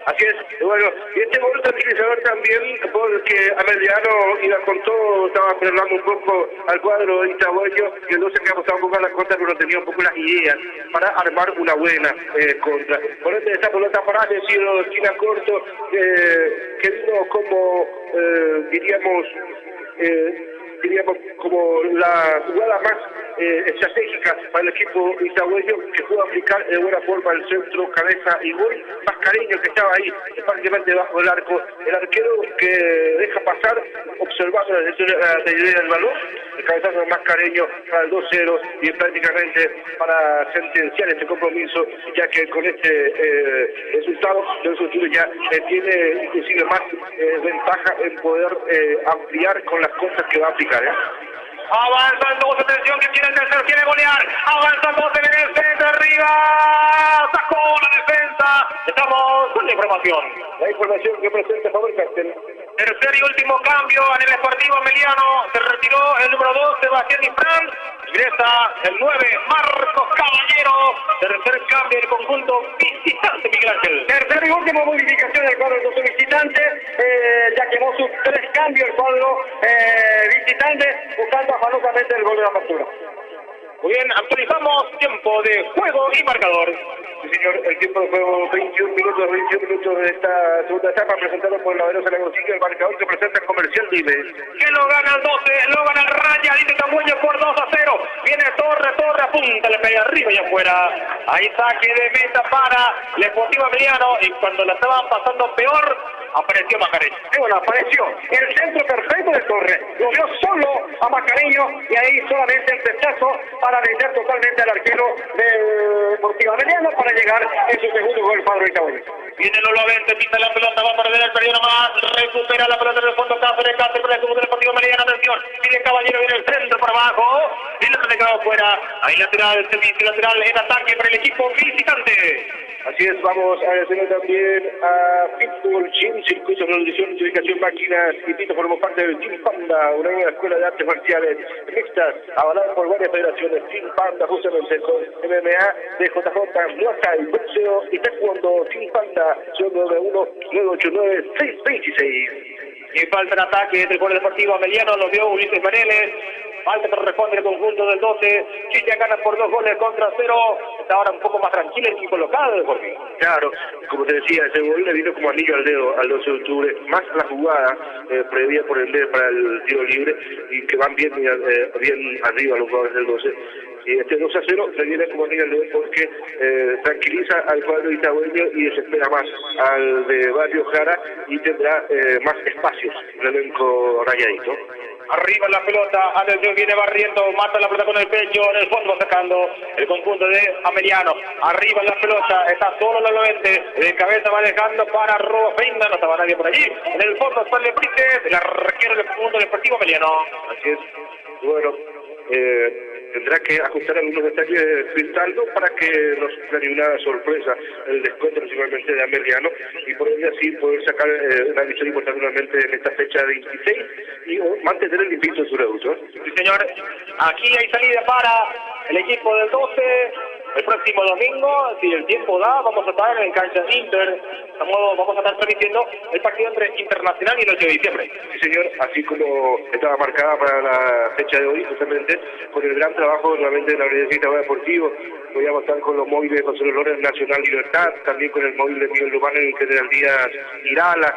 Así es, bueno, y este gol tranquilizador también porque Arellano iba con todo, estaba frenando un poco al cuadro itagüeño y entonces que apostaba un poco a la contra, pero tenía un poco las ideas para armar una buena contra. Por eso esta pelota para ha sido esquina corto, que vino como, diríamos como la jugada más estratégica para el equipo itagüeño, que pudo aplicar de buena forma el centro, cabeza y gol. Mascareño, que estaba ahí prácticamente bajo el arco, el arquero que deja pasar observando la idea del balón, el cabezazo de Mascareño para el 2-0 y prácticamente para sentenciar este compromiso, ya que con este resultado el futuro ya tiene inclusive más ventaja en poder ampliar con las cosas que va a aplicar. Avanza el 12, atención que tiene el tercero, quiere golear. Avanza el 12, viene el centro arriba. Sacó la defensa. Estamos con la información. La información que presenta Faber Castell. y último cambio en el Sportivo Ameliano. Se retiró el número 2, Sebastián Ifrán. Ingresa el 9, Marcos Caballero. Tercer cambio del conjunto visitante, Miguel Ángel. Tercer y última modificación del cuadro del conjunto visitante. Ya quemó sus 3 cambios el cuadro visitante, buscando afanosamente el gol de la apertura. Muy bien, actualizamos tiempo de juego y marcador. Sí, señor, el tiempo de juego, 21 minutos de esta segunda etapa, presentado por la Velosa Lagosilla, el marcador que presenta el Comercial Dime. Que lo gana el 12, lo gana el Raya, dice Tamuño por 2-0. Viene Torre, apunta, le pega arriba y afuera. Ahí saque de meta para el Sportivo Ameliano, y cuando la estaban pasando peor, apareció Macareño. Y bueno, apareció el centro perfecto de Torre. Lo vio solo a Macareño y ahí solamente el pechazo para vender totalmente al arquero del Deportivo Ameliano para llegar en su segundo gol, Padre Itaúí. Viene Lolo Avente, pisa la pelota, va a perder el periodo nomás, recupera la pelota en el fondo, Cáceres para el segundo del Deportivo Ameliano, atención, viene Caballero, viene el centro por abajo, y la pelota quedó fuera, ahí lateral, servicio lateral, en ataque para el equipo visitante. Así es, vamos a tener también a Pitbull Gym, circuito de nutrición, ubicación, máquinas y pito. Formamos parte del Team Panda, una nueva escuela de artes marciales mixtas, avalada por varias federaciones. Team Panda, justamente con MMA, DJJ, Muay Thai, boxeo y taekwondo. Team Panda, 091-989-626. Y falta en ataque del Poder Deportivo Ameliano, lo vio Ulises Mareles. Falta que responde el conjunto del 12. Chilla gana por 2 goles contra 0. Está ahora un poco más tranquilo y colocado el Deportivo. Claro, como te decía, ese gol le vino como anillo al dedo al 12 de octubre. Más la jugada previa por el para el tiro libre y que van bien arriba los jugadores del 12. Y este 2-0 le viene como anillo al dedo porque tranquiliza al cuadro itagüeño y desespera más al de Barrio Jara y tendrá más espacios el elenco rayadito. Arriba la pelota, atención, viene barriendo, mata la pelota con el pecho, en el fondo sacando el conjunto de Ameliano. Arriba la pelota, está solo la 90, de cabeza va dejando para Robo Feinda, no estaba nadie por allí. En el fondo sale Brites, el arquero del conjunto deportivo Ameliano. Así es, bueno, tendrá que ajustar algunos detalles Cristaldo para que nos gane una sorpresa el descuento principalmente de Ameliano y por ende así poder sacar una victoria importante nuevamente en esta fecha 26 y mantener el invicto en su debut. Sí, señor, aquí hay salida para el equipo del 12. El próximo domingo, si el tiempo da, vamos a estar en cancha Inter. Vamos a estar transmitiendo el partido entre Internacional y el 8 de diciembre. Sí, señor, así como estaba marcada para la fecha de hoy, justamente con el gran trabajo nuevamente de la Universidad Deportivo. Voy a estar con los móviles de José López Nacional Libertad, también con el móvil de Miguel Román en General Díaz Irala,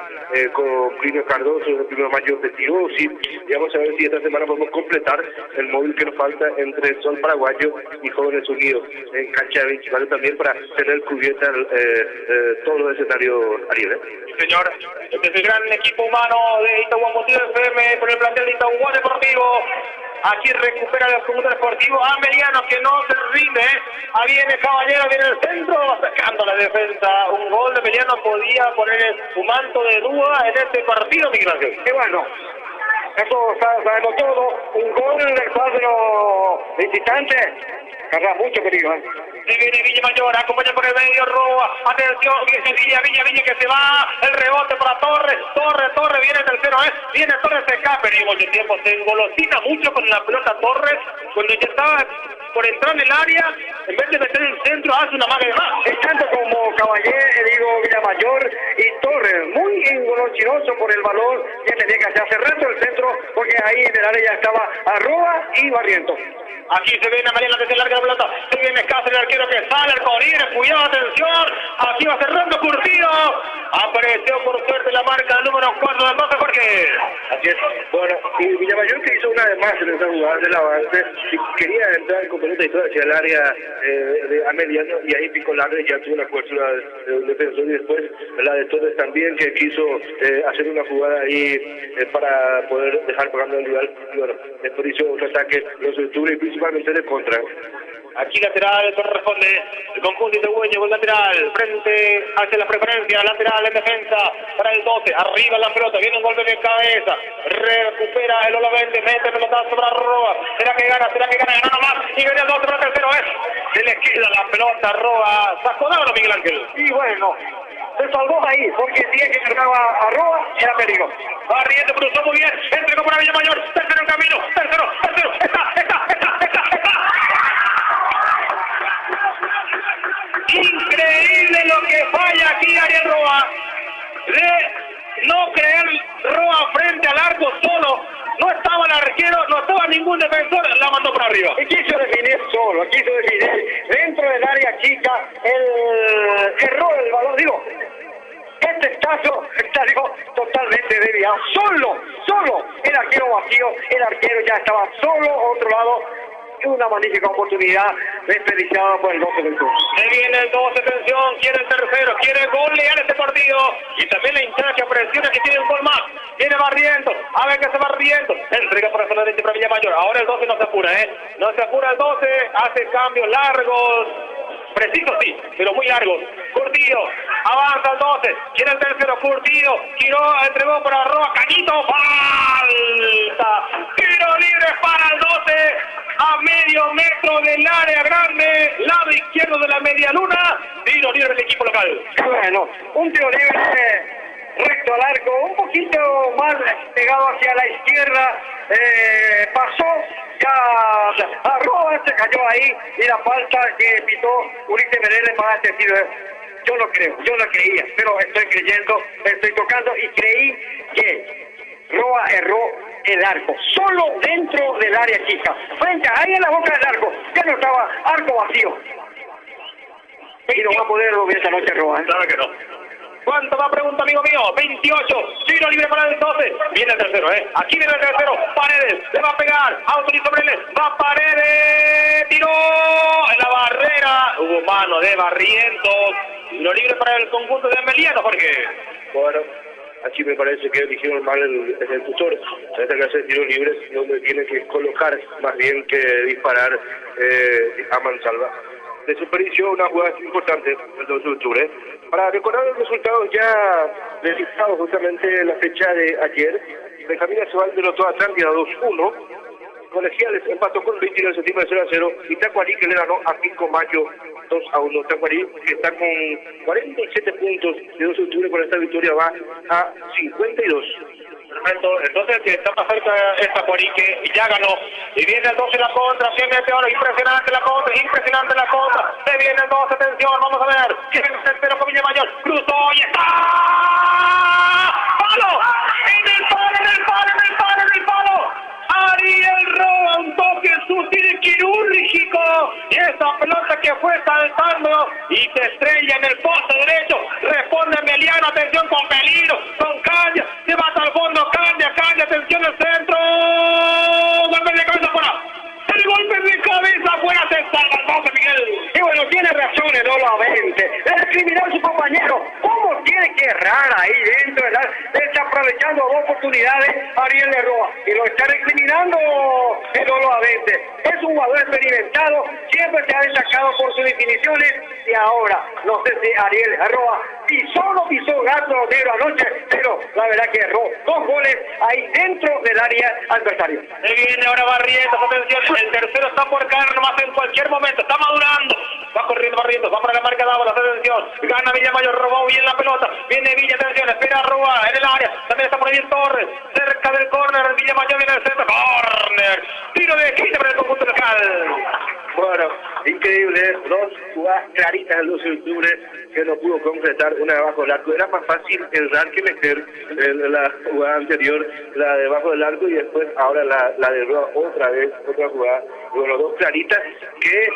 con Plinio Cardoso, el 1 de mayo de Tirosi. Y vamos a ver si esta semana podemos completar el móvil que nos falta entre el Sol Paraguayo y Jóvenes Unidos en cancha 24 también para tener cubierta todos los escenarios, Ariel. Sí, señor, este es el gran equipo humano de Itahuapo FM con el plantel de Itahuapo Deportivo. Aquí recupera el conjunto deportivo Ameliano que no se rinde. Ahí viene Caballero, viene el centro, sacando la defensa. Un gol de Ameliano podía poner su manto de duda en este partido, Miguel Ángel. Y bueno, eso sabemos todo. Un gol del cuadro visitante. Carga mucho peligro. Se viene Villamayor, acompaña por el medio, roba. Atención, Villa que se va. El rebote para Torres. Torres, viene el tercero, viene Torres, se escapa. Y mucho tiempo se engolosina mucho con la pelota Torres. Cuando ya estaba por entrar en el área, en vez de meter el centro, hace una maga de más. Es tanto como Caballero, Villamayor y Torres, muy engolosinoso por el balón. Ya tenía que hacer cerrando el centro, porque ahí en el área ya estaba Arroba y Barrientos. Aquí se viene Ameliano desde el larga la pelota. Se viene Cáceres, el arquero que sale, el Corine, cuidado, atención. Aquí va cerrando Curtido. Apareció por suerte la marca del número 4 del 12, Jorge. Así es. Bueno, y Villamayor que hizo una de más en esa jugada del avance. Quería entrar con pelota y todo hacia el área de Ameliano y ahí picó larga y ya tuvo la cobertura de un defensor. Y después la de Torres también que quiso hacer una jugada ahí para poder dejar pagando al rival. Y bueno, después hizo otro ataque, los octubre y principalmente de contra. Aquí lateral, corresponde el conjunto itagüeño, el lateral, frente hacia la preferencia, lateral en defensa para el 12, arriba la pelota, viene un golpe de cabeza, recupera el Olavente, mete pelotazo para Roa, será que gana, ganó nomás, y viene el 12 para el tercero, se le queda la pelota, Roa, sacó Miguel Ángel. Y bueno, se se salvó ahí, porque si es que cargaba a Roa, era peligro. Barrientos cruzó muy bien, entregó para Villamayor, tercero en camino, tercero, está. Increíble lo que falla aquí Ariel Roa. De no creer Roa frente al arco solo. No estaba el arquero, no estaba ningún defensor, la mandó para arriba. Y quiso definir solo, quiso definir dentro del área chica, erró el balón, digo. Este estadio totalmente desviado, solo, el arquero vacío, el arquero ya estaba solo, otro lado, una magnífica oportunidad desperdiciada por el 12 del club. Se viene el 12, atención, quiere el tercero, quiere golear este partido, y también la hinchada que presiona que tiene un gol más, viene Barrientos, a ver que se Barrientos, entrega por la derecha para Villamayor, ahora el 12 no se apura, no se apura el 12, hace cambios largos, precisos sí, pero muy largos. Curtido, avanza el 12, quiere el tercero, Curtido, giró, entregó para Roa, Cañito, falta, tiro libre para el 12, a medio metro del área grande, lado izquierdo de la media luna, tiro libre del equipo local. Bueno, un tiro libre recto al arco, un poquito más pegado hacia la izquierda, pasó, ya Arroba se cayó ahí, y la falta que pitó Ulises Menéndez para este tiro. Yo no creo, yo no creía, pero estoy creyendo, estoy tocando y creí que Roa erró el arco, solo dentro del área chica, frente ahí en la boca del arco, ya no estaba arco vacío. Y no va a poder ver esta noche Roa. Claro que no. ¿Cuánto va? Pregunta amigo mío. 28. Tiro libre para el 12. Viene el tercero, Aquí viene el tercero. Paredes. Le va a pegar. Autoriza Brenes. Va Paredes. Tiró en la barrera. Hubo mano de Barrientos. Tiro libre para el conjunto de Emiliano, Jorge. Bueno, aquí me parece que eligieron mal el ejecutor. En esta clase de tiros libres donde tiene que colocar más bien que disparar a mansalva. Desperdició una jugada importante el 2 de octubre. Para recordar los resultados ya realizados justamente la fecha de ayer, Benjamín Aceval derrotó a Atlántida 2-1, Colegiales empató con 29 de septiembre 0-0 y Tacuarí que le ganó a Pico Mayo 2-1. Tacuarí que está con 47 puntos de 2 de octubre, con esta victoria va a 52. Perfecto, entonces que está más cerca esta Tacuarique y ya ganó. Y viene el 12 en la contra, se mete ahora, impresionante la contra, se viene el 12, atención, vamos a ver, tiene el tercero con Villamayor, cruzó y está. ¡Palo! ¡En el palo! Ariel Roa, un toque sutil y quirúrgico, y esa pelota que fue saltando y se estrella en el poste derecho, responde Emiliano, atención con peligro, con Caña, se va hasta el fondo, Caña, atención al centro, golpe de cabeza fuera, el golpe de cabeza fuera, se salva el 12, Miguel. Y bueno, tiene razón nuevamente, es criminal su compañero, ¿cómo tiene que errar ahí dentro de está aprovechando dos oportunidades Ariel Roa y lo está recriminando nuevamente? Es un jugador experimentado, siempre se ha destacado por sus definiciones y ahora no sé si Ariel Roa pisó gato negro anoche, pero la verdad que erró 2 goles ahí dentro del área adversaria. Se viene ahora Barrientos, atención, el tercero está por caer nomás en cualquier momento, está madurando, va corriendo Barrientos, va para la marca de Ábalos, atención, gana Villamayor, robó bien la pelota, viene Villa, atención, espera Roa en el área, también está por ahí Torres, cerca del córner, Villamayor viene al centro, córner, tiro de esquina para el conjunto local. Bueno, increíble, 2 jugadas claritas el 12 de octubre que no pudo concretar, una debajo del arco. Era más fácil errar que meter la jugada anterior, la debajo del arco, y después ahora la de Roa, otra jugada. Bueno, 2 claritas que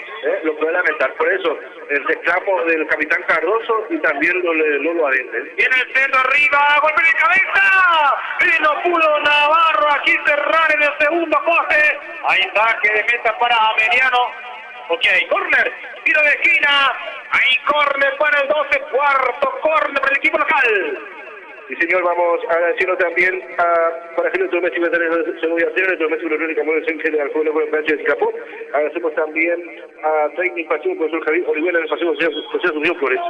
lo puede lamentar. Por eso, el reclamo del capitán Cardoso y también lo de Lolo Adente. Viene el centro arriba, golpe de cabeza, y no pudo Navarro aquí cerrar en el segundo poste. Ahí saque de meta para Ameliano. Ok, córner, tiro de esquina, ahí córner para el 12, cuarto córner para el equipo local. Sí, señor, vamos agradeciendo también a Parajero Tormes y Veteranos de Seguridad Cero, Tormes y Verónica Morales en general, Juego de Plancha de Capó. Agradecemos también a Training Pasión, profesor Javier Oliveira, en el Paseo José Asunción Flores.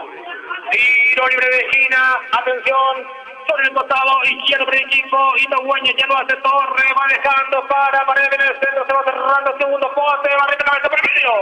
Tiro libre de esquina, atención, sobre el costado izquierdo para el equipo, Itaguaña ya lo hace Torre, va dejando para Paredes en el centro, se va cerrando el segundo poste, va a cabeza por el medio.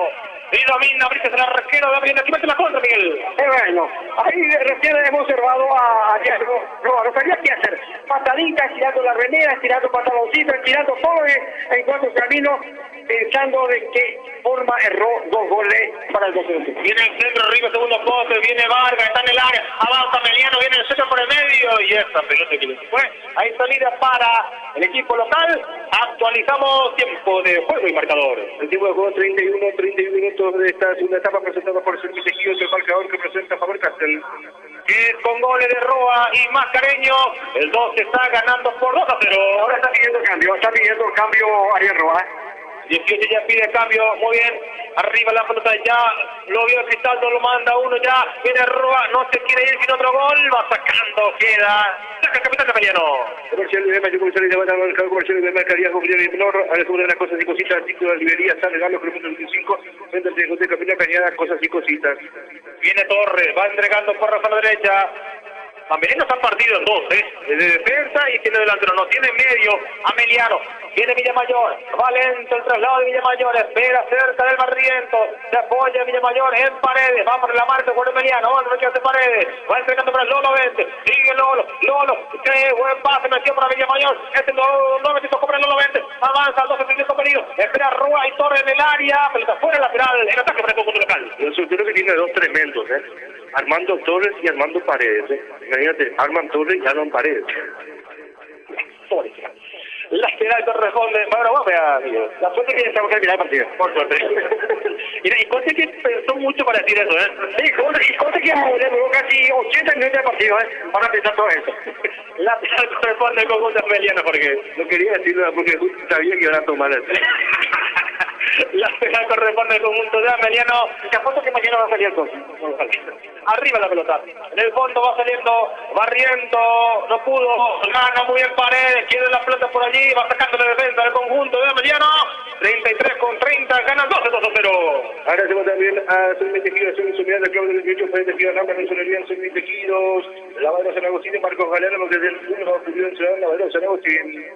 Y domina, Brice el arquero de Avelino. Aquí mete la contra, Miguel. Bueno, ahí recién hemos observado a Diego. No sabía qué hacer. Patadita, estirando la remera, estirando pantaloncito, estirando todo en cuanto camino, pensando de qué forma erró 2 goles para el 12. Viene el centro, arriba, segundo poste, viene Vargas, está en el área, avanza Meliano, viene el centro por el medio, y esa pelota que le fue. Hay salida para el equipo local. Actualizamos tiempo de juego y marcador. El tiempo de juego 31 minutos de esta segunda etapa, presentada por Sergio Tejidos, el marcador que presenta Faber Castell. Que con goles de Roa y Mascareño, el 12 está ganando por 2-0. Ahora está pidiendo cambio Ariel Roa. 18 ya pide cambio, muy bien. Arriba la pelota, ya lo vio Cristaldo, lo manda uno ya. Viene Roa, no se quiere ir sin otro gol. Va sacando, queda. Saca el capitán Capellano. Comercial de Mayo, comercial de Bata, mercado comercial de Mercaría, comercial de Menor. A la segunda de las cosas y cositas, artículo de librería, San Regalo, kilómetro 25. Frente al de Capitán Cañada, cosas y cositas. Viene Torres, va entregando por la derecha. Ameliano está partido en 2, de defensa y tiene delantero, no tiene medio. Ameliano, viene Villamayor, va lento el traslado de Villamayor, espera cerca del Barriento, se apoya Villamayor en Paredes, va por la marca por Emiliano, va a Paredes, va entregando para Lolo 20, sigue Lolo, qué buen pase, metió para Villamayor, no metió para Lolo 20, avanza, 12 minutos perdidos, espera Rúa y Torres en el área, pelota fuera lateral, el ataque para el conjunto local. El soltero que tiene 2 tremendos, Armando Torres y Armando Paredes, Imagínate, Armando Torres y Armando Paredes. Lateral corresponde. Bueno, la suerte que ya estamos terminando el partido. Por suerte. Mira, y Conte que pensó mucho para decir eso, Sí, Conte que duró casi 80 minutos de partido, para pensar todo eso. Lateral corresponde al conjunto Ameliano, porque no quería decirlo porque sabía que iban a tomar eso. Lateral corresponde al conjunto de Ameliano. Te apuesto que mañana va a salir el coche. Arriba la pelota. En el fondo va saliendo Barriento. No pudo. Gana muy bien Paredes. Quiere la pelota por allí. Va sacando la defensa del conjunto de Ameliano. 33-30. Gana 12-0. Agradecemos también a Sermi Tejidos, Unidad del Club del 18, Frente Tejidos, Rambla, Mensonería, Sermi Tejidos, Lavadero San Agustín, Marcos Galeno, desde el 1 ocurrió en Ciudad Lavadero San Agustín.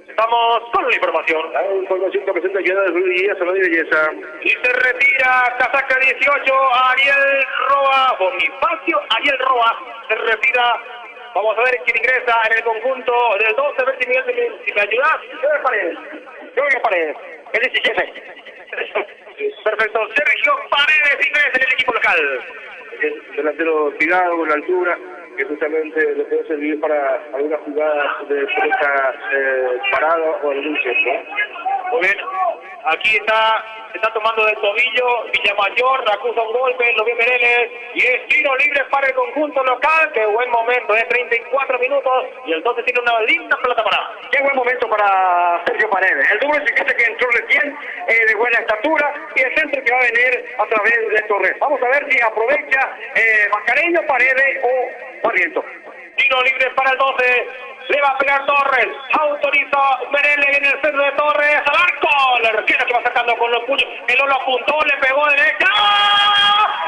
Estamos con la información. La información que presenta Ciudad de Belleza, Salud y Belleza. Y se retira casaca 18, Ariel Roa, Bonifacio Ariel Roa, se retira. Vamos a ver quién ingresa en el conjunto del 12, a ver si Miguel, si me ayudas. Yo me Paredes. El 17. Perfecto, Sergio Paredes ingresa en el equipo local. El delantero pegado con la altura, que justamente le puede servir para algunas jugadas de pelota parada o algún centro. Muy bien, aquí se está tomando del tobillo Villamayor, acusa un golpe, lo ve Mereles, y es tiro libre para el conjunto local. Qué buen momento, 34 minutos, y el 12 tiene una linda pelota parada. Qué buen momento para Sergio Paredes, el número 50 que entró recién, de buena estatura, y el centro que va a venir a través de Torres. Vamos a ver si aprovecha Mascareño, Paredes o Barriento. Tiro libre para el 12. Le va a pegar Torres. Autoriza Mereles en el centro de Torres. Al arco. La arquera que va sacando con los puños. El Lolo apuntó, le pegó derecha.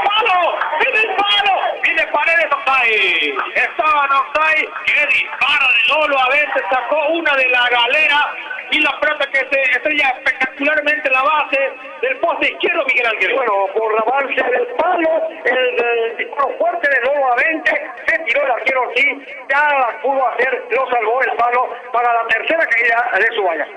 ¡Palo! ¡Viene el palo! Viene Paredes, offside. Estaba en offside. ¡Qué disparo de Lolo! A veces sacó una de la galera. Y la pelota que se estrella espectacularmente en la base del poste izquierdo, Miguel Ángel. Bueno, por la avance del palo, el disparo fuerte de Lolo a 20, se tiró el arquero así, ya la pudo hacer, lo salvó el palo para la tercera caída de su valla.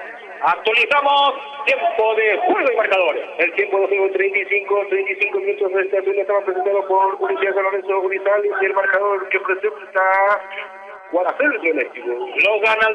Actualizamos tiempo de juego y marcadores. El tiempo de juego 35 minutos de esta segunda estaba presentado por Universidad San Lorenzo Urizales y el marcador que presenta Guadalajara México. Lo gana el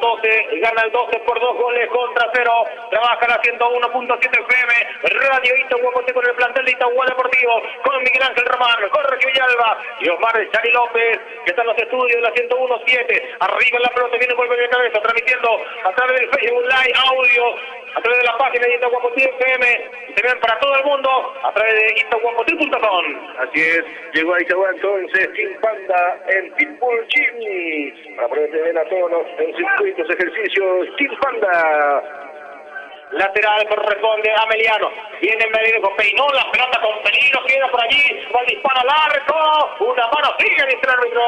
12 por 2 goles contra 0. Trabaja la 101.7 FM. Radio Itahuapote con el plantel de Itagua Deportivo. Con Miguel Ángel Román, Jorge Villalba y Osmar Chari López, que están en los estudios de la 101.7. Arriba en la pelota, viene un golpe de cabeza, transmitiendo a través del Facebook Live audio, a través de la página de Itahuapote FM. Y también para todo el mundo, a través de itahuapote.com. Así es, llegó a Itagua entonces Team Panda en Pitbull Gym. Para ponerte bien a todos los circuitos, ejercicios, Team Panda. Lateral corresponde a Meliano. Viene Mereles, peinó la pelota con peligro. Camino queda por allí, va el disparo al arco, una mano sigue, dice el árbitro,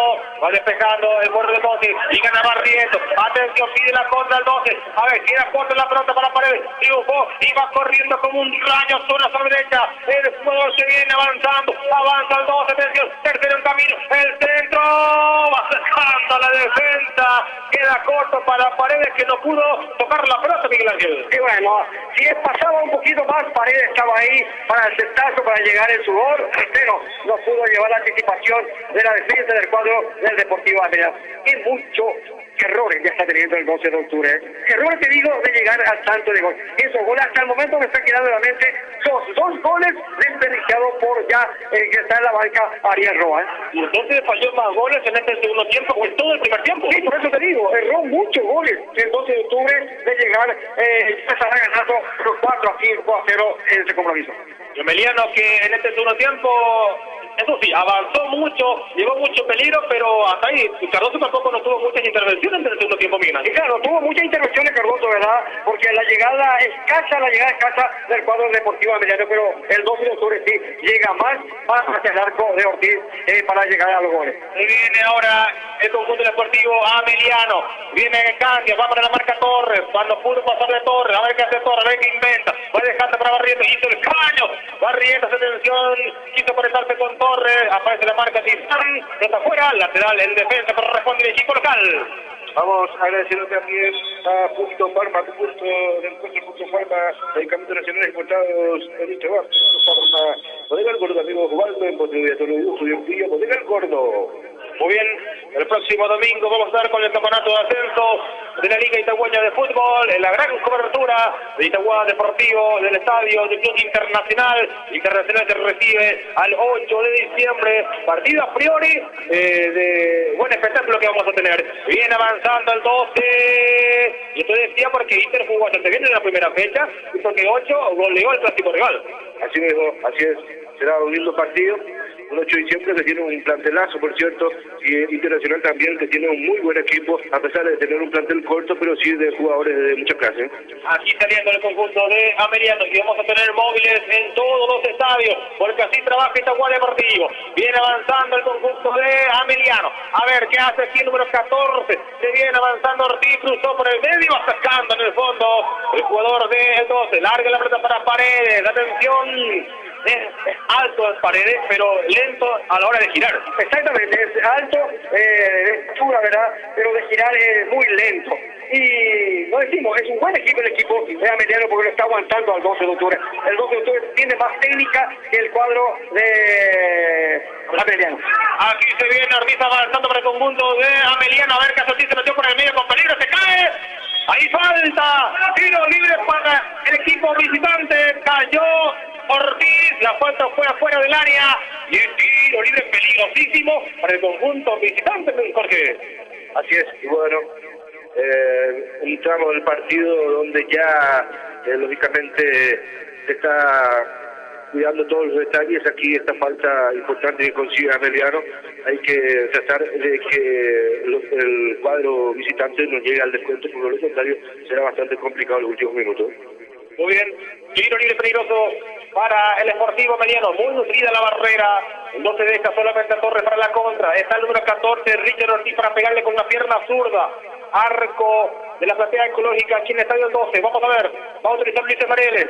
va despejando el borde del 12 y gana Barrientos. Atención, pide la contra el 12, a ver, queda corta la pelota para Paredes, triunfó y va corriendo como un rayo zona sobre derecha, el jugador se viene avanzando, avanza el 12, atención, tercero en camino, el centro, va sacando la defensa, queda corto para Paredes que no pudo tocar la pelota, Miguel Ángel. Y bueno, si pasaba un poquito más, Paredes estaba ahí para el cestazo, para llegar el sudor, pero no pudo llevar la anticipación de la defensa del cuadro del Deportivo América. Y muchos errores ya está teniendo el 12 de octubre. Errores, te digo, de llegar al tanto de gol. Esos goles hasta el momento me están quedando en la mente los dos goles desperdiciados por ya el que está en la banca, Ariel Roa. Y entonces falló más goles en este segundo tiempo que en todo el primer tiempo. Sí, por eso te digo, erró muchos goles el 12 de octubre de llegar, estará ganando los 4-5-0 en ese compromiso. Y Emiliano que en este segundo tiempo, eso sí, avanzó mucho, llevó mucho peligro, pero hasta ahí Cardoso tampoco no tuvo muchas intervenciones en el segundo tiempo, Miguel. Y claro, tuvo muchas intervenciones Cardoso, ¿verdad? Porque la llegada escasa del cuadro deportivo Ameliano, pero el 12 de octubre sí llega más hacia el arco de Ortiz para llegar a los goles. Y viene ahora el conjunto deportivo Ameliano, viene Candia, va para la marca Torres, cuando pudo pasar de Torres, a ver qué hace Torres, a ver qué inventa, va dejando para Barrientos, hizo el caño, Barrientos, atención, quiso conectarse con Torres, aparece la marca Tizán, está afuera, lateral en defensa, pero responde el equipo local. Vamos agradeciendo también a Punto Farma, punto del encuentro Punto Farma, medicamentos nacionales exportados en este barrio. Farma, Bodega El Gordo, amigo Juvaldo, en Montevideo, todo el gusto y un pillo, Bodega El Gordo. Muy bien, el próximo domingo vamos a estar con el campeonato de ascenso de la Liga Itagüeña de Fútbol, en la gran cobertura de Itagua Deportivo, del estadio del Club Internacional. Internacional que recibe al 8 de diciembre, partido a priori de buen espectáculo que vamos a tener. Viene avanzando el 12, y esto decía porque Inter jugó bastante bien en la primera fecha, y porque 8 goleó el clásico rival. Así mismo, así es, será un lindo partido. Un 8 de diciembre que tiene un plantelazo, por cierto, y Internacional también, que tiene un muy buen equipo, a pesar de tener un plantel corto, pero sí de jugadores de mucha clase. Aquí saliendo el conjunto de Ameliano, y vamos a tener móviles en todos los estadios, porque así trabaja Itagua Deportivo. Viene avanzando el conjunto de Ameliano. A ver, ¿qué hace aquí el número 14? Se viene avanzando Ortiz, cruzó por el medio, va sacando en el fondo el jugador de 12. Larga la pelota para Paredes, atención. Es alto en Paredes, pero lento a la hora de girar. Exactamente, es alto, es altura, ¿verdad? Pero de girar es muy lento. Y no decimos, es un buen equipo el equipo de Ameliano porque lo está aguantando al 12 de octubre. El 12 de octubre tiene más técnica que el cuadro de Ameliano. Aquí se viene Ortiz avanzando para el conjunto de Ameliano. A ver qué Ortiz se metió por el medio con peligro, se cae. Ahí falta, tiro libre para el equipo visitante, cayó Ortiz, la falta fue afuera del área y el tiro libre peligrosísimo para el conjunto visitante, Jorge. Así es, y bueno, un tramo del partido donde ya lógicamente se está cuidando todos los detalles. Aquí esta falta importante que consigue Ameliano, hay que tratar de que el cuadro visitante no llegue al descuento, porque lo contrario será bastante complicado en los últimos minutos. Muy bien, tiro libre peligroso para el Sportivo Ameliano, muy nutrida la barrera, no se deja solamente a Torres para la contra, está el número 14, Richard Ortiz para pegarle con la pierna zurda, arco de la platea ecológica aquí en el estadio 12, vamos a ver, va a utilizar Luis Mareles,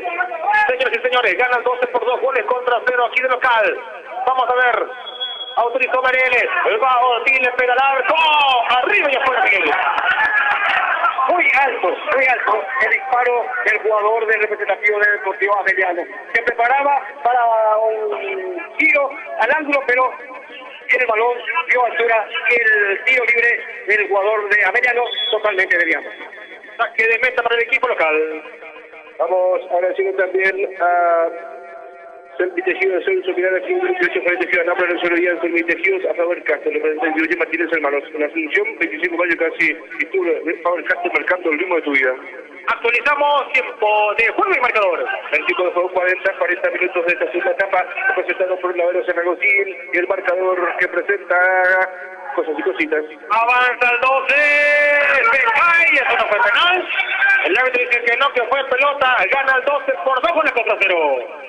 señores y señores, ganan 12 por 2 goles contra 0 aquí de local, vamos a ver, autorizó Mareles, va Ortiz, le pega al arco, arriba y afuera Miguel. Muy alto el disparo del jugador del representativo del Deportivo Ameliano. Se preparaba para un tiro al ángulo, pero en el balón dio altura el tiro libre del jugador de Ameliano, totalmente desviado. Saque de meta para el equipo local. Vamos agradeciendo también a Selvi Tejidos, Celso Mirar, aquí 28 Farid Tejidos, Napra, Rosario Díaz, Selvi Tejidos, a Faber Castro, el representante Martínez Hermanos, una Asunción, 25 mayo casi, y tú, Faber Castro, marcando el ritmo de tu vida. Actualizamos tiempo de juego y marcador. 25 de juego, 40 minutos de esta segunda etapa, representado por el lavero Sanagosín, y el marcador que presenta cosas y cositas. Avanza el 12, se cae, eso no fue penal. El árbitro dice que no, que fue pelota, gana el 12 por 2 goles contra 0.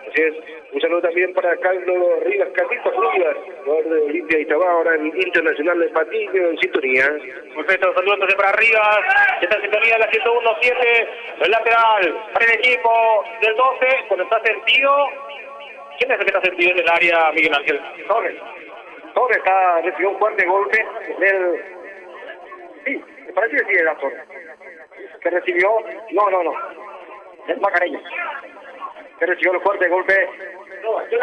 Así es, Un saludo también para Carlos Rivas, Carlitos Rivas, jugador de Olimpia Itagua, ahora en Internacional de Patiño, en sintonía. Perfecto, saludos entonces para Rivas, que está en sintonía de la 101.7, el lateral para el equipo del 12, cuando está sentido. ¿Quién es el que está sentido en el área, Miguel Ángel? Torres recibió un fuerte golpe del... Sí, me parece que sí era Torres. Que recibió... No. Es Macareño. Que recibió el fuerte golpe...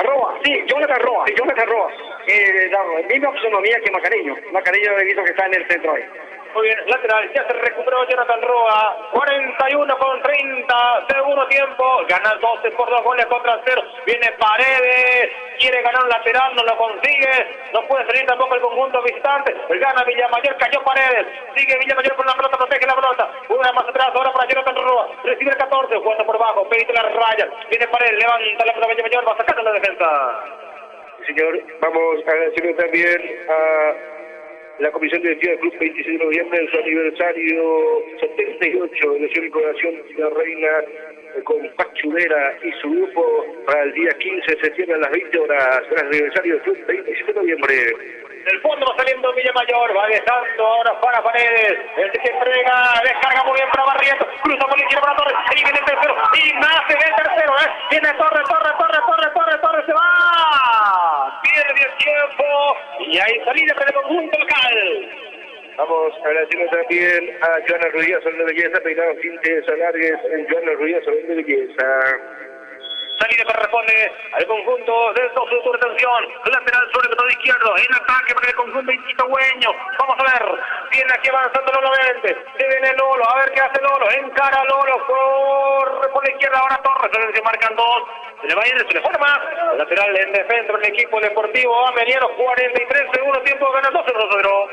Roa, sí, Jonathan Roa. La misma fisonomía que Macareño. Macareño he visto que está en el centro ahí. Muy bien, lateral, ya se recuperó Jonathan Roa, 41:30, segundo tiempo, gana 12 por 2 goles contra 0, viene Paredes, quiere ganar un lateral, no lo consigue, no puede salir tampoco el conjunto visitante, gana Villamayor, cayó Paredes, sigue Villamayor con la pelota, protege la pelota, una más atrás, ahora para Jonathan Roa, recibe el 14, jugando por bajo, pedite la raya, viene Paredes, levanta la pelota Villamayor, va sacando la defensa. Señor, vamos a agradecerle también a la Comisión Directiva del Club 26 de noviembre en su aniversario 78 de su incorporación de la Reina con Pachudera y su grupo para el día 15 de septiembre a las 20 horas, el aniversario del Club 27 de noviembre. Del fondo va saliendo Villamayor, va dejando ahora para Paredes, el que se entrega, descarga muy bien para Barrientos, cruza por la izquierda para Torres, ahí viene el tercero, Ignacio del tercero, viene Torres, se va, pierde el tiempo, y hay salida para el conjunto local. Vamos agradeciendo también a Joana Ruiz, Salón de Belleza, peinado Fintes Alargues, en Joana Ruiz, Salón de Belleza. Salida que responde al conjunto del 12 de atención, lateral sobre el lado izquierdo, en ataque para el conjunto itagüeño. Vamos a ver, viene aquí avanzando Lolo Vente, se viene Lolo, a ver qué hace Lolo, encara Lolo, corre por la izquierda ahora Torres, se marcan dos, se le va a ir, se le forma, lateral en defensa del equipo deportivo Ameliano, 43 segundo tiempo, gana 12-0.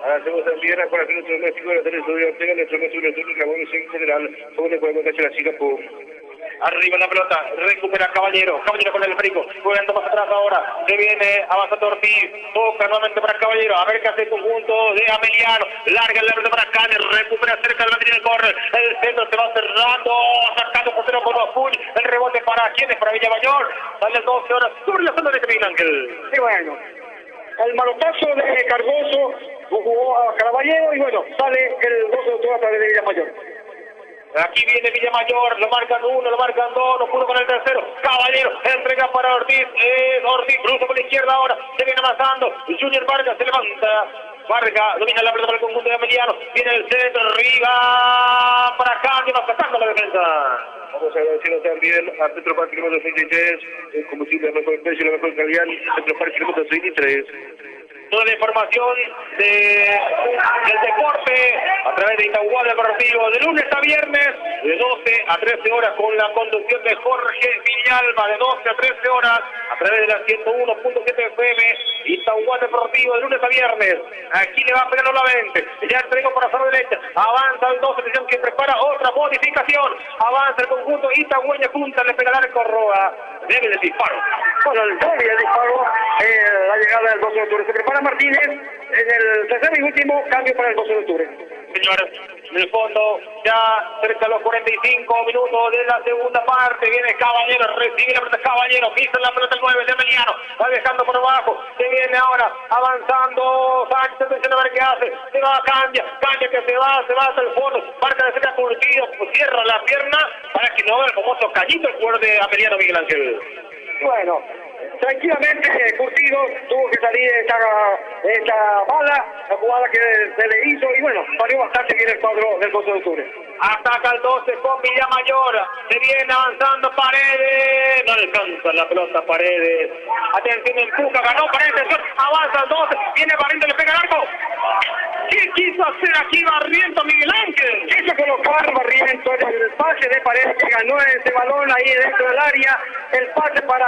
Hacemos también a corazón nuestro México, la Teresa de Ortega, nuestro México, en general, sobre el juego de la Singapur. Arriba la pelota, recupera Caballero con el frico, jugando más atrás ahora, se viene avanzando Ortiz, toca nuevamente para Caballero, a ver qué hace el conjunto de Ameliano, larga la pelota para Canes, recupera cerca de la línea del córner, el centro se va cerrando, sacando por 0 por Azul, el rebote para quienes, para Villamayor, sale 12 horas, sobre la zona de Miguel Ángel. Sí, bueno, el malotazo de Cardoso jugó a Caballero y bueno, sale el 12 de octubre a través de Villamayor. Aquí viene Villamayor, lo marcan uno, lo marcan dos, no pudo con el tercero. Caballero, entrega para Ortiz, Ortiz cruza por la izquierda ahora, se viene avanzando, Junior Vargas se levanta, Vargas domina la pelota para el conjunto de Ameliano, viene el centro, arriba, para acá, que va sacando la defensa. Vamos a agradecer también a Petropark kilómetro 33, el combustible de mejor precio y la mejor calidad, Petropark kilómetro 33. Toda la información del deporte a través de Itagua Deportivo de lunes a viernes de 12 a 13 horas con la conducción de Jorge Villalba, de 12 a 13 horas a través de la 101.7 FM Itagua Deportivo de lunes a viernes. Aquí le va a pegar nuevamente, ya entregó por la zona derecha, avanza el 12, atención que prepara otra modificación, avanza el conjunto itagüeño, punta, le pega el arco Roa, debe el disparo. Bueno, el doble el disparo, la llegada del 12 de octubre. Se prepara Martínez en el tercer y último cambio para el 12 de octubre. Señor, en el fondo, ya cerca de los 45 minutos de la segunda parte, viene Caballero, recibe la pelota Caballero, pisa la pelota el 9 de Ameliano, va dejando por abajo, se viene ahora, avanzando, Sánchez, atención a ver qué hace, se va, cambia que se va hasta el fondo, marca de cerca curtido, cierra la pierna, para que no vea el famoso callito el jugador de Ameliano Miguel Ángel. Bueno, tranquilamente Curtido tuvo que salir esta bala, la jugada que se le hizo y bueno, salió bastante bien el cuadro del 12 de octubre. Ataca el 12 con Villamayor, se viene avanzando Paredes, no alcanza la pelota Paredes, atención empuja, ganó Paredes, avanza el 12, viene Barrientos, le pega el arco. ¿Qué quiso hacer aquí Barrientos Miguel Ángel? Quiso colocar Barrientos en el pase de Paredes que ganó ese balón ahí dentro del área, el pase para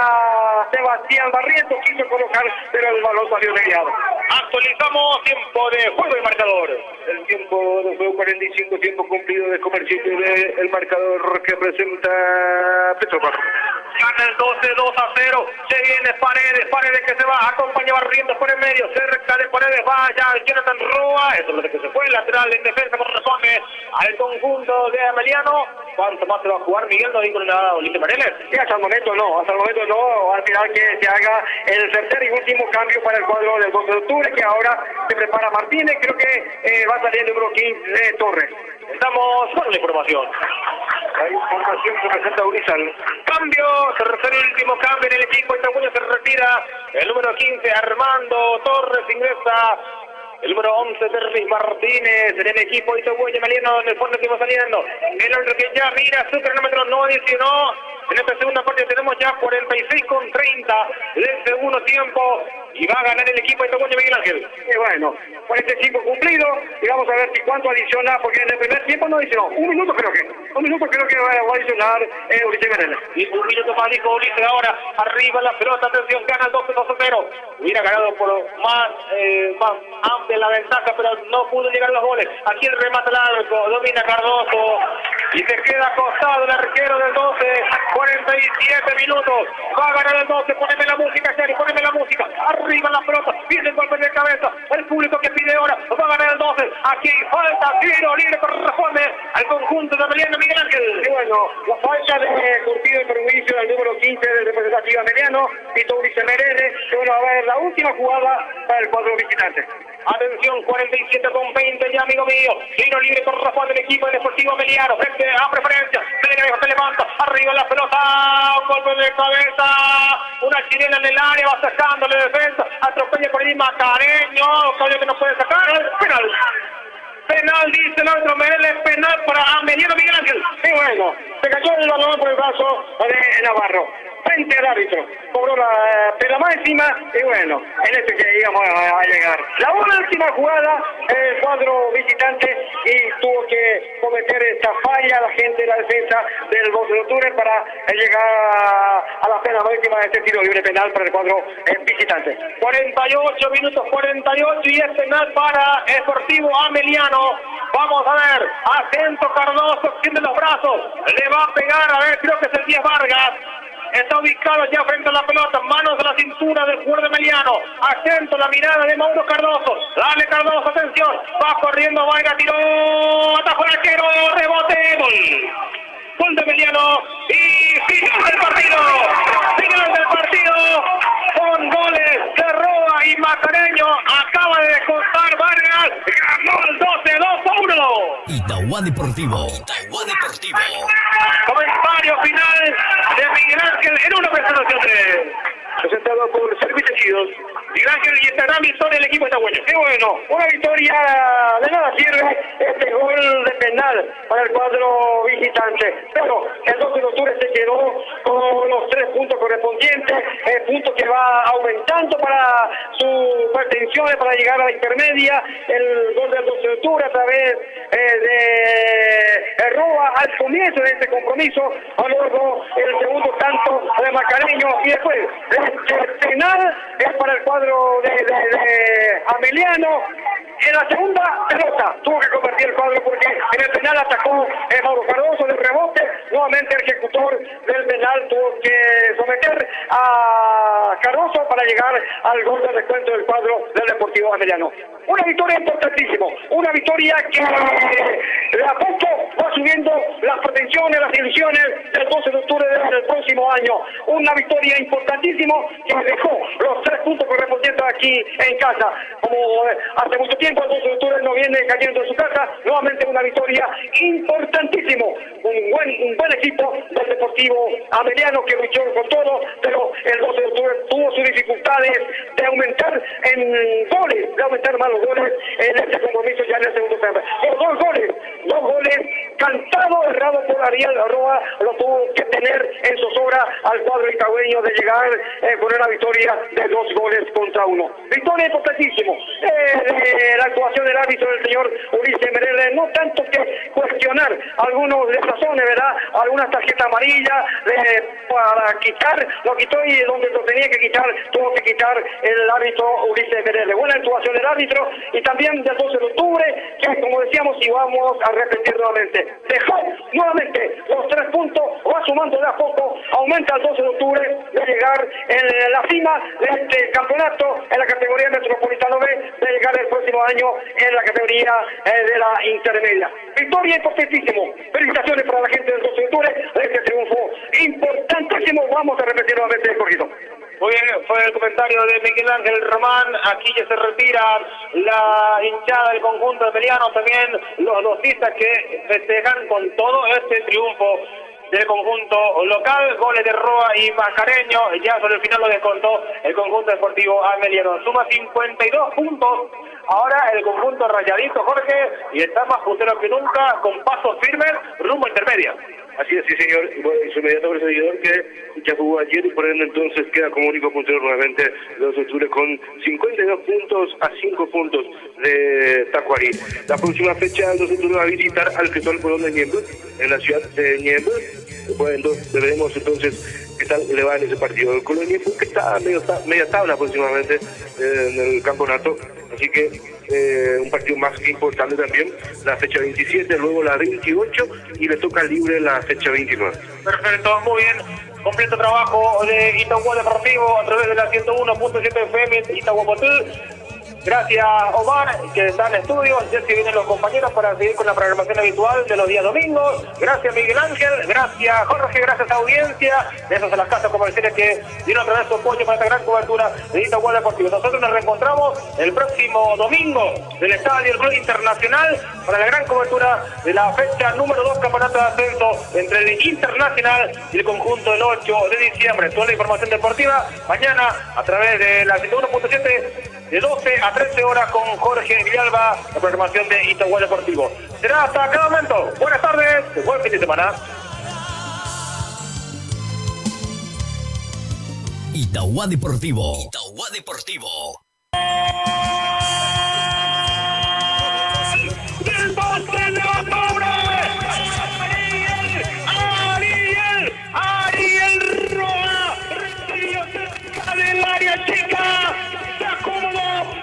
Sebastián Barrientos quiso colocar, pero el balón salió desviado. Actualizamos tiempo de juego y marcador. El tiempo de juego 45, tiempo cumplido de comerciante del marcador que presenta Petropark. Gana el 12, 2-0, se viene Paredes que se va, acompaña Barrientos por el medio, cerca de Paredes va ya Jonathan Roa, eso es lo que se fue, lateral en defensa corresponde al conjunto de Ameliano, ¿Cuánto más se va a jugar, Miguel? ¿No dijo nada Ulises Mereles? Y hasta el momento no, al final que se haga el tercer y último cambio para el cuadro del 12 de octubre, que ahora se prepara Martínez, creo que va a salir el número 15 Torres. Estamos con la información. La información que presenta Urizal. Cambio, tercer y último cambio en el equipo. Itaguayo se retira. El número 15, Armando Torres, ingresa. El número 11, Tervis Martínez, en el equipo Itaguayo Meliano, en el fondo que va saliendo. El otro que ya mira su cronómetro, no adicionó. En esta segunda parte tenemos ya 46,30 del segundo tiempo. Y va a ganar el equipo Itaguayo Miguel Ángel. Y bueno, 45 cumplido. Y vamos a ver si cuánto adiciona, porque en el primer tiempo no adicionó. Un minuto creo que va a adicionar Ulises Mereles. Y un minuto más dijo Ulises ahora. Arriba la pelota, atención, gana el 12-0. Hubiera ganado por más amplia la ventaja, pero no pudo llegar a los goles. Aquí el remate al arco, domina Cardoso. Y se queda acostado el arquero del 12. 47 minutos. Va a ganar el 12. Poneme la música, Jerry, poneme la música. Arriba la pelota, viene el golpe de cabeza. El público que pide ahora. Va a ganar el 12. Aquí falta, tiro libre, corresponde al conjunto de Ameliano Miguel Ángel. Y bueno, la falta de Curtido y perjuicio del número 15 del representativo Ameliano, Tito Ulises Mereles. Y bueno, va a ver la última jugada para el cuadro visitante. Atención, 47,20 ya, amigo mío. Tiro libre corresponde al equipo del Deportivo Ameliano. Frente a preferencia. Se levanta. Arriba la pelota. Un golpe de cabeza. Una chilena en el área. Va sacando la defensa. Atropella por ahí Macareño. Claudio que no puede sacar. Penal. Penal, dice el árbitro Mereles. Penal para Ameliano Miguel Ángel. Y bueno, se cayó el balón por el brazo de Navarro. Frente al árbitro, cobró la pena máxima y bueno, en este que íbamos a llegar. La última jugada, el cuadro visitante y tuvo que cometer esta falla la gente de la defensa del 12 de octubre para llegar a la pena máxima de este tiro libre penal para el cuadro visitante. 48 minutos, 48 y es penal para Deportivo Ameliano. Vamos a ver, atento Cardoso, extiende los brazos, le va a pegar, a ver, creo que es el 10 Vargas. Está ubicado ya frente a la pelota, manos a la cintura del jugador de Meliano. Atento la mirada de Mauro Cardoso. Dale Cardoso, atención. Va corriendo, Vaiga, tiró. Atajó el arquero, rebote, gol. Gol de Meliano y final del partido. Final del partido con goles de Roa y Macareño. Acaba de descontar Vargas. Ganó el 12-2-1. Itagua Deportivo. Comentario final de Miguel Ángel en una presentación de... presentado por Servicios Miguel Ángel y esta gran victoria del equipo itaguayo. Qué bueno, una victoria de nada sirve este gol de penal para el cuadro visitante. Pero el 12 de octubre se quedó con los 3 puntos correspondientes, el punto que va aumentando para sus pretensiones para llegar a la intermedia. El gol del 12 de octubre a través de Roa al comienzo de este compromiso, luego el segundo tanto de Macareño y después el penal es para el cuadro de Ameliano. En la segunda pelota tuvo que convertir el cuadro porque en el penal atacó Mauro Cardoso del rebote. Nuevamente el ejecutor del penal tuvo que someter a Cardoso para llegar al gol de descuento del cuadro del Deportivo Ameliano. Una victoria importantísima, una victoria que de a poco va subiendo las pretensiones, las ilusiones del 12 de octubre del próximo año. Una victoria importantísima que dejó los 3 puntos correspondientes aquí en casa. Como hace mucho tiempo el 12 de octubre no viene cayendo en su casa, nuevamente una victoria importantísima. Un buen equipo del Deportivo Ameliano que luchó con todo, pero el 12 de octubre tuvo sus dificultades de aumentar en goles, de aumentar más los goles en este compromiso ya en el segundo tiempo. Dos goles cantados, errado por Ariel Roa, lo tuvo que tener en zozobra al cuadro itagüeño de llegar con una victoria de 2 goles contra 1. Victoria importantísima. La actuación del árbitro del señor Ulises Mereles, no tanto que cuestionar algunos de razones, ¿verdad? Algunas tarjetas amarillas para quitar, lo quitó y donde lo tenía que quitar, tuvo que quitar el árbitro Ulises Mereles. Buena actuación del árbitro y también del 12 de octubre, que como decíamos y vamos a repetir nuevamente, dejó nuevamente los 3 puntos, va sumando de a poco, aumenta el 12 de octubre de llegar en la cima de este campeonato en la categoría Metropolitano B, de llegar el próximo año en la categoría de la intermedia. Victoria importantísimo, felicitaciones para la gente del 12 de octubre de este triunfo importantísimo. Vamos a repetir nuevamente el corrido. Muy bien, fue el comentario de Miguel Ángel Román. Aquí ya se retira la hinchada del conjunto americano, también los docistas que festejan con todo este triunfo del conjunto local. Goles de Roa y Mascareño, ya sobre el final lo descontó el conjunto deportivo ameliano. Suma 52 puntos ahora el conjunto rayadito, Jorge, y está más puntero que nunca, con pasos firmes rumbo a intermedia. Así es, sí señor, bueno, y su inmediato perseguidor que ya jugó ayer y por ende entonces queda como único puntero nuevamente de 12 de octubre con 52 puntos a 5 puntos de Tacuarí. La próxima fecha el 12 de octubre va a visitar al Cristóbal Colón de Ñemby, en la ciudad de Ñemby. Bueno, entonces veremos entonces qué tal le va en ese partido. El Colón Ñemby que está media tabla aproximadamente en el campeonato, así que un partido más que importante también, la fecha 27, luego la 28 y le toca libre la fecha 29. Perfecto, muy bien. Completo trabajo de Itagua Deportivo a través de la 101.7 FM Itaguapotí. Gracias, Omar, que está en estudio. Ya se vienen los compañeros para seguir con la programación habitual de los días domingos. Gracias, Miguel Ángel. Gracias, Jorge. Gracias, audiencia. Gracias a las casas comerciales que dieron otra vez su apoyo para esta gran cobertura de Itagua Deportivo. Nosotros nos reencontramos el próximo domingo del Estadio del Club Internacional para la gran cobertura de la fecha número 2 campeonato de ascenso entre el Internacional y el conjunto del 8 de diciembre. Toda la información deportiva mañana a través de la 101.7 de 12 a 13 horas con Jorge Villalba, la programación de Itagua Deportivo. Será hasta cada momento. Buenas tardes, buen fin de semana. Itagua Deportivo. Itagua Deportivo. ¡Del 12 de octubre! ¡Ariel Roa! Recibió cerca del área chica.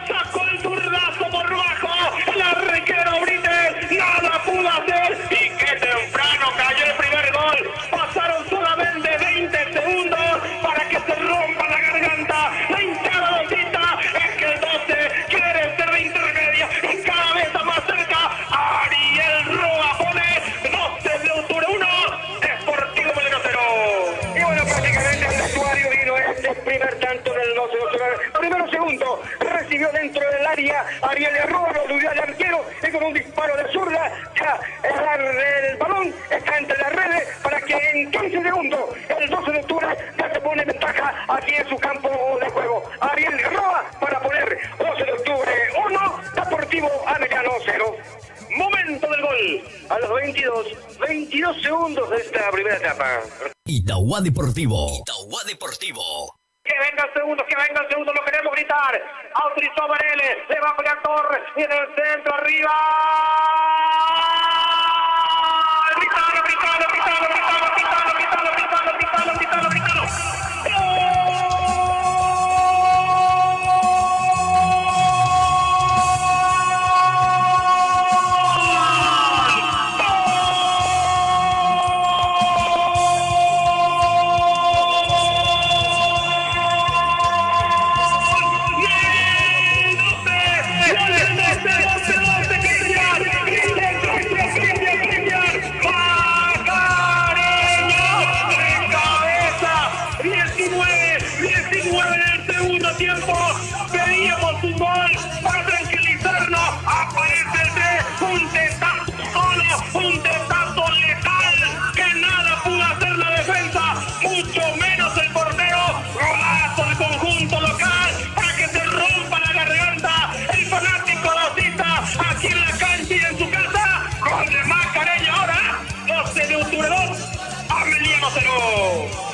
Sacó el zurdazo por bajo. El arquero Brites nada pudo hacer. Y qué temprano cayó el primer gol. Pasaron solamente 20 segundos para que se rompa la garganta. La hinchada dosita es que el 12 quiere ser de intermedia y cada vez está más cerca. Ariel Roa pone 12 de octubre 1, Sportivo Melgar 0. Y bueno, prácticamente el vestuario vino este primer tanto del 12 de octubre. Primero segundo, recibió dentro del área Ariel Roa, lo aludió al arquero y con un disparo de zurda ya el balón está entre las redes para que en 15 segundos el 12 de octubre ya se pone ventaja aquí en su campo de juego. Ariel Roa para poner 12 de octubre 1, Deportivo Ameliano 0. Momento del gol a los 22 segundos de esta primera etapa. Itagua Deportivo. Itagua Deportivo. Que venga el segundo, lo queremos gritar. Autorizó Varela, le va a pegar Torres, y en el centro arriba.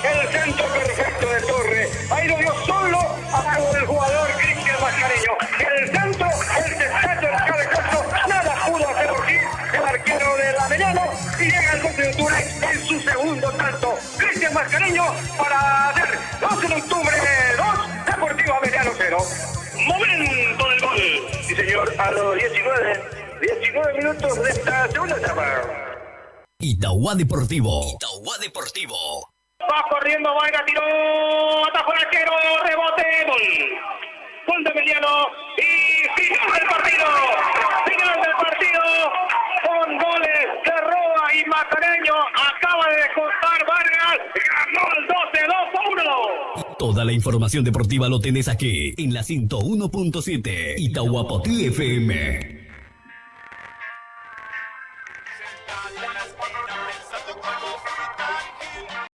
El centro perfecto de Torre. Ahí lo dio solo abajo del jugador Cristian Mascareño. El centro, el despecho del cabezazo, nada pudo hacer Ortiz, el arquero de la Ameliano, y llega el 12 de octubre en su segundo tanto. Cristian Mascareño para hacer 12 de octubre 2, Deportivo Ameliano 0. Momento del gol. Sí señor, a los 19 minutos de esta segunda etapa. Itauguá Deportivo. Itauguá Deportivo. Va corriendo Vargas, tiró, atajó el arquero, rebote, gol. Gol de Emiliano y final del partido. Final del partido con goles de Roa y Mascareño. Acaba de descontar Vargas, ganó el 12-2-1. Toda la información deportiva lo tenés aquí en la 101.7 Itahuapotí FM.